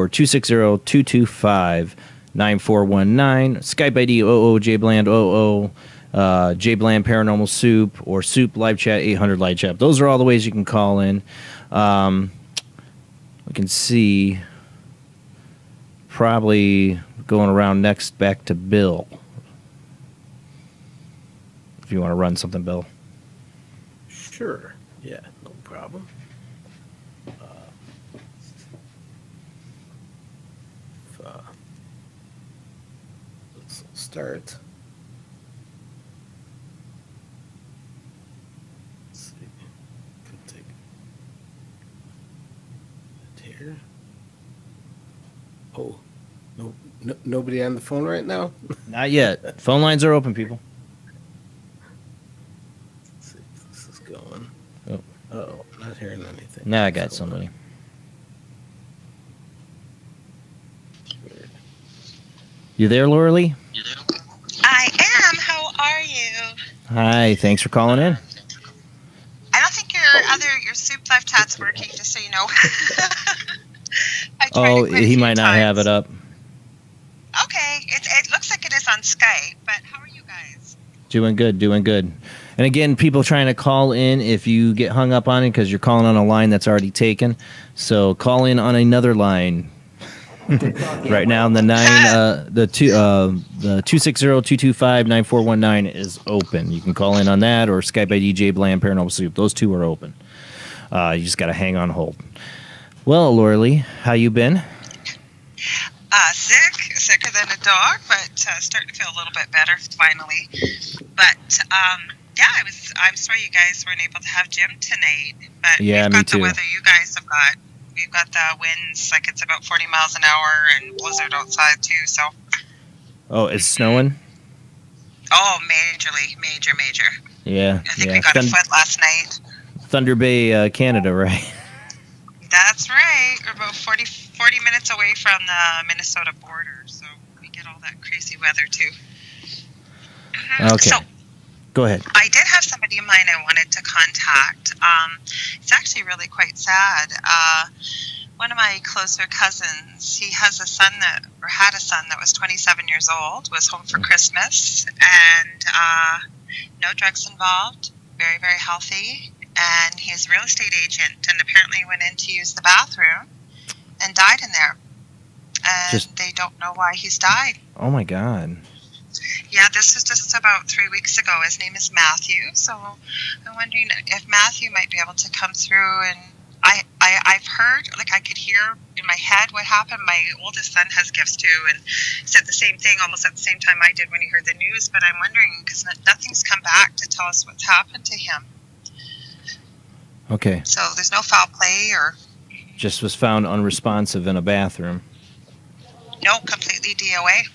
260-225-9419. Skype ID oojblandoo. Jblandparanormalsoup or Souplivechat 800 live chat. Those are all the ways you can call in. We can see probably going around next back to Bill. If you want to run something, Bill. Sure. Yeah, no problem. Let's start. Let's see. Could take it here. Oh, no, nobody on the phone right now? Not yet. Phone lines are open, people. Let's see if this is going. Oh, not hearing anything. now I got somebody. You there, Laura Lee? I am. How are you? Hi, thanks for calling in. I don't think your soup live chat's working, just so you know. Oh, he might not have it up. Okay, it looks like it is on Skype, but how are you guys? Doing good, doing good. And again, people trying to call in, if you get hung up on it because you're calling on a line that's already taken, so call in on another line. Right now, the 260-225-9419 is open. You can call in on that or Skype ID Jblandparanormalsoup. Those two are open. You just got to hang on hold. Well, Laura, how you been? Sicker than a dog, but starting to feel a little bit better finally. But yeah, I'm sorry you guys weren't able to have Jim tonight. But Yeah, we've me got too. the weather you guys have got. We've got the winds, like it's about 40 miles an hour and blizzard outside too. So. Oh, it's snowing? Oh, major. Yeah. I think we got a foot last night. Thunder Bay, Canada, right? That's right. We're about 40 minutes away from the Minnesota border, so we get all that crazy weather too. Okay. So, go ahead. I did have somebody in mind I wanted to contact. It's actually really quite sad. One of my closer cousins, he has a son had a son that was 27 years old, was home for Christmas, and no drugs involved, very, very healthy, and he's a real estate agent, and apparently went in to use the bathroom and died in there. And they don't know why he's died. Oh, my God. Yeah, this was just about 3 weeks ago. His name is Matthew, so I'm wondering if Matthew might be able to come through. And I've heard, like I could hear in my head what happened. My oldest son has gifts too, and said the same thing almost at the same time I did when he heard the news. But I'm wondering, because nothing's come back to tell us what's happened to him. Okay. So there's no foul play or... Just was found unresponsive in a bathroom. No, completely DOA.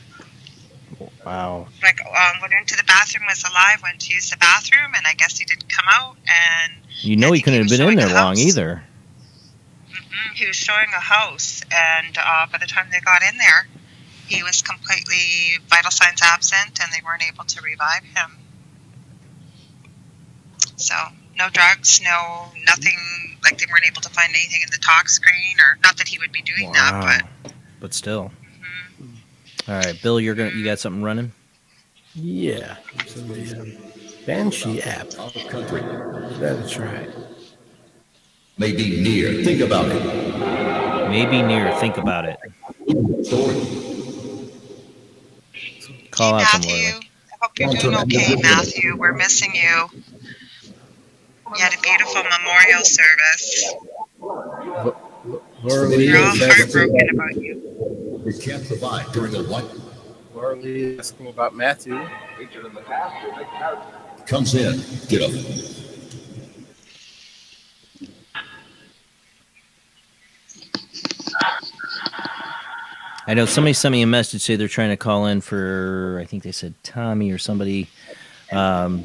Wow. Like, went into the bathroom, was alive, went to use the bathroom, and I guess he didn't come out, and... You know he couldn't have been in there long either. He was showing a house, and by the time they got in there, he was completely vital signs absent, and they weren't able to revive him. So, no drugs, nothing, like they weren't able to find anything in the talk screen, or not that he would be doing that, But still. All right, Bill, you got something running? Yeah. It's in the Banshee app. That'll try. Maybe near. Think about it. Maybe near. Think about it. Call out some Matthew. I hope you're doing okay, Matthew. We're missing you. You had a beautiful memorial service. We're all heartbroken about you. We can't provide during a what? Laura Lee is asking about Matthew. Comes in. Get up. I know somebody sent me a message say they're trying to call in for, I think they said Tommy or somebody.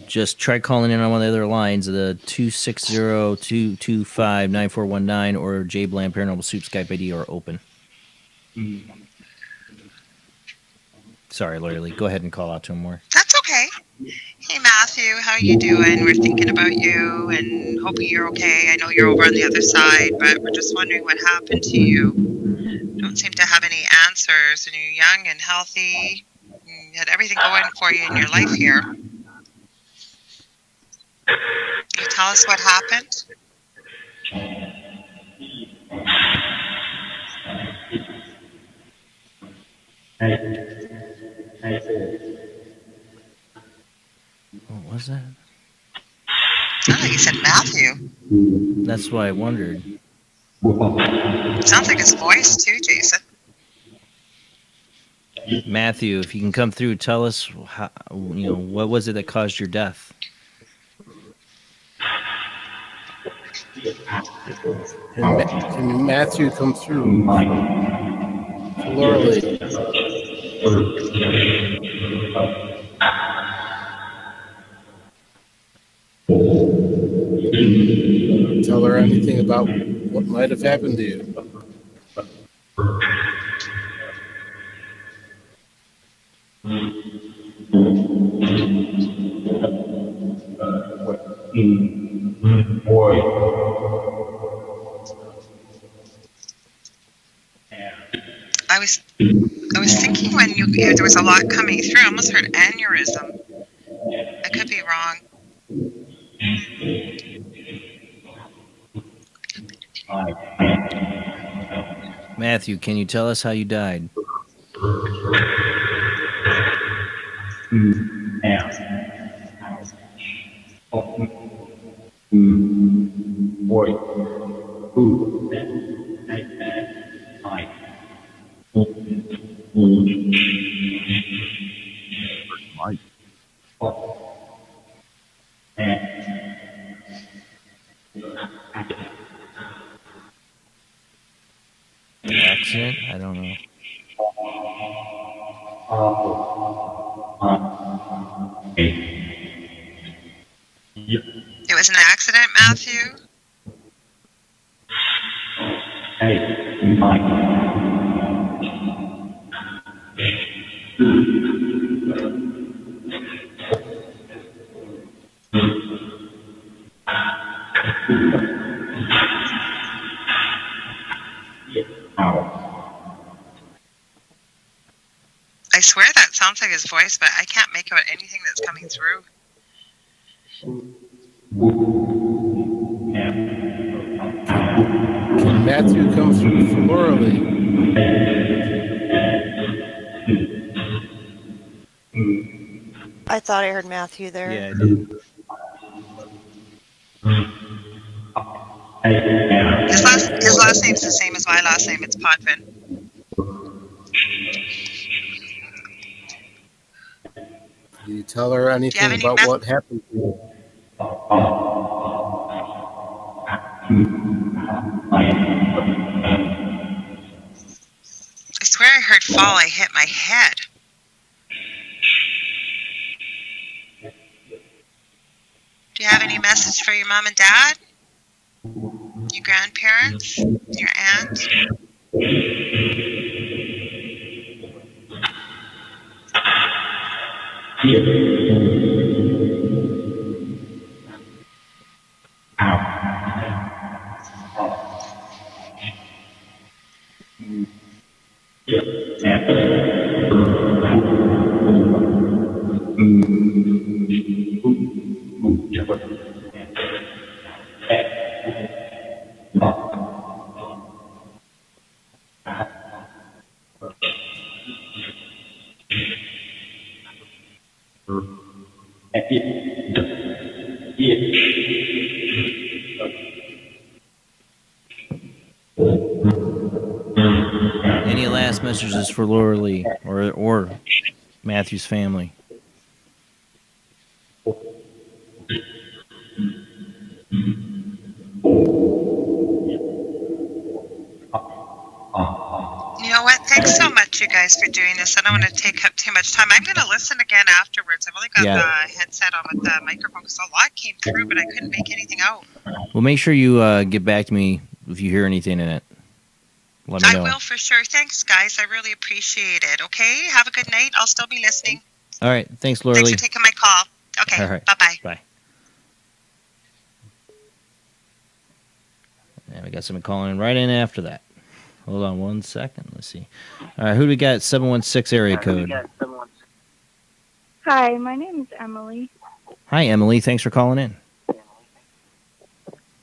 Just try calling in on one of the other lines, the 260-225-9419 or Jblandparanormalsoup Skype ID are open. Sorry, Laura Lee. Go ahead and call out to him more. That's okay. Hey, Matthew, how you doing? We're thinking about you and hoping you're okay. I know you're over on the other side, but we're just wondering what happened to you. Don't seem to have any answers, and you're young and healthy. You had everything going for you in your life here. Can you tell us what happened? What was that? Oh, you said Matthew. That's why I wondered. Sounds like his voice too, Jason. Matthew, if you can come through, tell us how, what was it that caused your death? Can Matthew come through? Laura Lee. Tell her anything about what might have happened to you. I was thinking when there was a lot coming through, I almost heard aneurysm. I could be wrong. Matthew, can you tell us how you died? Mike. Accident? I don't know. It was an accident, Matthew? I swear that sounds like his voice, but I can't make out anything that's coming through. Can Matthew come through florally? I thought I heard Matthew there. Yeah, I did. His last name's the same as my last name. It's Podvin. You tell her anything about what happened to you? I swear I heard fall. I hit my head. Do you have any message for your mom and dad? Your grandparents? Your aunt? Any last messages for Laura Lee or Matthew's family? You know what? Thanks so much, you guys, for doing this. I don't want to take up too much time. I'm going to listen again afterwards. I've only got the headset on with the microphone because a lot came through, but I couldn't make anything out. Well, make sure you get back to me if you hear anything in it. Let me know. I will for sure. Thanks, guys. I really appreciate it. Okay? Have a good night. I'll still be listening. All right. Thanks, Laura Thanks Lee. for taking my call. Okay. All right. Bye-bye. Bye. And we got someone calling in right in after that. Hold on one second. Let's see. All right. Who do we got? 716 area code. Hi, my name is Emily. Hi, Emily. Thanks for calling in.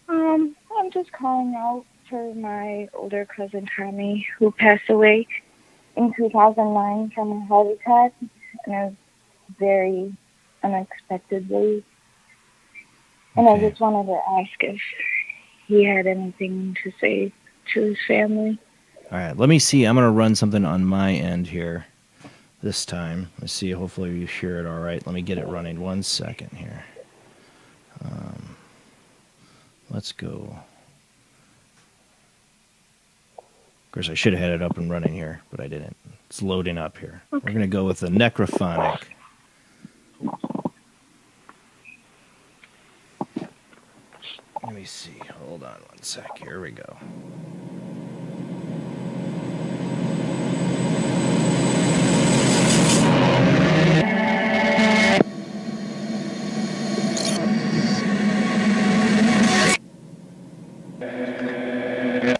I'm just calling out for my older cousin Tommy, who passed away in 2009 from a heart attack, and it was very unexpectedly. And I just wanted to ask if he had anything to say to his family. All right. Let me see. I'm going to run something on my end here this time. Let's see. Hopefully you hear it all right. Let me get it running. 1 second here. Let's go. Of course, I should have had it up and running here, but I didn't. It's loading up here. We're going to go with the necrophonic. Let me see. Hold on 1 sec. Here we go.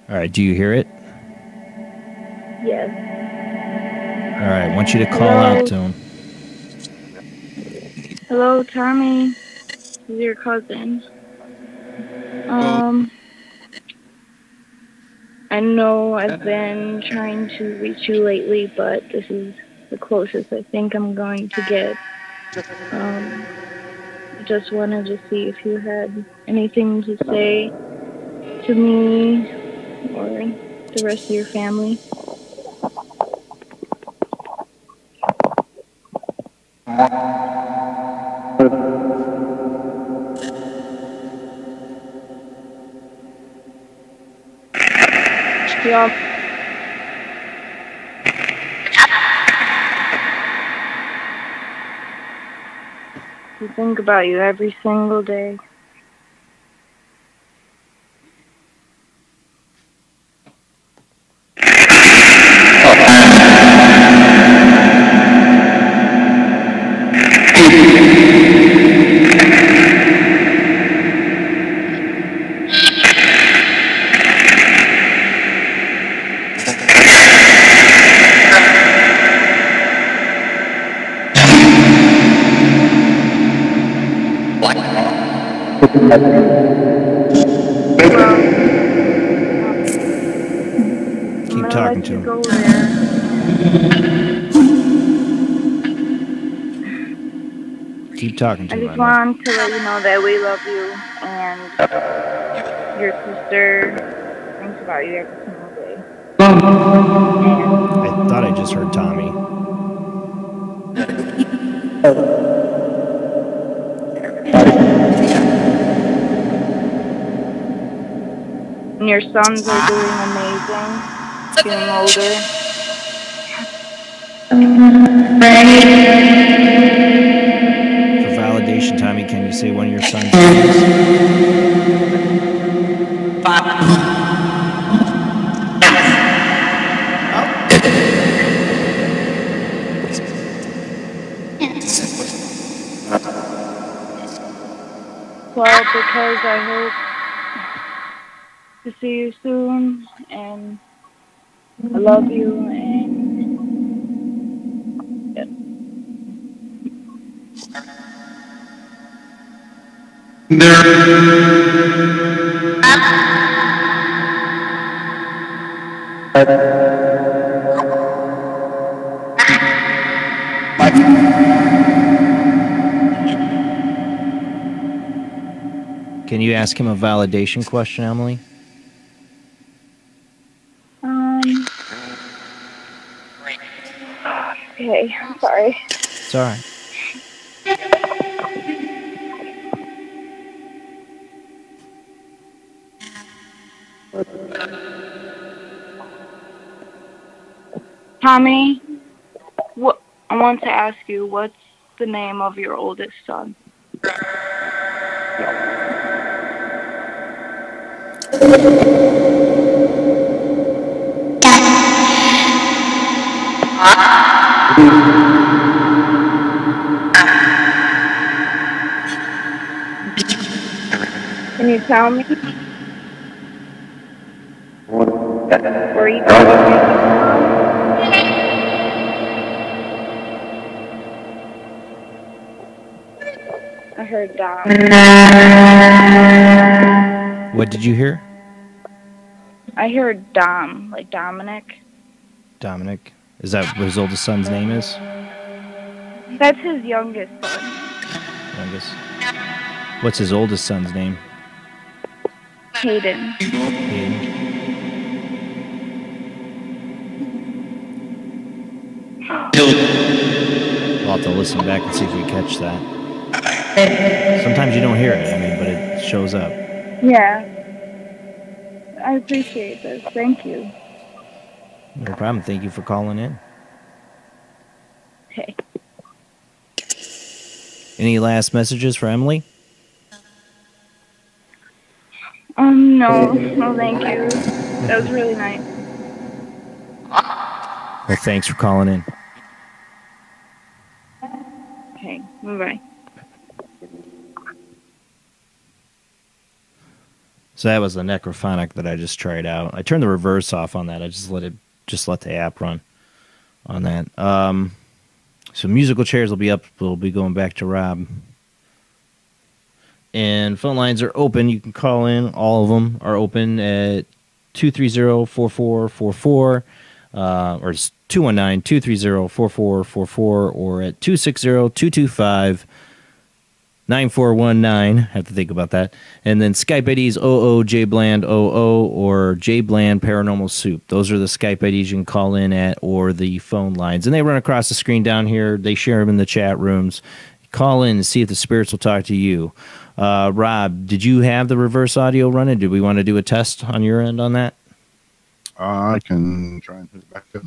All right, do you hear it? Yes. All right, I want you to call out to him. Hello, Tommy. This is your cousin. I know I've been trying to reach you lately, but this is the closest I think I'm going to get. Just wanted to see if you had anything to say to me or the rest of your family. Yeah. I think about you every single day. Keep talking to him. Go there. Keep talking to I him. just want to let you know that we love you and your sister thinks about you every single day. I thought I just heard Tommy. And your sons are doing amazing, getting older. For validation, Tommy, can you say one of your sons' names? Well, because I hope to see you soon, and I love you, and Can you ask him a validation question, Emily? okay, I'm sorry. It's all right. Tommy, what I want to ask you, what's the name of your oldest son? Can you tell me? Where you I heard Dom. What did you hear? I heard Dom, like Dominic. Dominic. Is that what his oldest son's name is? That's his youngest son. Youngest. What's his oldest son's name? Hayden. Hayden. We'll have to listen back and see if we catch that. Sometimes you don't hear it, but it shows up. Yeah. I appreciate this. Thank you. No problem. Thank you for calling in. Okay. Any last messages for Emily? No, thank you. That was really nice. Well, thanks for calling in. Okay, bye-bye. So that was the necrophonic that I just tried out. I turned the reverse off on that. I just let the app run on that. So musical chairs will be up. We'll be going back to Rob. And phone lines are open. You can call in. All of them are open at 219-230-4444, or it's 219-230-4444, or at 260-225-9419. Have to think about that. And then Skype IDs oojblandoo or Jblandparanormalsoup. Those are the Skype IDs you can call in at, or the phone lines. And they run across the screen down here. They share them in the chat rooms. Call in and see if the spirits will talk to you. Rob, did you have the reverse audio running? Did we want to do a test on your end on that? I can try and put it back up.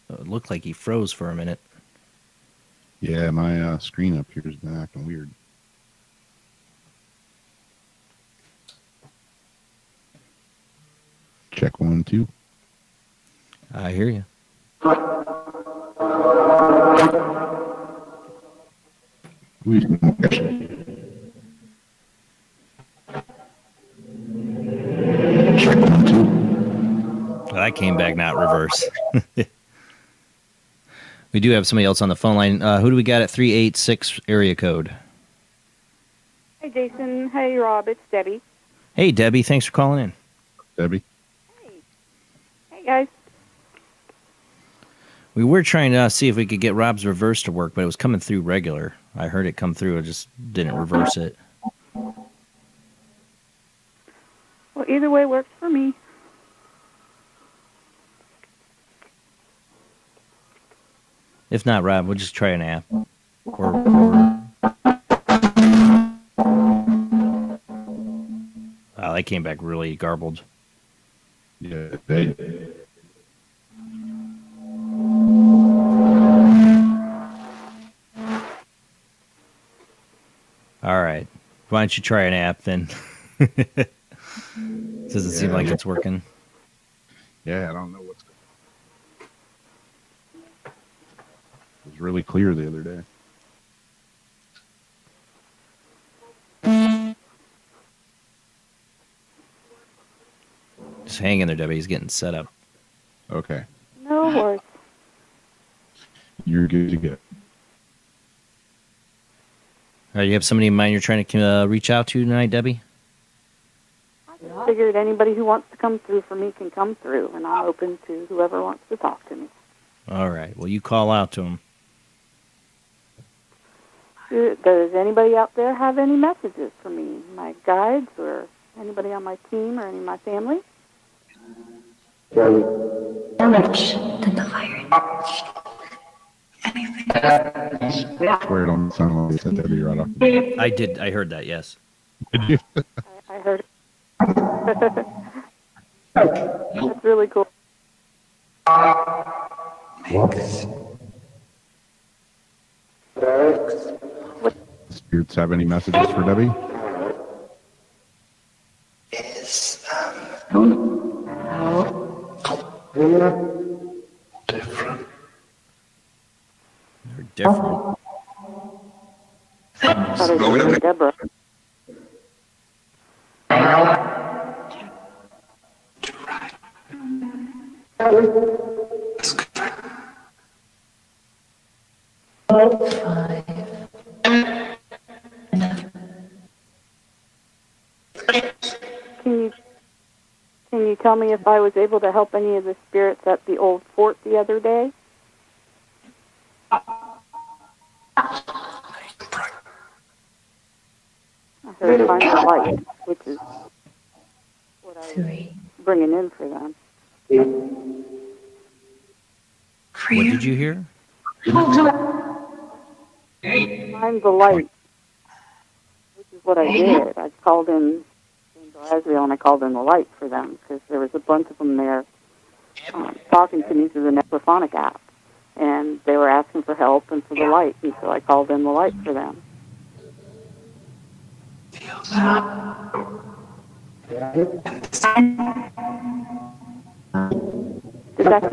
It looked like he froze for a minute. Yeah, my screen up here has been acting weird. Check 1, 2. I hear you. Check 1, 2. Well, that came back not reverse. We do have somebody else on the phone line. Who do we got at 386 area code? Hey, Jason. Hey, Rob. It's Debbie. Hey, Debbie. Thanks for calling in. Debbie. Hey, guys. We were trying to see if we could get Rob's reverse to work, but it was coming through regular. I heard it come through. I just didn't reverse it. Well, either way works for me. If not, Rob, we'll just try an app. Wow, that came back really garbled. Yeah, All right. Why don't you try an app then? Doesn't seem like it's working. Yeah, I don't know what's going on. It was really clear the other day. Just hang in there, Debbie. He's getting set up. Okay. No worries. You're good to go. All right, you have somebody in mind you're trying to reach out to tonight, Debbie? I figured anybody who wants to come through for me can come through, and I'm open to whoever wants to talk to me. All right. Well, you call out to him. Does anybody out there have any messages for me? My guides or anybody on my team or any of my family? Damage to the fire. Anything. I swear it don't sound like it said Debbie right off. I did. I heard that, yes. Did you? I heard it. That's really cool. Spirits have any messages for Debbie? Different. They're different. Deborah. Can you tell me if I was able to help any of the spirits at the old fort the other day? I heard find the light, which is what I was bringing in for them. What did you hear? Find the light, which is what I did. I called in Israel and I called in the light for them because there was a bunch of them there talking to me through the Necrophonic app. And they were asking for help and for the light, and so I called in the light for them. Did that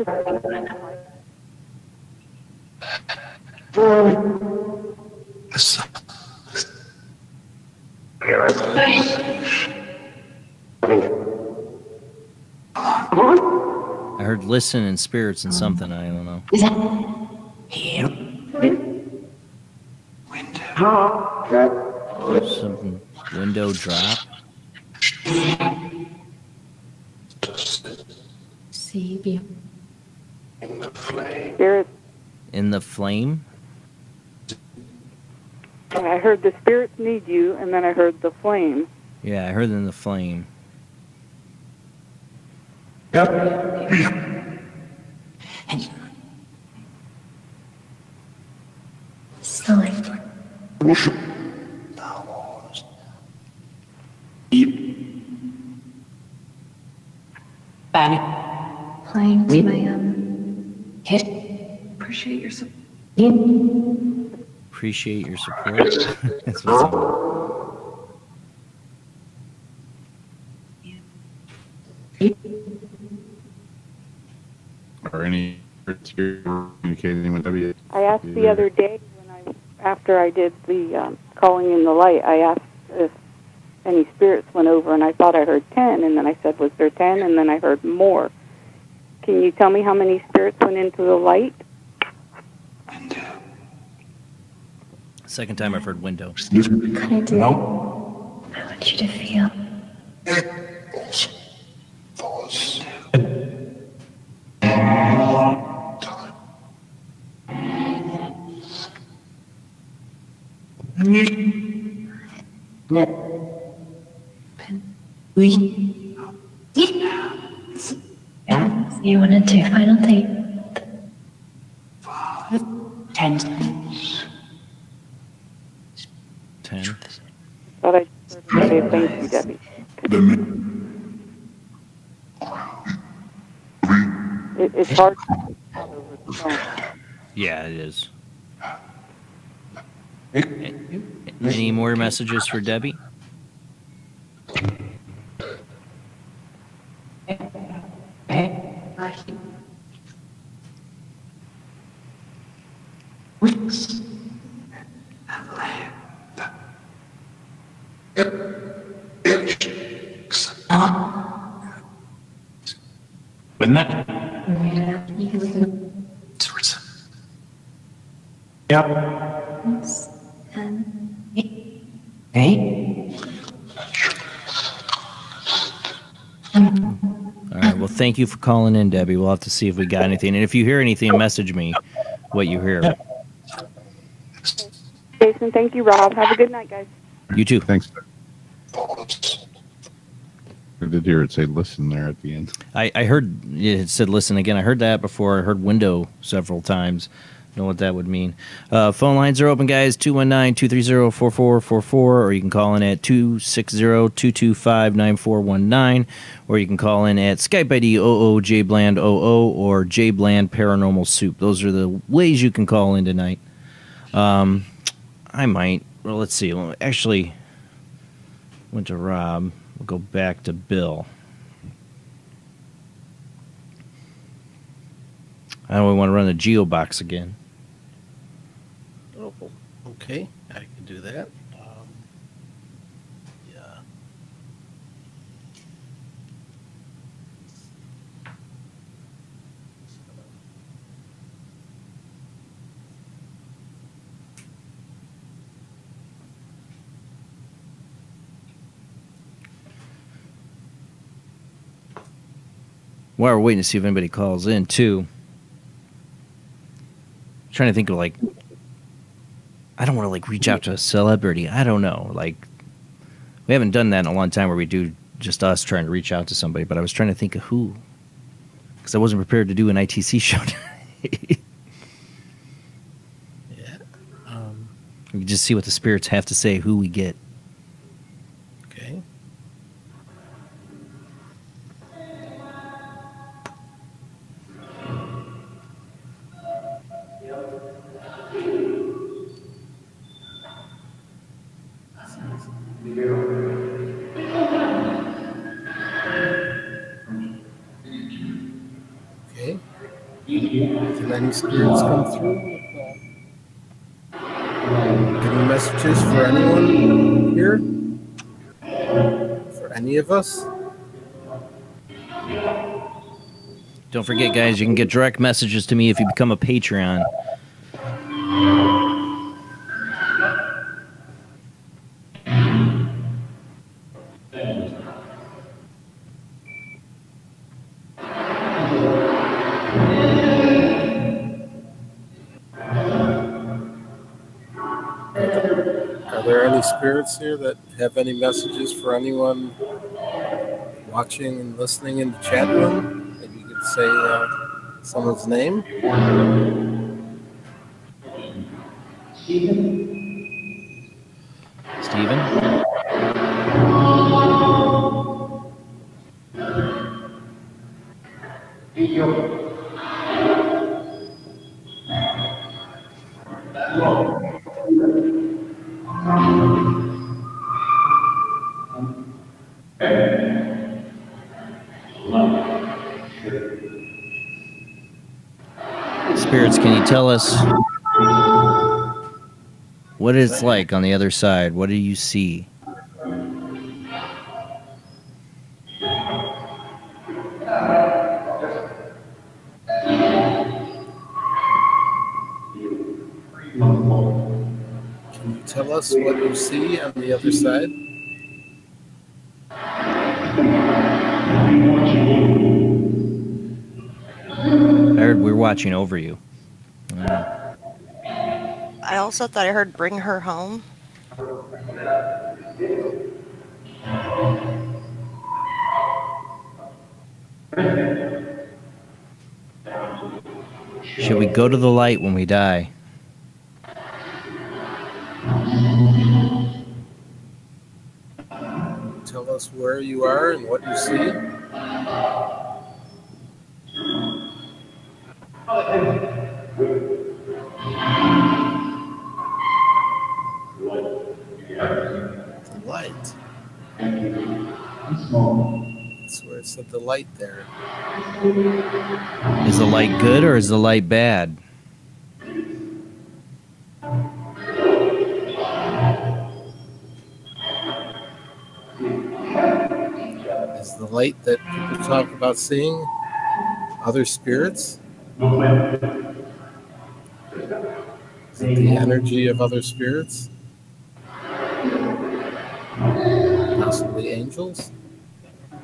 I heard listen and spirits and something. I don't know. Is that here? Some window drop. Spirit. In the flame? I heard the spirits need you, and then I heard the flame. Yeah, I heard in the flame. Playing to my hit. Appreciate your support. Appreciate your support. That's what's up. Or any communicating with W. I asked the other day after I did the calling in the light, I asked if any spirits went over, and I thought I heard 10, and then I said, was there 10? And then I heard more. Can you tell me how many spirits went into the light? Second time I've heard window. I do. I want you to feel. You want to do final thing? 10. 10. Thought I just heard her say thank you, Debbie. It's hard to over the phone. Yeah, it is. Any more messages for Debbie? Wouldn't that? Yep. All right. Well, thank you for calling in, Debbie. We'll have to see if we got anything. And if you hear anything, message me what you hear. Jason, thank you, Rob. Have a good night, guys. You too. Thanks. I did hear it say listen there at the end. I heard it said listen again. I heard that before. I heard window several times. Know what that would mean. Phone lines are open, guys. 219-230-4444, or you can call in at 260-225-9419, or you can call in at Skype ID oojblandoo or Jblandparanormalsoup. Those are the ways you can call in tonight. I might. Well, let's see. Actually, went to Rob. We'll go back to Bill. I don't want to run the Geo box again. Oh, okay. I can do that. Yeah. While we're waiting to see if anybody calls in, too. Trying to think of, like, I don't want to, like, reach out to a celebrity. I don't know. Like, we haven't done that in a long time where we do just us trying to reach out to somebody, but I was trying to think of who. Because I wasn't prepared to do an ITC show today. Yeah. We can just see what the spirits have to say, who we get. Okay. Okay. Did any spirits come through? Any messages for anyone here? For any of us? Don't forget, guys, you can get direct messages to me if you become a Patreon. any spirits here that have any messages for anyone watching and listening in the chat room? Maybe you could say someone's name. Steven? Spirits, can you tell us what it's like on the other side? What do you see? Can you tell us what you see on the other side? I heard we're watching over you. I also thought I heard bring her home. Should we go to the light when we die? Tell us where you are and what you see. The light. That's where it said the light there. Is the light good or is the light bad? Is the light that people talk about seeing other spirits? Is it the energy of other spirits? Possibly angels?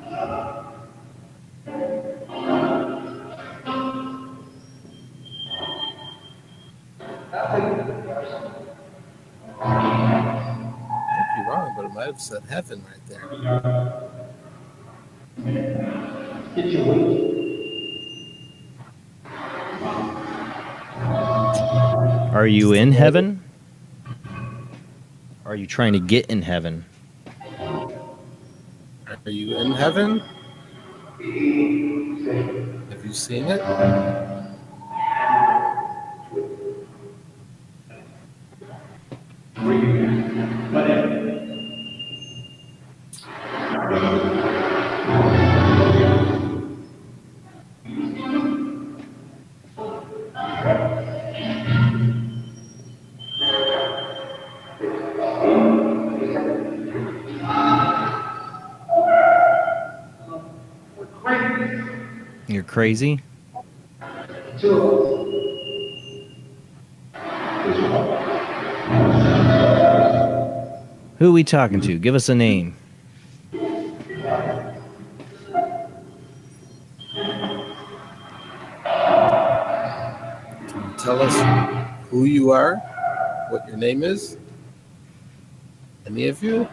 I could be wrong, but it might have said heaven right there. Are you in heaven? Are you trying to get in heaven? Are you in heaven? Have you seen it? You're crazy? Who are we talking to? Give us a name. Can you tell us who you are? What your name is? Any of you?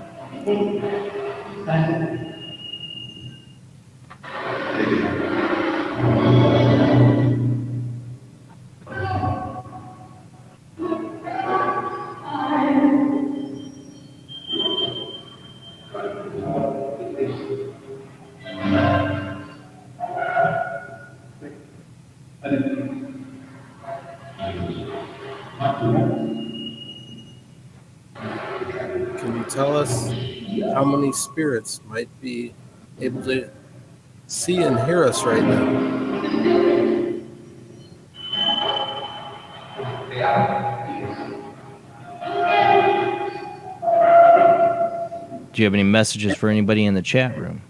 Can you tell us how many spirits might be able to see and hear us right now? Do you have any messages for anybody in the chat room?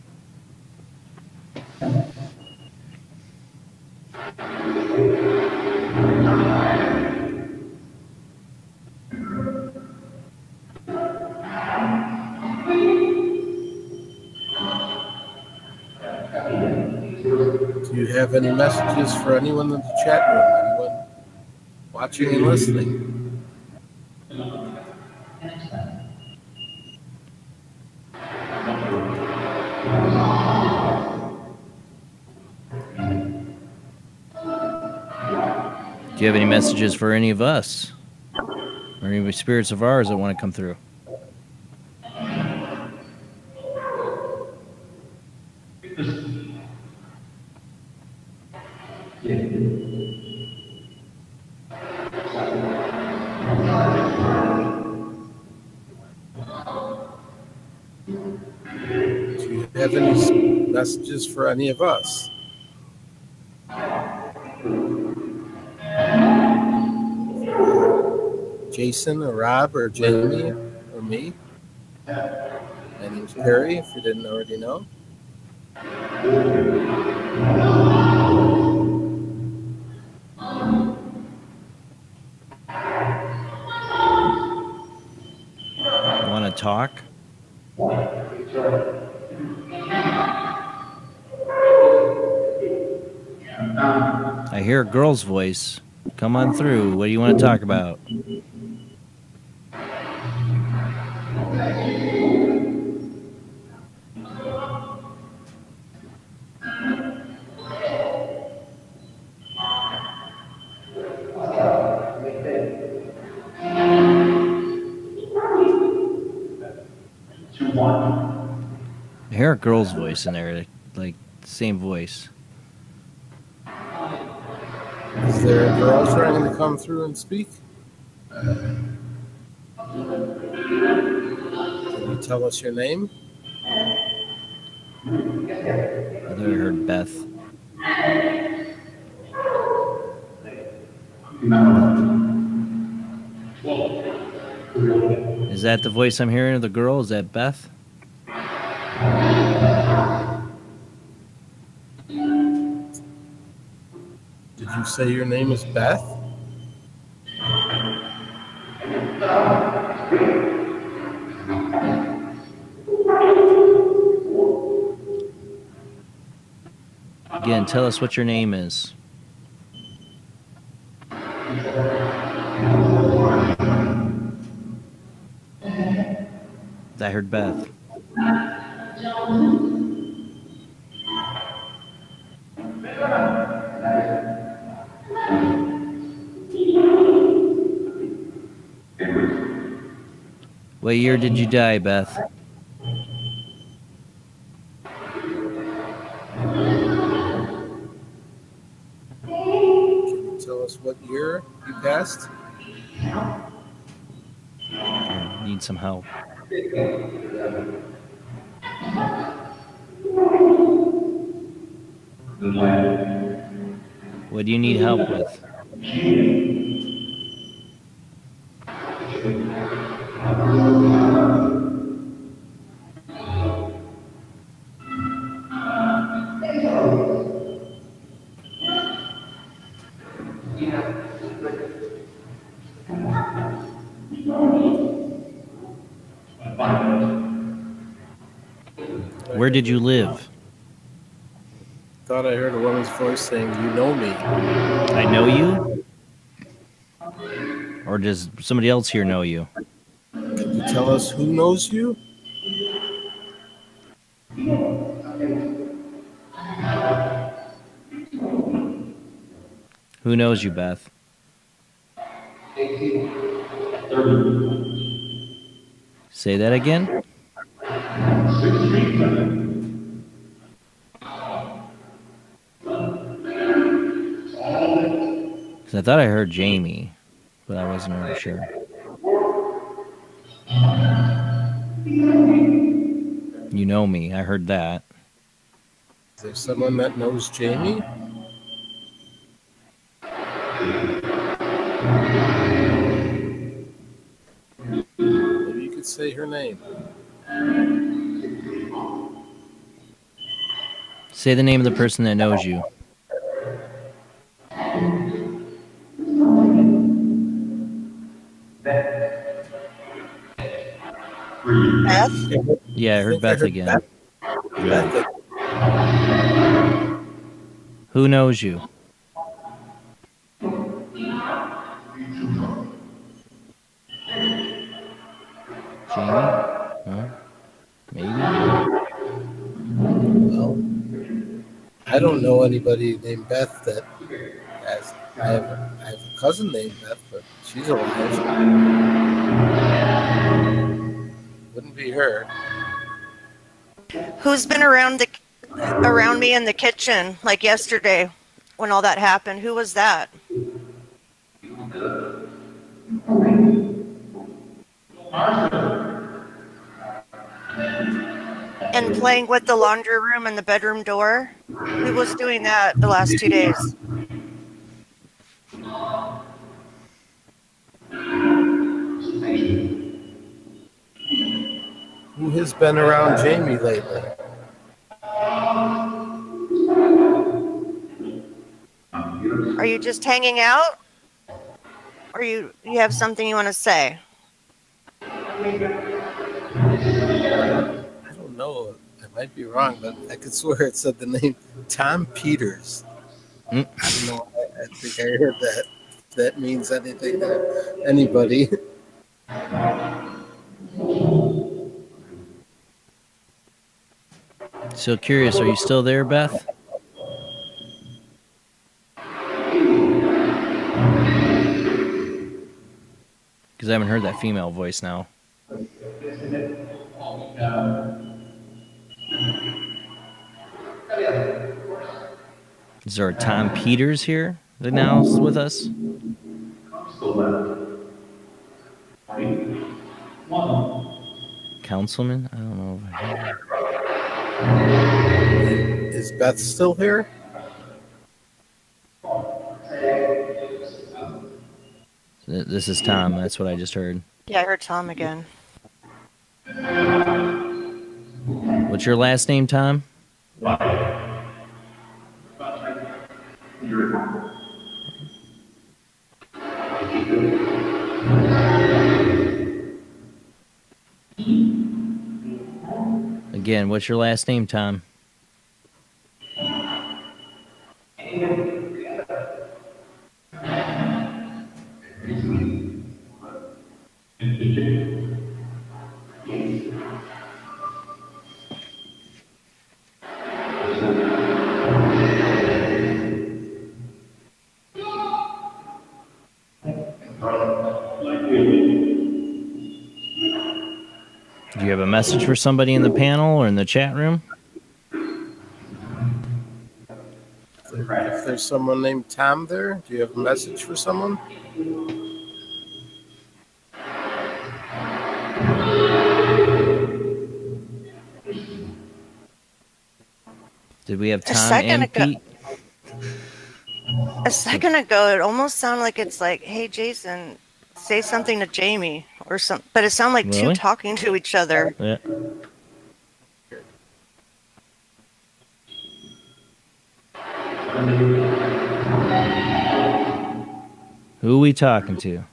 Do you have any messages for anyone in the chat room? Anyone watching and listening? Do you have any messages for any of us? Or any spirits of ours that want to come through? Do you have any messages for any of us? Jason or Rob or Jamie or me? My name's Perry, if you didn't already know. Want to talk? I hear a girl's voice. Come on through. What do you want to talk about? I hear a girl's voice in there, like same voice. Is there a girl trying to come through and speak? Can you tell us your name? I thought I heard Beth. Is that the voice I'm hearing of the girl? Is that Beth? Did you say your name is Beth? Again, tell us what your name is. I heard Beth. What year did you die, Beth? Can you tell us what year you passed? I need some help. What do you need help with? Where did you live? Thought I heard a woman's voice saying, "You know me." I know you? Or does somebody else here know you? Can you tell us who knows you? Who knows you, Beth? Say that again? Because I thought I heard Jamie, but I wasn't really sure. You know me. I heard that. Is there someone that knows Jamie? Maybe you could say her name. Say the name of the person that knows you. Beth? Yeah, I heard Beth again. Beth. Who knows you? Jamie? Huh? Maybe? Well, I don't know anybody named Beth that has. I have cousin named Beth, but she's alive. Wouldn't be her. Who's been around me in the kitchen like yesterday when all that happened? Who was that? And playing with the laundry room and the bedroom door? Who was doing that the last 2 days? Who has been around Jamie lately? Are you just hanging out? Or you have something you want to say? I don't know. I might be wrong, but I could swear it said the name Tom Peters. I don't know. I think I heard that. If that means anything to anybody. So curious, are you still there, Beth? Because I haven't heard that female voice now. Is there a Tom Peters here that now is with us? Councilman? I don't know. Is Beth still here? This is Tom. That's what I just heard. Yeah, I heard Tom again. What's your last name, Tom? Again, what's your last name, Tom? Do you have a message for somebody in the panel or in the chat room? If there's someone named Tom there, do you have a message for someone? Did we have Tom and Pete? A second ago, it almost sounded like it's like, hey, Jason, say something to Jamie or something. But it sounded like two Really? talking to each other. Yeah. Who are we talking to?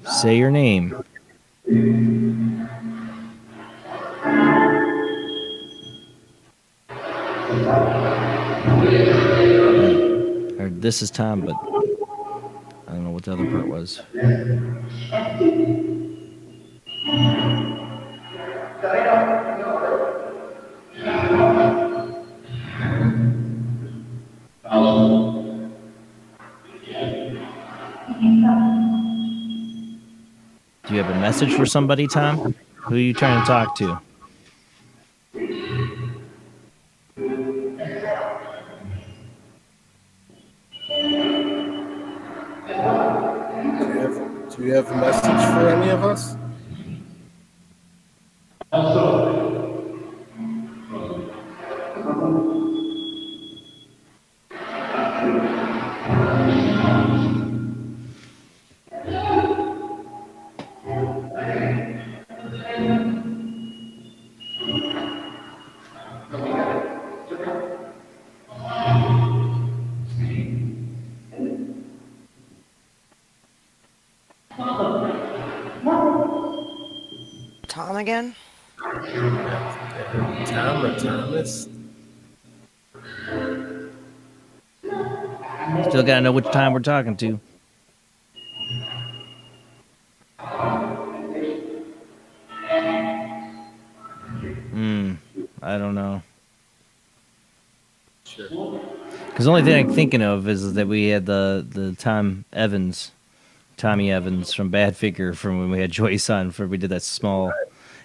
Say your name. Or this is Tom, but I don't know what the other part was. Do you have a message for somebody, Tom? Who are you trying to talk to? Do you have a message for any of us? Tom again? Tom or Thomas? Still gotta know which time we're talking to. I don't know. Sure. Because the only thing I'm thinking of is that we had the Tommy Evans from Bad Figure from when we had Joyce on for we did that small,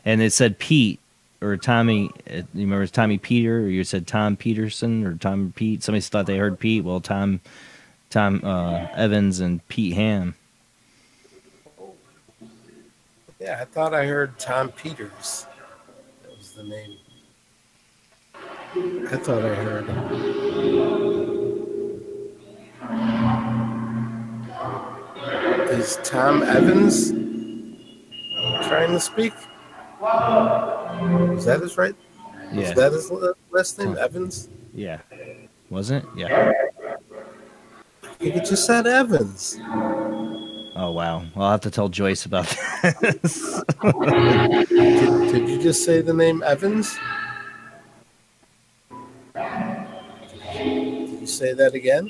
and it said Pete or Tommy. You remember it's Tommy Peter, or you said Tom Peterson or Tom Pete. Somebody thought they heard Pete. Well, Tom Evans and Pete Ham. Yeah, I thought I heard Tom Peters. That was the name. I thought I heard. Is Tom Evans trying to speak? Was that his right? Yeah. Was that his last name, Evans? Yeah. Wasn't it? Yeah. I think it just said Evans. Oh, wow. Well, I'll have to tell Joyce about this. Did you just say the name Evans? Did you say that again?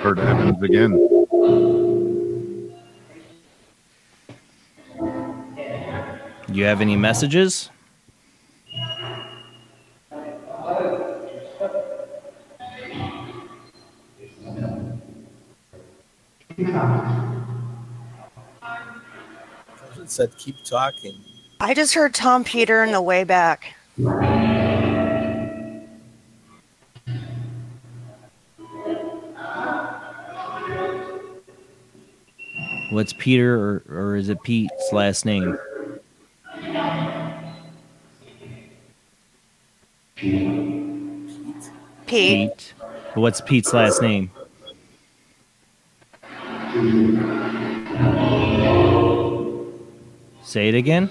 Heard Evans again. You have any messages? It said keep talking. I just heard Tom Peter in the way back. What's Peter or is it Pete's last name? Pete. But what's Pete's last name? Say it again.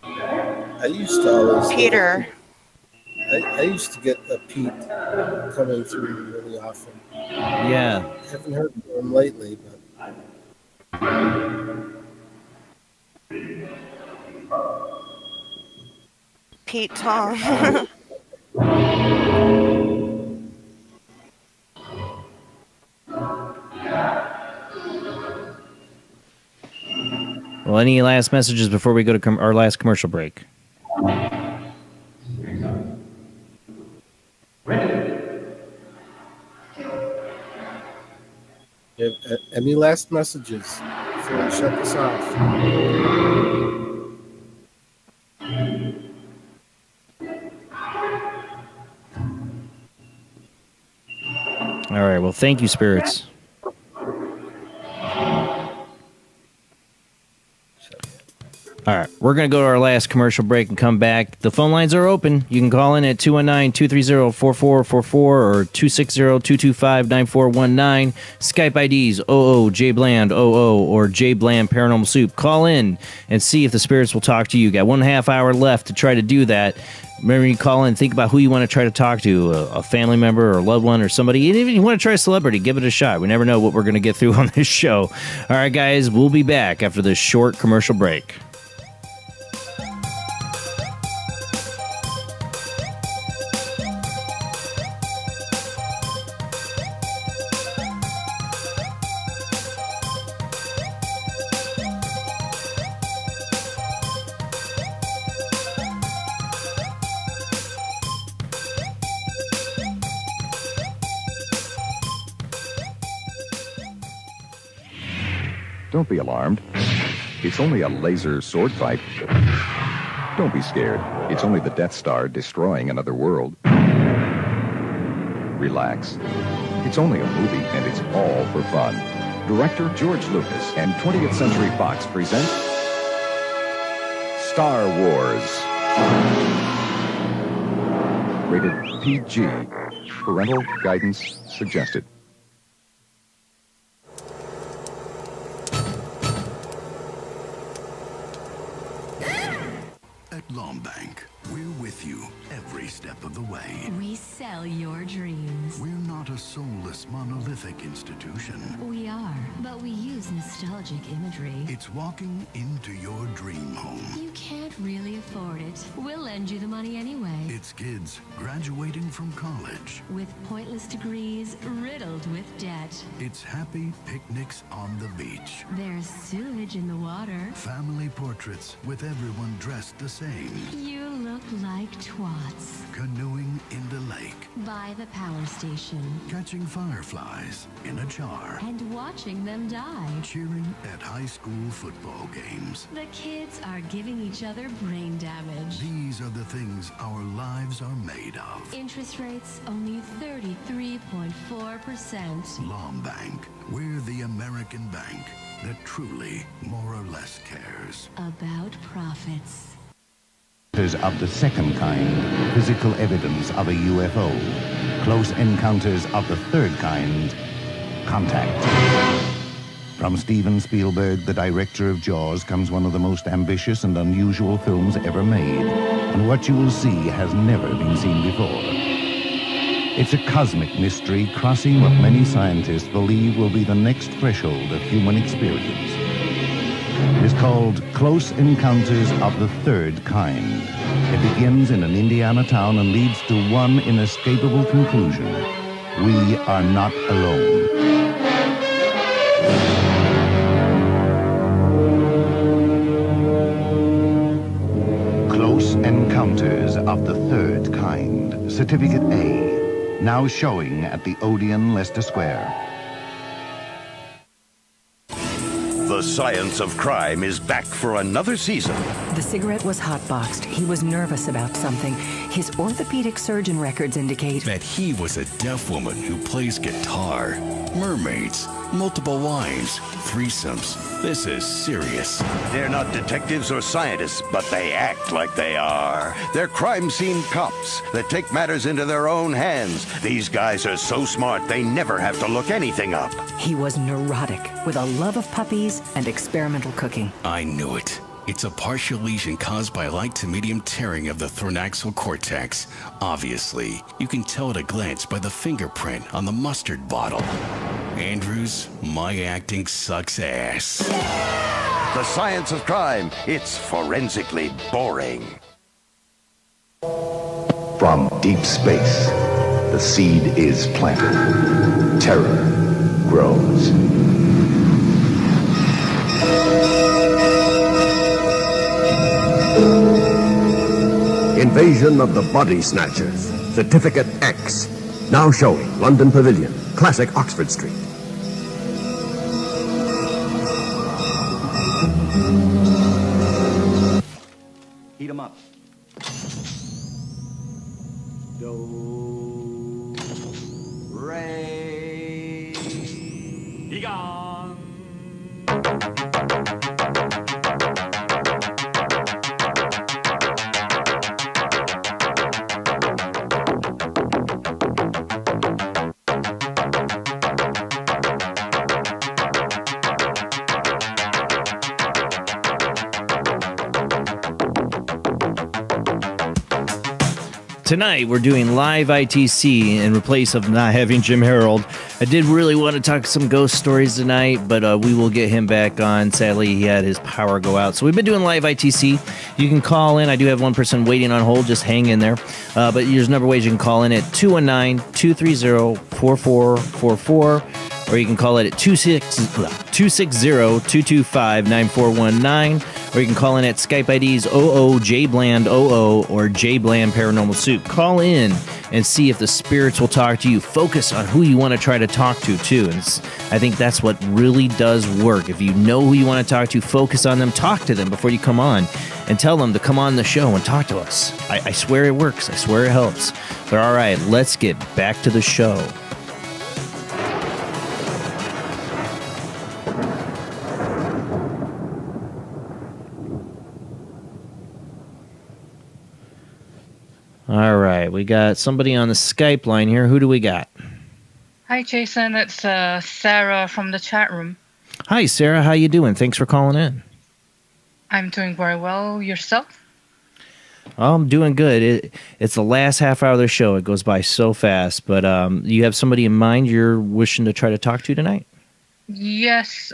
I used to always Peter. I used to get a Pete coming through really often. Yeah. I haven't heard from him lately, but Pete Tom. Well, any last messages before we go to our last commercial break? Any last messages before we shut this off? All right. Well, thank you, spirits. All right, we're going to go to our last commercial break and come back. The phone lines are open. You can call in at 219-230-4444 or 260-225-9419. Skype IDs oojblandoo or Jblandparanormalsoup. Call in and see if the spirits will talk to you. Got 1.5 hour left to try to do that. Remember, you call in, think about who you want to try to talk to, a family member or a loved one or somebody. Even if you want to try a celebrity, give it a shot. We never know what we're going to get through on this show. All right, guys, we'll be back after this short commercial break. Don't be alarmed. It's only a laser sword fight. Don't be scared. It's only the Death Star destroying another world. Relax. It's only a movie, and it's all for fun. Director George Lucas and 20th Century Fox present Star Wars. Rated PG. Parental guidance suggested. At Lombank, we're with you every step of the way. We sell your dreams. We're not a soulless, monolithic institution. We are, but we use nostalgic imagery. It's walking into your dream home. You can't really afford it, we'll lend you the money anyway. It's kids graduating from college. With pointless degrees riddled with debt. It's happy picnics on the beach. There's sewage in the water. Family portraits with everyone dressed the same. You look like twats. Canoeing in the lake. By the power station. Catching fireflies in a jar. And watching them die. Cheering at high school football games. The kids are giving each other brain damage. These are the things our lives are made of. Interest rates only 33.4%. Lombank, we're the American bank that truly, more or less, cares. About profits. Of the second kind, physical evidence of a UFO. Close encounters of the third kind, contact. From Steven Spielberg, the director of Jaws, comes one of the most ambitious and unusual films ever made. And what you will see has never been seen before. It's a cosmic mystery crossing what many scientists believe will be the next threshold of human experience. It is called Close Encounters of the Third Kind. It begins in an Indiana town and leads to one inescapable conclusion. We are not alone. Close Encounters of the Third Kind. Certificate A. Now showing at the Odeon, Leicester Square. The Science of Crime is back for another season. The cigarette was hotboxed. He was nervous about something. His orthopedic surgeon records indicate that he was a deaf woman who plays guitar. Mermaids, multiple wives, threesomes. This is serious. They're not detectives or scientists, but they act like they are. They're crime scene cops that take matters into their own hands. These guys are so smart, they never have to look anything up. he was neurotic, with a love of puppies and experimental cooking. I knew it. It's a partial lesion caused by light to medium tearing of the thoraxal cortex. Obviously, you can tell at a glance by the fingerprint on the mustard bottle. Andrews, my acting sucks ass. The Science of Crime. It's forensically boring. From deep space, the seed is planted. Terror grows. Invasion of the Body Snatchers. Certificate X. Now showing London Pavilion, Classic Oxford Street. Heat 'em up. Do, re, be gone. Tonight, we're doing live ITC in replace of not having Jim Harold. I did really want to talk some ghost stories tonight, but we will get him back on. Sadly, he had his power go out. So we've been doing live ITC. You can call in. I do have one person waiting on hold. Just hang in there. But there's a number of ways you can call in at 219-230-4444. Or you can call it at 260-225-9419. Or you can call in at Skype IDs oojblandoo or Jblandparanormalsoup. Call in and see if the spirits will talk to you. Focus on who you want to try to talk to, too. And I think that's what really does work. If you know who you want to talk to, focus on them. Talk to them before you come on. And tell them to come on the show and talk to us. I swear it works. I swear it helps. But all right, let's get back to the show. All right, we got somebody on the Skype line here. Who do we got? Hi, Jason. It's Sarah from the chat room. Hi, Sarah. How you doing? Thanks for calling in. I'm doing very well. Yourself? Oh, I'm doing good. It's the last half hour of the show. It goes by so fast. But you have somebody in mind you're wishing to try to talk to tonight? Yes.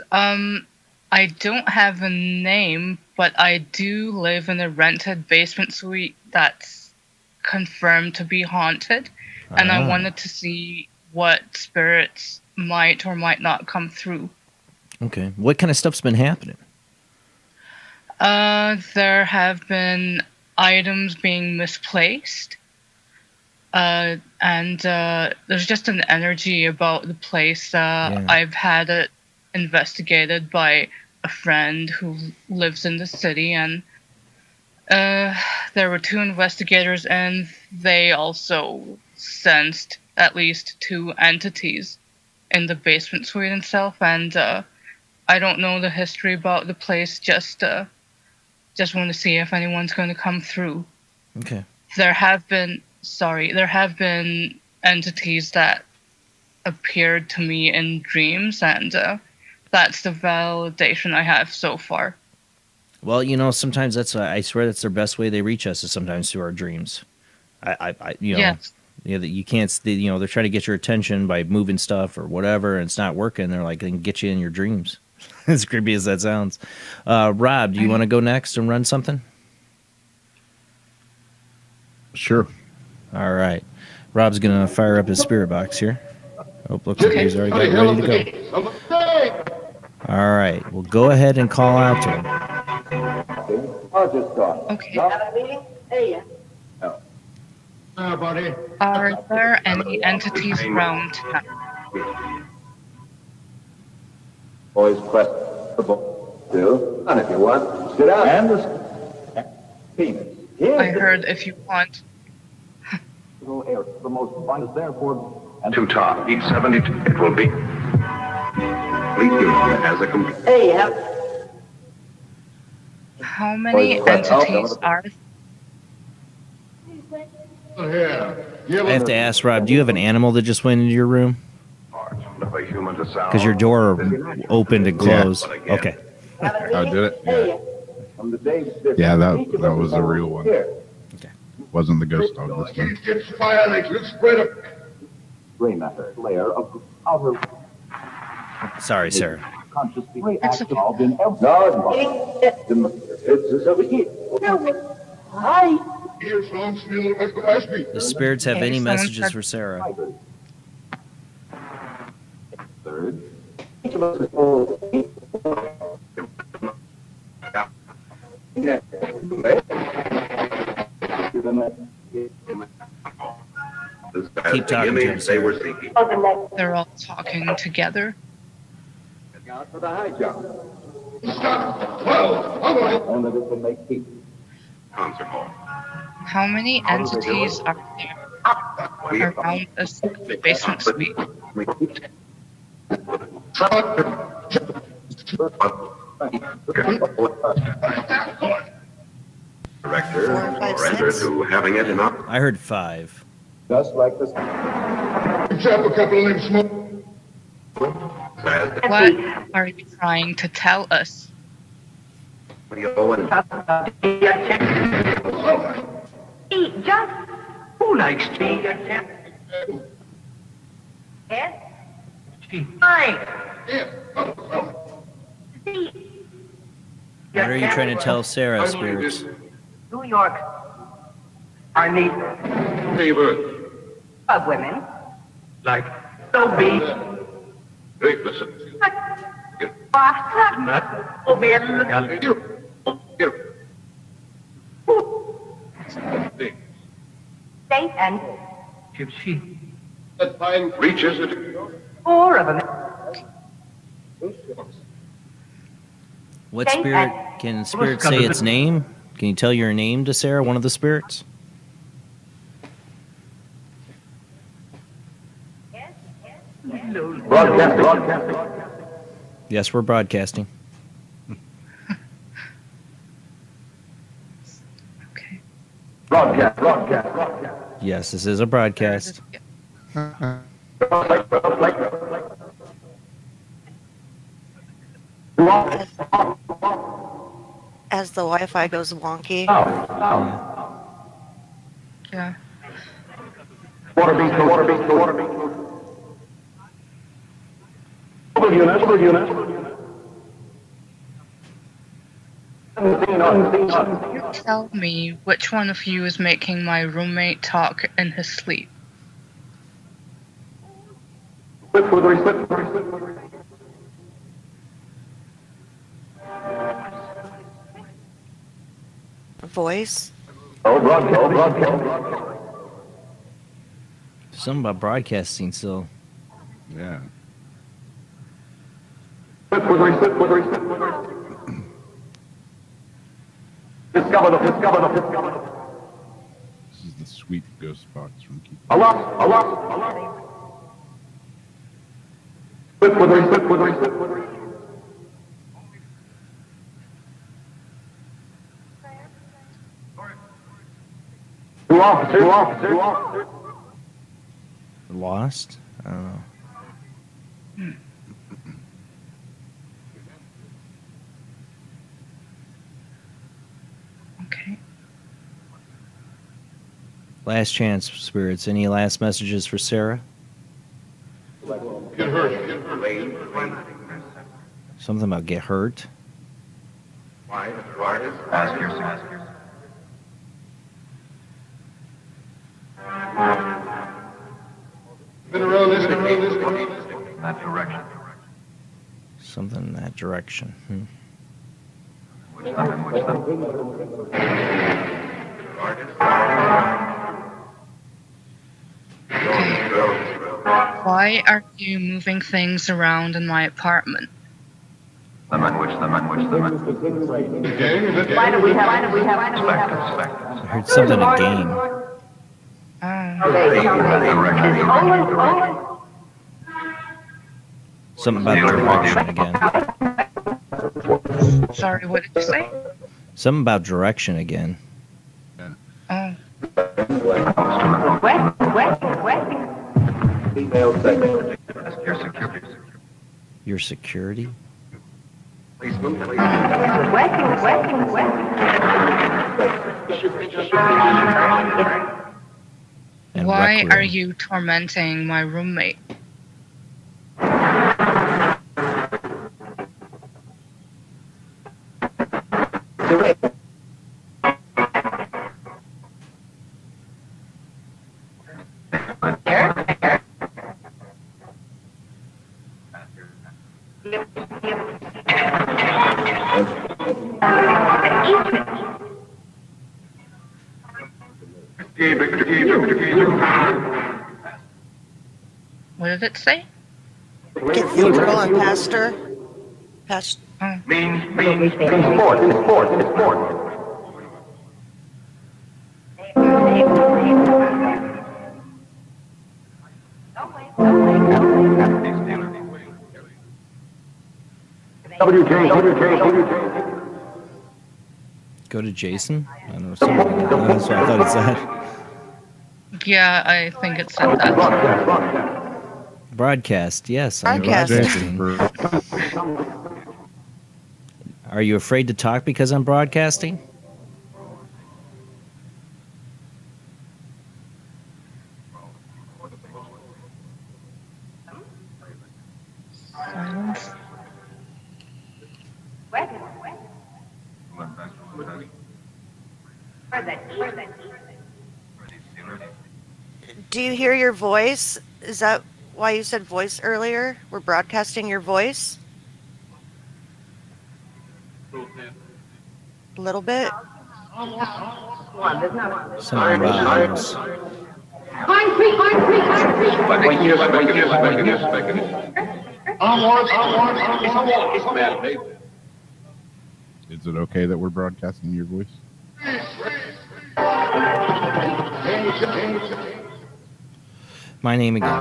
I don't have a name, but I do live in a rented basement suite that's confirmed to be haunted, and I wanted to see what spirits might or might not come through. Okay. What kind of stuff's been happening? There have been items being misplaced, and there's just an energy about the place. I've had it investigated by a friend who lives in the city, and there were 2 investigators, and they also sensed at least 2 entities in the basement suite itself. And I don't know the history about the place. Just want to see if anyone's going to come through. Okay. There have been entities that appeared to me in dreams, and that's the validation I have so far. Well, you know, sometimes I swear that's their best way they reach us is sometimes through our dreams. Yes. That you can't, they're trying to get your attention by moving stuff or whatever, and it's not working. They're like, they can get you in your dreams. As creepy as that sounds. Rob, do you want to go next and run something? Sure. All right. Rob's going to fire up his spirit box here. Oh, looks like he's already got it ready to go. All right. Well, go ahead and call out to him. Okay. Are there any entities around tonight? Boys, press the ball. Do. And if you want, sit down. And the penis. I heard if you want. The most fun is there for. And 2 top. Each 72. It will be. Complete union as a complete. Hey, How many entities are I have to ask, Rob, do you have an animal that just went into your room? Because your door opened and closed. Yeah. Okay. I did it. Yeah, that was a real one. Okay. Wasn't the ghost dog this time. Gray matter layer of outer. Sorry, sir. Consciously involved in it's over here. Hi. The spirits have any messages for Sarah? Third. Keep talking to him, Sarah. They're all talking together. For the high jump. Only this can make peace. How many entities are there around this basement suite? Director, surrender to having it enough. I heard 5. Just like this. What are you trying to tell us? Just who likes tea? Yes? Fine. What are you trying to tell Sarah, spirits? New York. I need favor of women. Like so be. Great, listen. State and Gypsy. That fine reaches it. 4 of them. What spirit can spirits say its name? Can you tell your name to Sarah, one of the spirits? Broadcasting. Yes, we're broadcasting. Broadcast. Yes, this is a broadcast. As the Wi-Fi goes wonky. Yeah. Water beat. Over unit. Tell me which one of you is making my roommate talk in his sleep. Voice? Something about broadcasting still. Yeah. This is the sweet ghost box from Keith. Lost? I don't know. Okay. Last chance, spirits. Any last messages for Sarah? Get hurt. Something about get hurt. Ask yourself. Been around this that direction. Something in that direction. Why are you moving things around in my apartment? Why do we have I heard something a game. Something about direction again. Sorry, what did you say? Something about direction again. Oh. Your security? And Why Rec are Room. you tormenting my roommate? What did it say? Cathedral and pastor. Pastor. Means sport. Go to Jason? I don't know. Something like that. That's what I thought it said. Yeah, I think it said that. Broadcast, yes. I'm Broadcasting. broadcasting. Are you afraid to talk because I'm broadcasting? Silence. Do you hear your voice? Is that why you said voice earlier? We're broadcasting your voice? A little bit? Something about house. Is it okay that we're broadcasting your voice? My name again.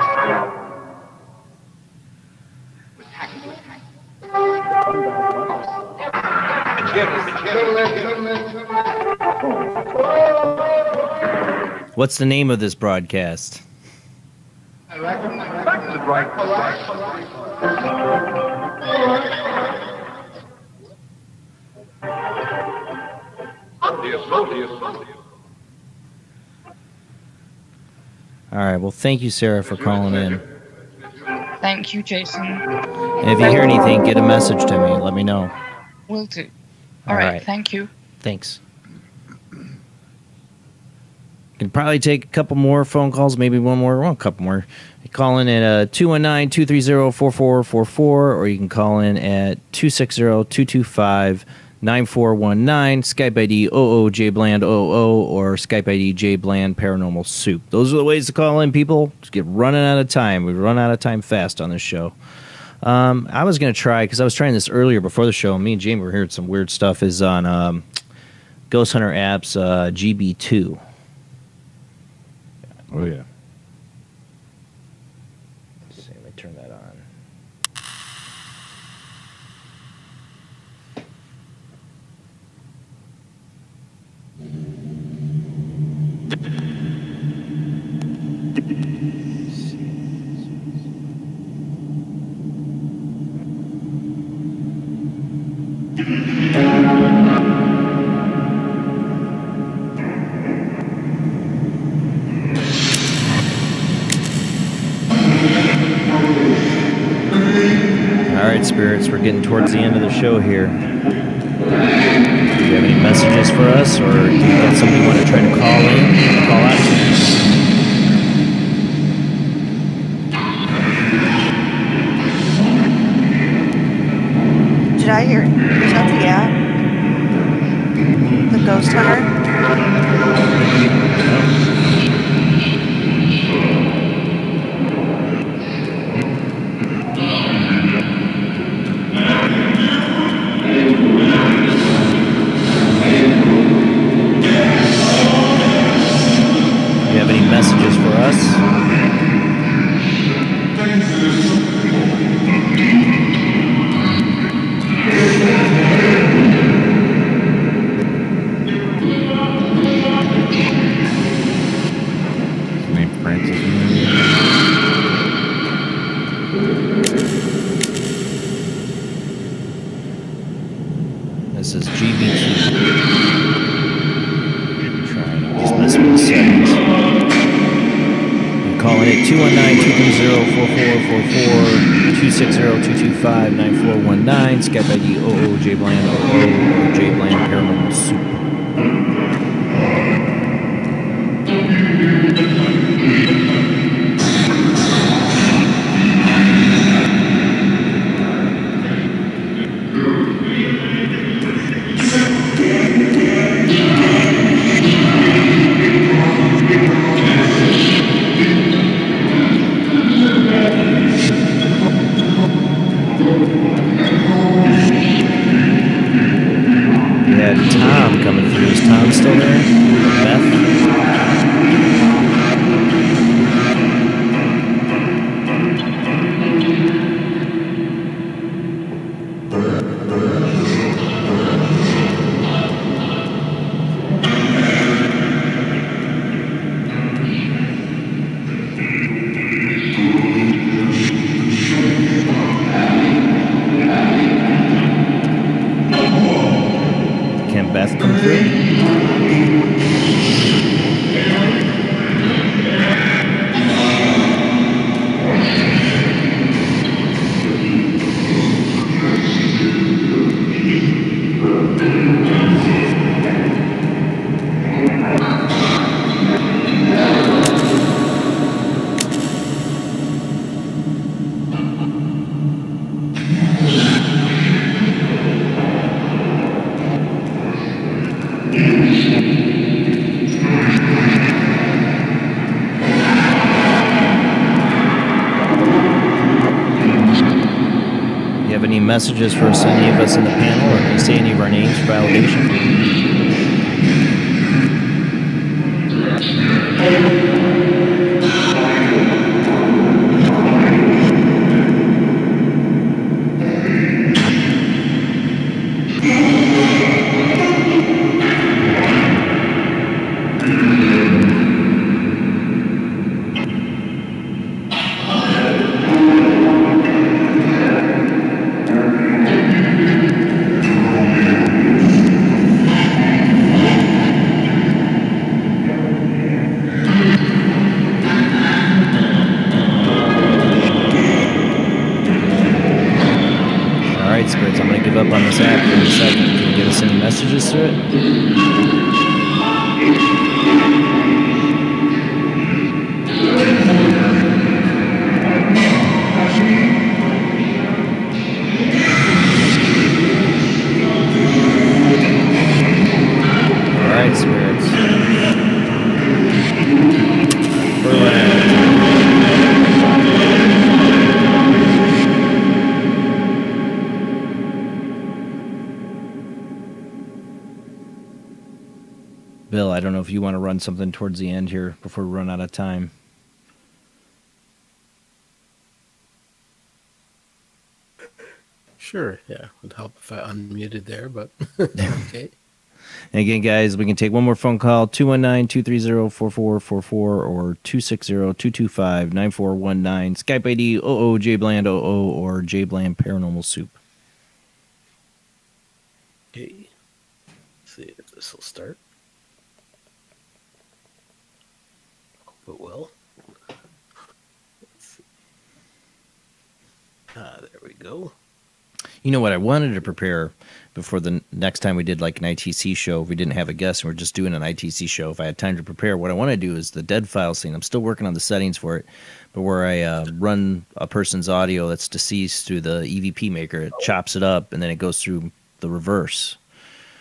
What's the name of this broadcast? All right. Well, thank you, Sarah, for calling in. Thank you, Jason. And if you hear anything, get a message to me. Let me know. Will do. All right. Thank you. Thanks. Can probably take a couple more phone calls, maybe one more, well, a couple more. You call in at 219-230-4444, or you can call in at 260-225-9419, Skype ID oojblandoo, or Skype ID Jblandparanormalsoup. Those are the ways to call in, people. Just get running out of time. We run out of time fast on this show. I was going to try, because I was trying this earlier before the show, and me and Jamie were hearing some weird stuff, is on Ghost Hunter app's GB2. Oh, yeah. Let's see, let me turn that on. All right, spirits, we're getting towards the end of the show here. Do you have any messages for us, or do you got somebody you want to try to call in, call out to? Did I hear? Is that the app? The Ghost Hunter? Do you have any messages for us? His name Francis. This is GB2. Trying to just mess with the settings. I'm calling it 219-230-4444, 260-225-9419, Skype ID oojblandoo, or Jblandparanormalsoup. We had Tom coming through. Is Tom still there? Beth? Can Beth come through? You have any messages for us, any of us in the panel, or can you say any of our names for validation? us through it? All right, spirits. Bill, I don't know if you want to run something towards the end here before we run out of time. Sure, yeah. Would help if I unmuted there, but okay. And again, guys, we can take one more phone call, 219-230-4444 or 260-225-9419. Skype ID, Jblandoo or Jblandparanormalsoup. Okay. Let's see if this will start. Hope it will. Let's see. There we go. You know what? I wanted to prepare before the next time we did like an ITC show. If we didn't have a guest and we're just doing an ITC show, if I had time to prepare, what I want to do is the dead file scene. I'm still working on the settings for it, but where I run a person's audio that's deceased through the EVP maker, it chops it up, and then it goes through the reverse.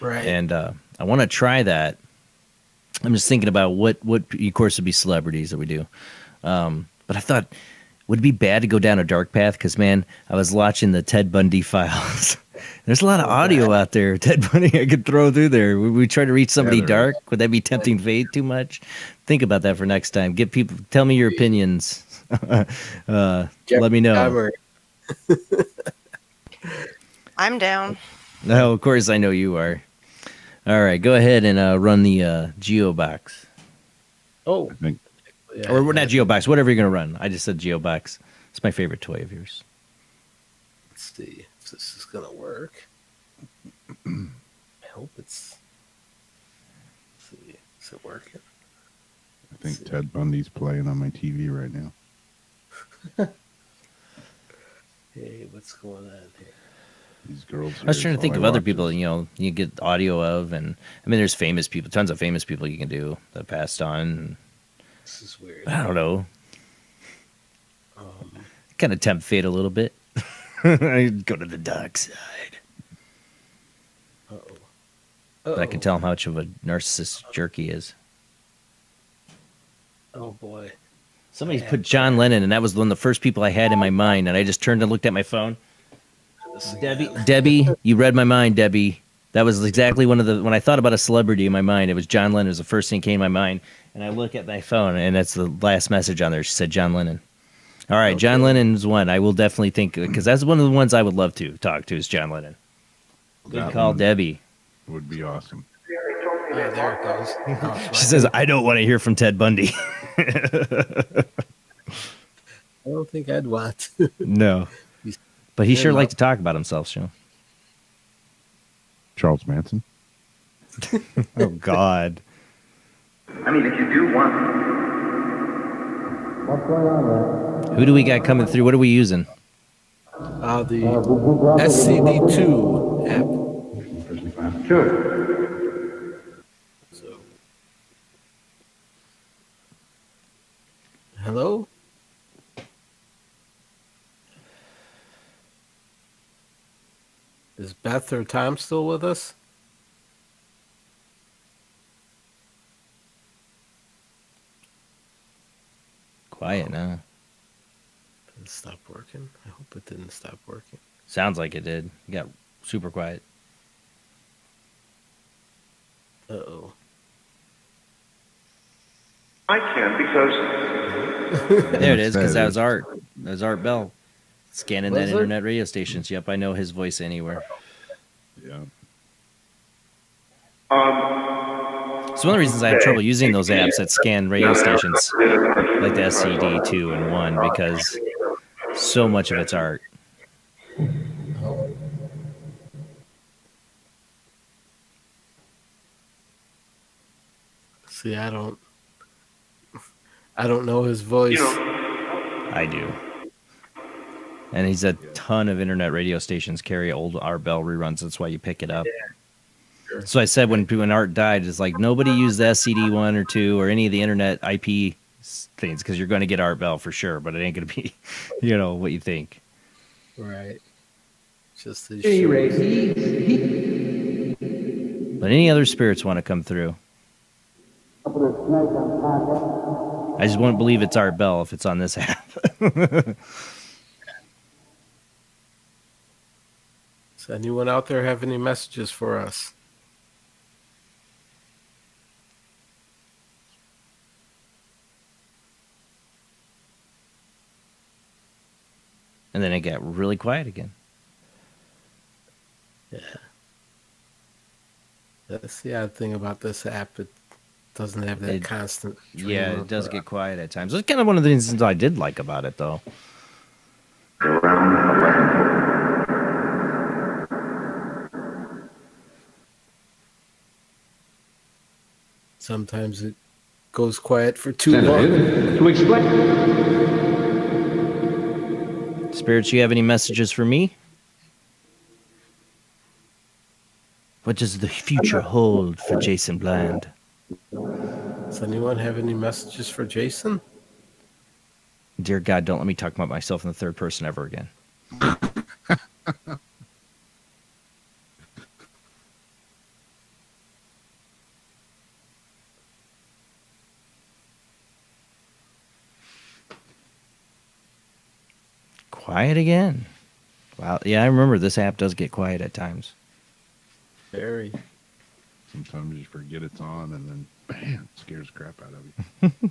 Right. And I want to try that. I'm just thinking about what of course, would be celebrities that we do. But I thought, would it be bad to go down a dark path? Because, man, I was watching the Ted Bundy files. There's a lot of audio out there. Ted Bundy I could throw through there. Would we try to reach somebody dark? Would that be tempting fate too much? Think about that for next time. Get people. Tell me your opinions. Let me know. I'm down. No, of course I know you are. All right, go ahead and run the Geo box. Oh. Yeah, or we're not Geobox, whatever you're going to run. I just said Geobox. It's my favorite toy of yours. Let's see if this is going to work. I hope it's... Let's see. Is it working? I think Ted Bundy's playing on my TV right now. Hey, what's going on here? These girls. I was trying to think of other people, you get audio of, and I mean, there's famous people, tons of famous people you can do that passed on. This is weird. I don't know. Kind of tempt fate a little bit. I go to the dark side. But I can tell how much of a narcissist jerk he is. Oh boy. Somebody put John Lennon, and that was one of the first people I had in my mind, and I just turned and looked at my phone. Debbie, you read my mind, Debbie. That was exactly when I thought about a celebrity in my mind, it was John Lennon. It was the first thing that came to my mind. And I look at my phone, and that's the last message on there. She said John Lennon. All right, okay. John Lennon's one. I will definitely think, because that's one of the ones I would love to talk to is John Lennon. Good call, Debbie. Would be awesome. Oh, there it goes. She says, I don't want to hear from Ted Bundy. I don't think I'd want to. No. But he sure liked to talk about himself, Sean. Charles Manson. Oh, God. I mean, if you do want... What's going on there? Who do we got coming through? What are we using? The SCD2 app. Sure. So. Hello? Is Beth or Tom still with us? Quiet now. Did it stop working? I hope it didn't stop working. Sounds like it did. You got super quiet. Uh-oh. I can because... There it is, because that was Art. That was Art Bell. Scanning that Was it? internet radio stations. Yep, I know his voice anywhere. Yeah. It's one of the reasons I have trouble using those apps that scan radio stations, like the SCD2 and 1, because so much of it's art. See, I don't know his voice. I do. And he's a ton of internet radio stations carry old Art Bell reruns. That's why you pick it up. sure. So I said when Art died, it's like nobody used the SCD1 or 2 or any of the internet IP things because you're going to get Art Bell for sure, but it ain't going to be, what you think. Right. Just these But any other spirits want to come through? I just won't believe it's Art Bell if it's on this app. Does anyone out there have any messages for us? And then it got really quiet again. Yeah. That's the odd thing about this app. It doesn't have that constant stream. Yeah, it does get quiet at times. It's kind of one of the things I did like about it, though. Sometimes it goes quiet for too long. To explain. Spirits, you have any messages for me? What does the future hold for Jason Bland? Does anyone have any messages for Jason? Dear God, don't let me talk about myself in the third person ever again. Quiet again. Wow. Yeah, I remember this app does get quiet at times. Very. Sometimes you forget it's on and then bam, it scares the crap out of you.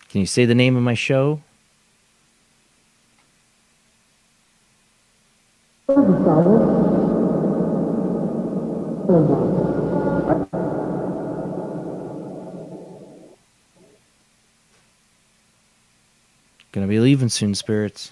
Can you say the name of my show? Gonna be leaving soon, spirits.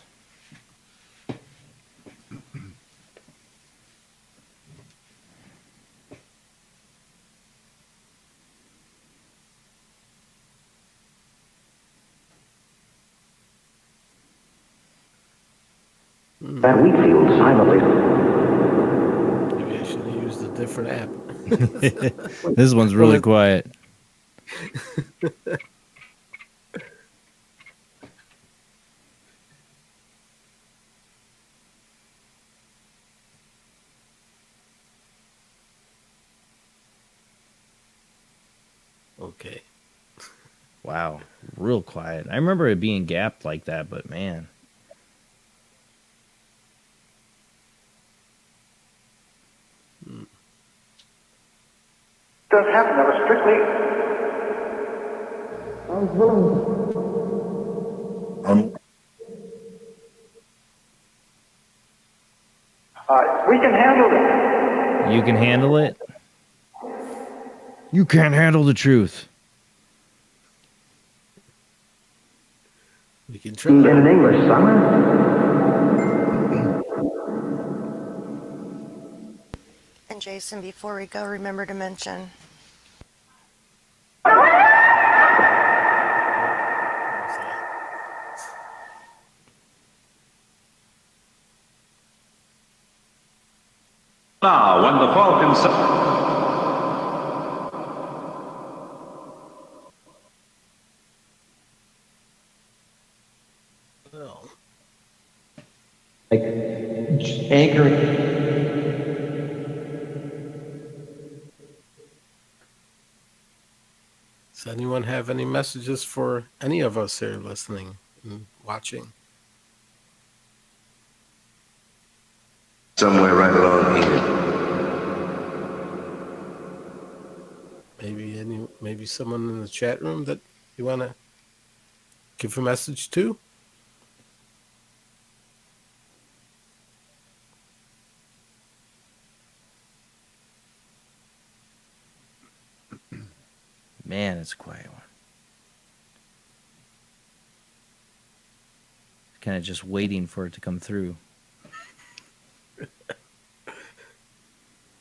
That wheat field silently. Maybe I should have used a different app. This one's really quiet. Okay. Wow, real quiet. I remember it being gapped like that, but man. Does happen. That was strictly. We can handle it. You can handle it? You can't handle the truth. We can try. In an English summer? And Jason, before we go, remember to mention. Now, when the Falcons. Like anchoring. Does anyone have any messages for any of us here listening and watching? Somewhere right along here. Maybe someone in the chat room that you want to give a message to? Man, it's a quiet one. Kind of just waiting for it to come through.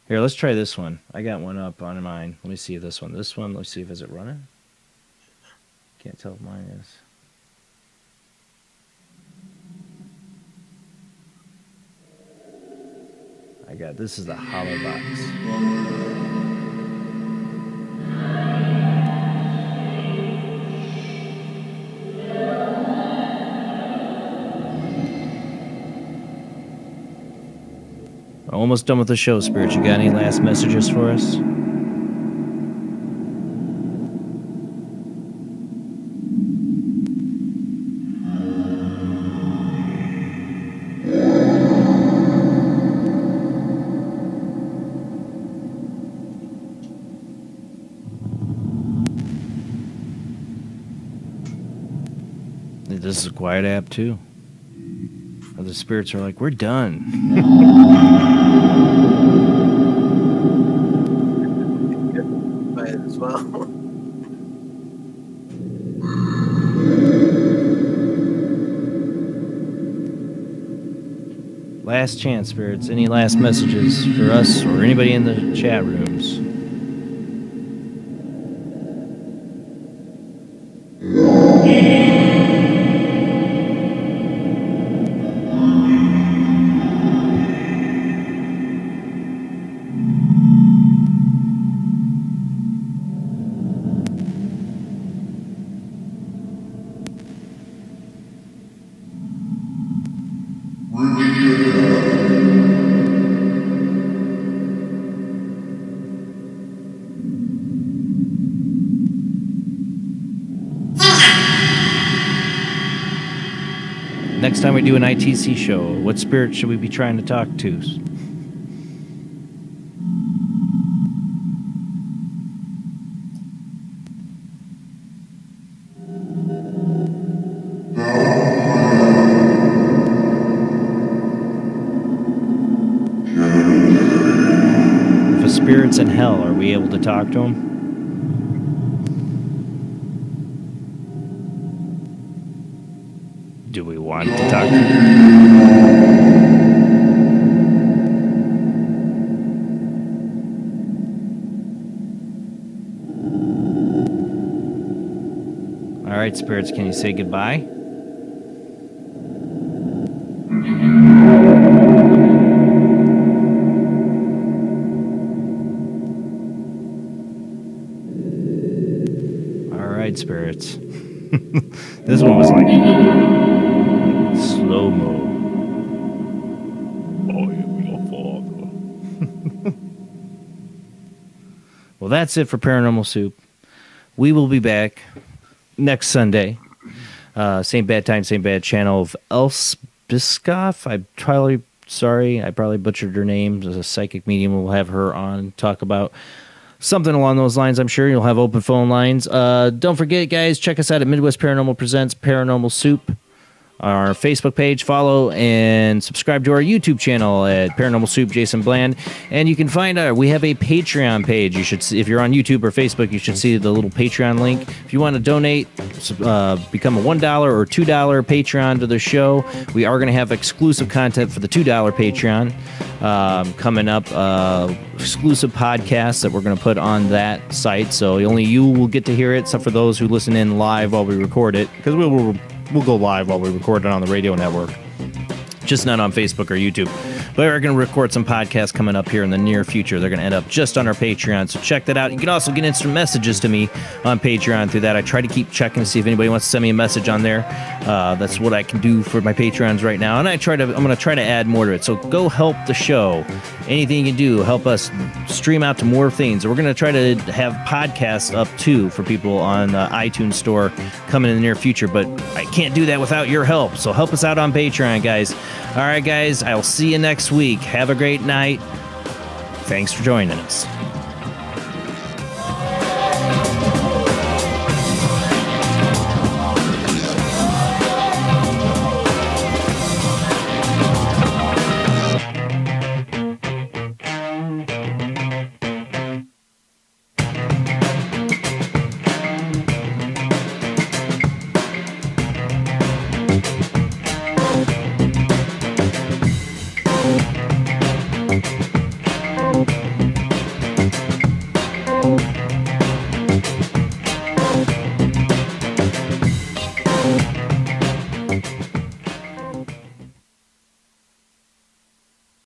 Here, let's try this one. I got one up on mine. Let me see this one. Let's see if is it running. Can't tell if mine is. I God, this is the hollow box. Almost done with the show, Spirit. You got any last messages for us? This is a quiet app, too. The spirits are like, we're done. By it as well. Last chance, spirits. Any last messages for us or anybody in the chat rooms? Next time we do an ITC show, what spirit should we be trying to talk to? If a spirit's in hell, are we able to talk to him? Do we want to talk to him? All right, spirits, can you say goodbye? All right, spirits. This one was like slow-mo. I am your father. Well, that's it for Paranormal Soup. We will be back next Sunday. Same bad time, same bad channel of Elspiscoff. I'm sorry, I probably butchered her name. As a psychic medium, we'll have her on, talk about something along those lines. I'm sure you'll have open phone lines. Don't forget, guys, check us out at Midwest Paranormal Presents Paranormal Soup. Our Facebook page, follow and subscribe to our YouTube channel at Paranormal Soup Jason Bland. And you can find we have a Patreon page. You should see, if you're on YouTube or Facebook, you should see the little Patreon link. If you want to donate, become a $1 or $2 Patreon to the show. We are going to have exclusive content for the $2 Patreon coming up. Exclusive podcasts that we're going to put on that site. So only you will get to hear it, except for those who listen in live while we record it, because we'll go live while we record it on the radio network, just not on Facebook or YouTube. But we're going to record some podcasts coming up here in the near future. They're going to end up just on our Patreon, so check that out. You can also get instant messages to me on Patreon through that. I try to keep checking to see if anybody wants to send me a message on there. That's what I can do for my Patreons right now, and I'm going to try to add more to it. So go help the show. Anything you can do, help us stream out to more things. We're going to try to have podcasts up too for people on the iTunes store coming in the near future, but I can't do that without your help. So help us out on Patreon, guys. All right, guys, I'll see you next week. Have a great night. Thanks for joining us.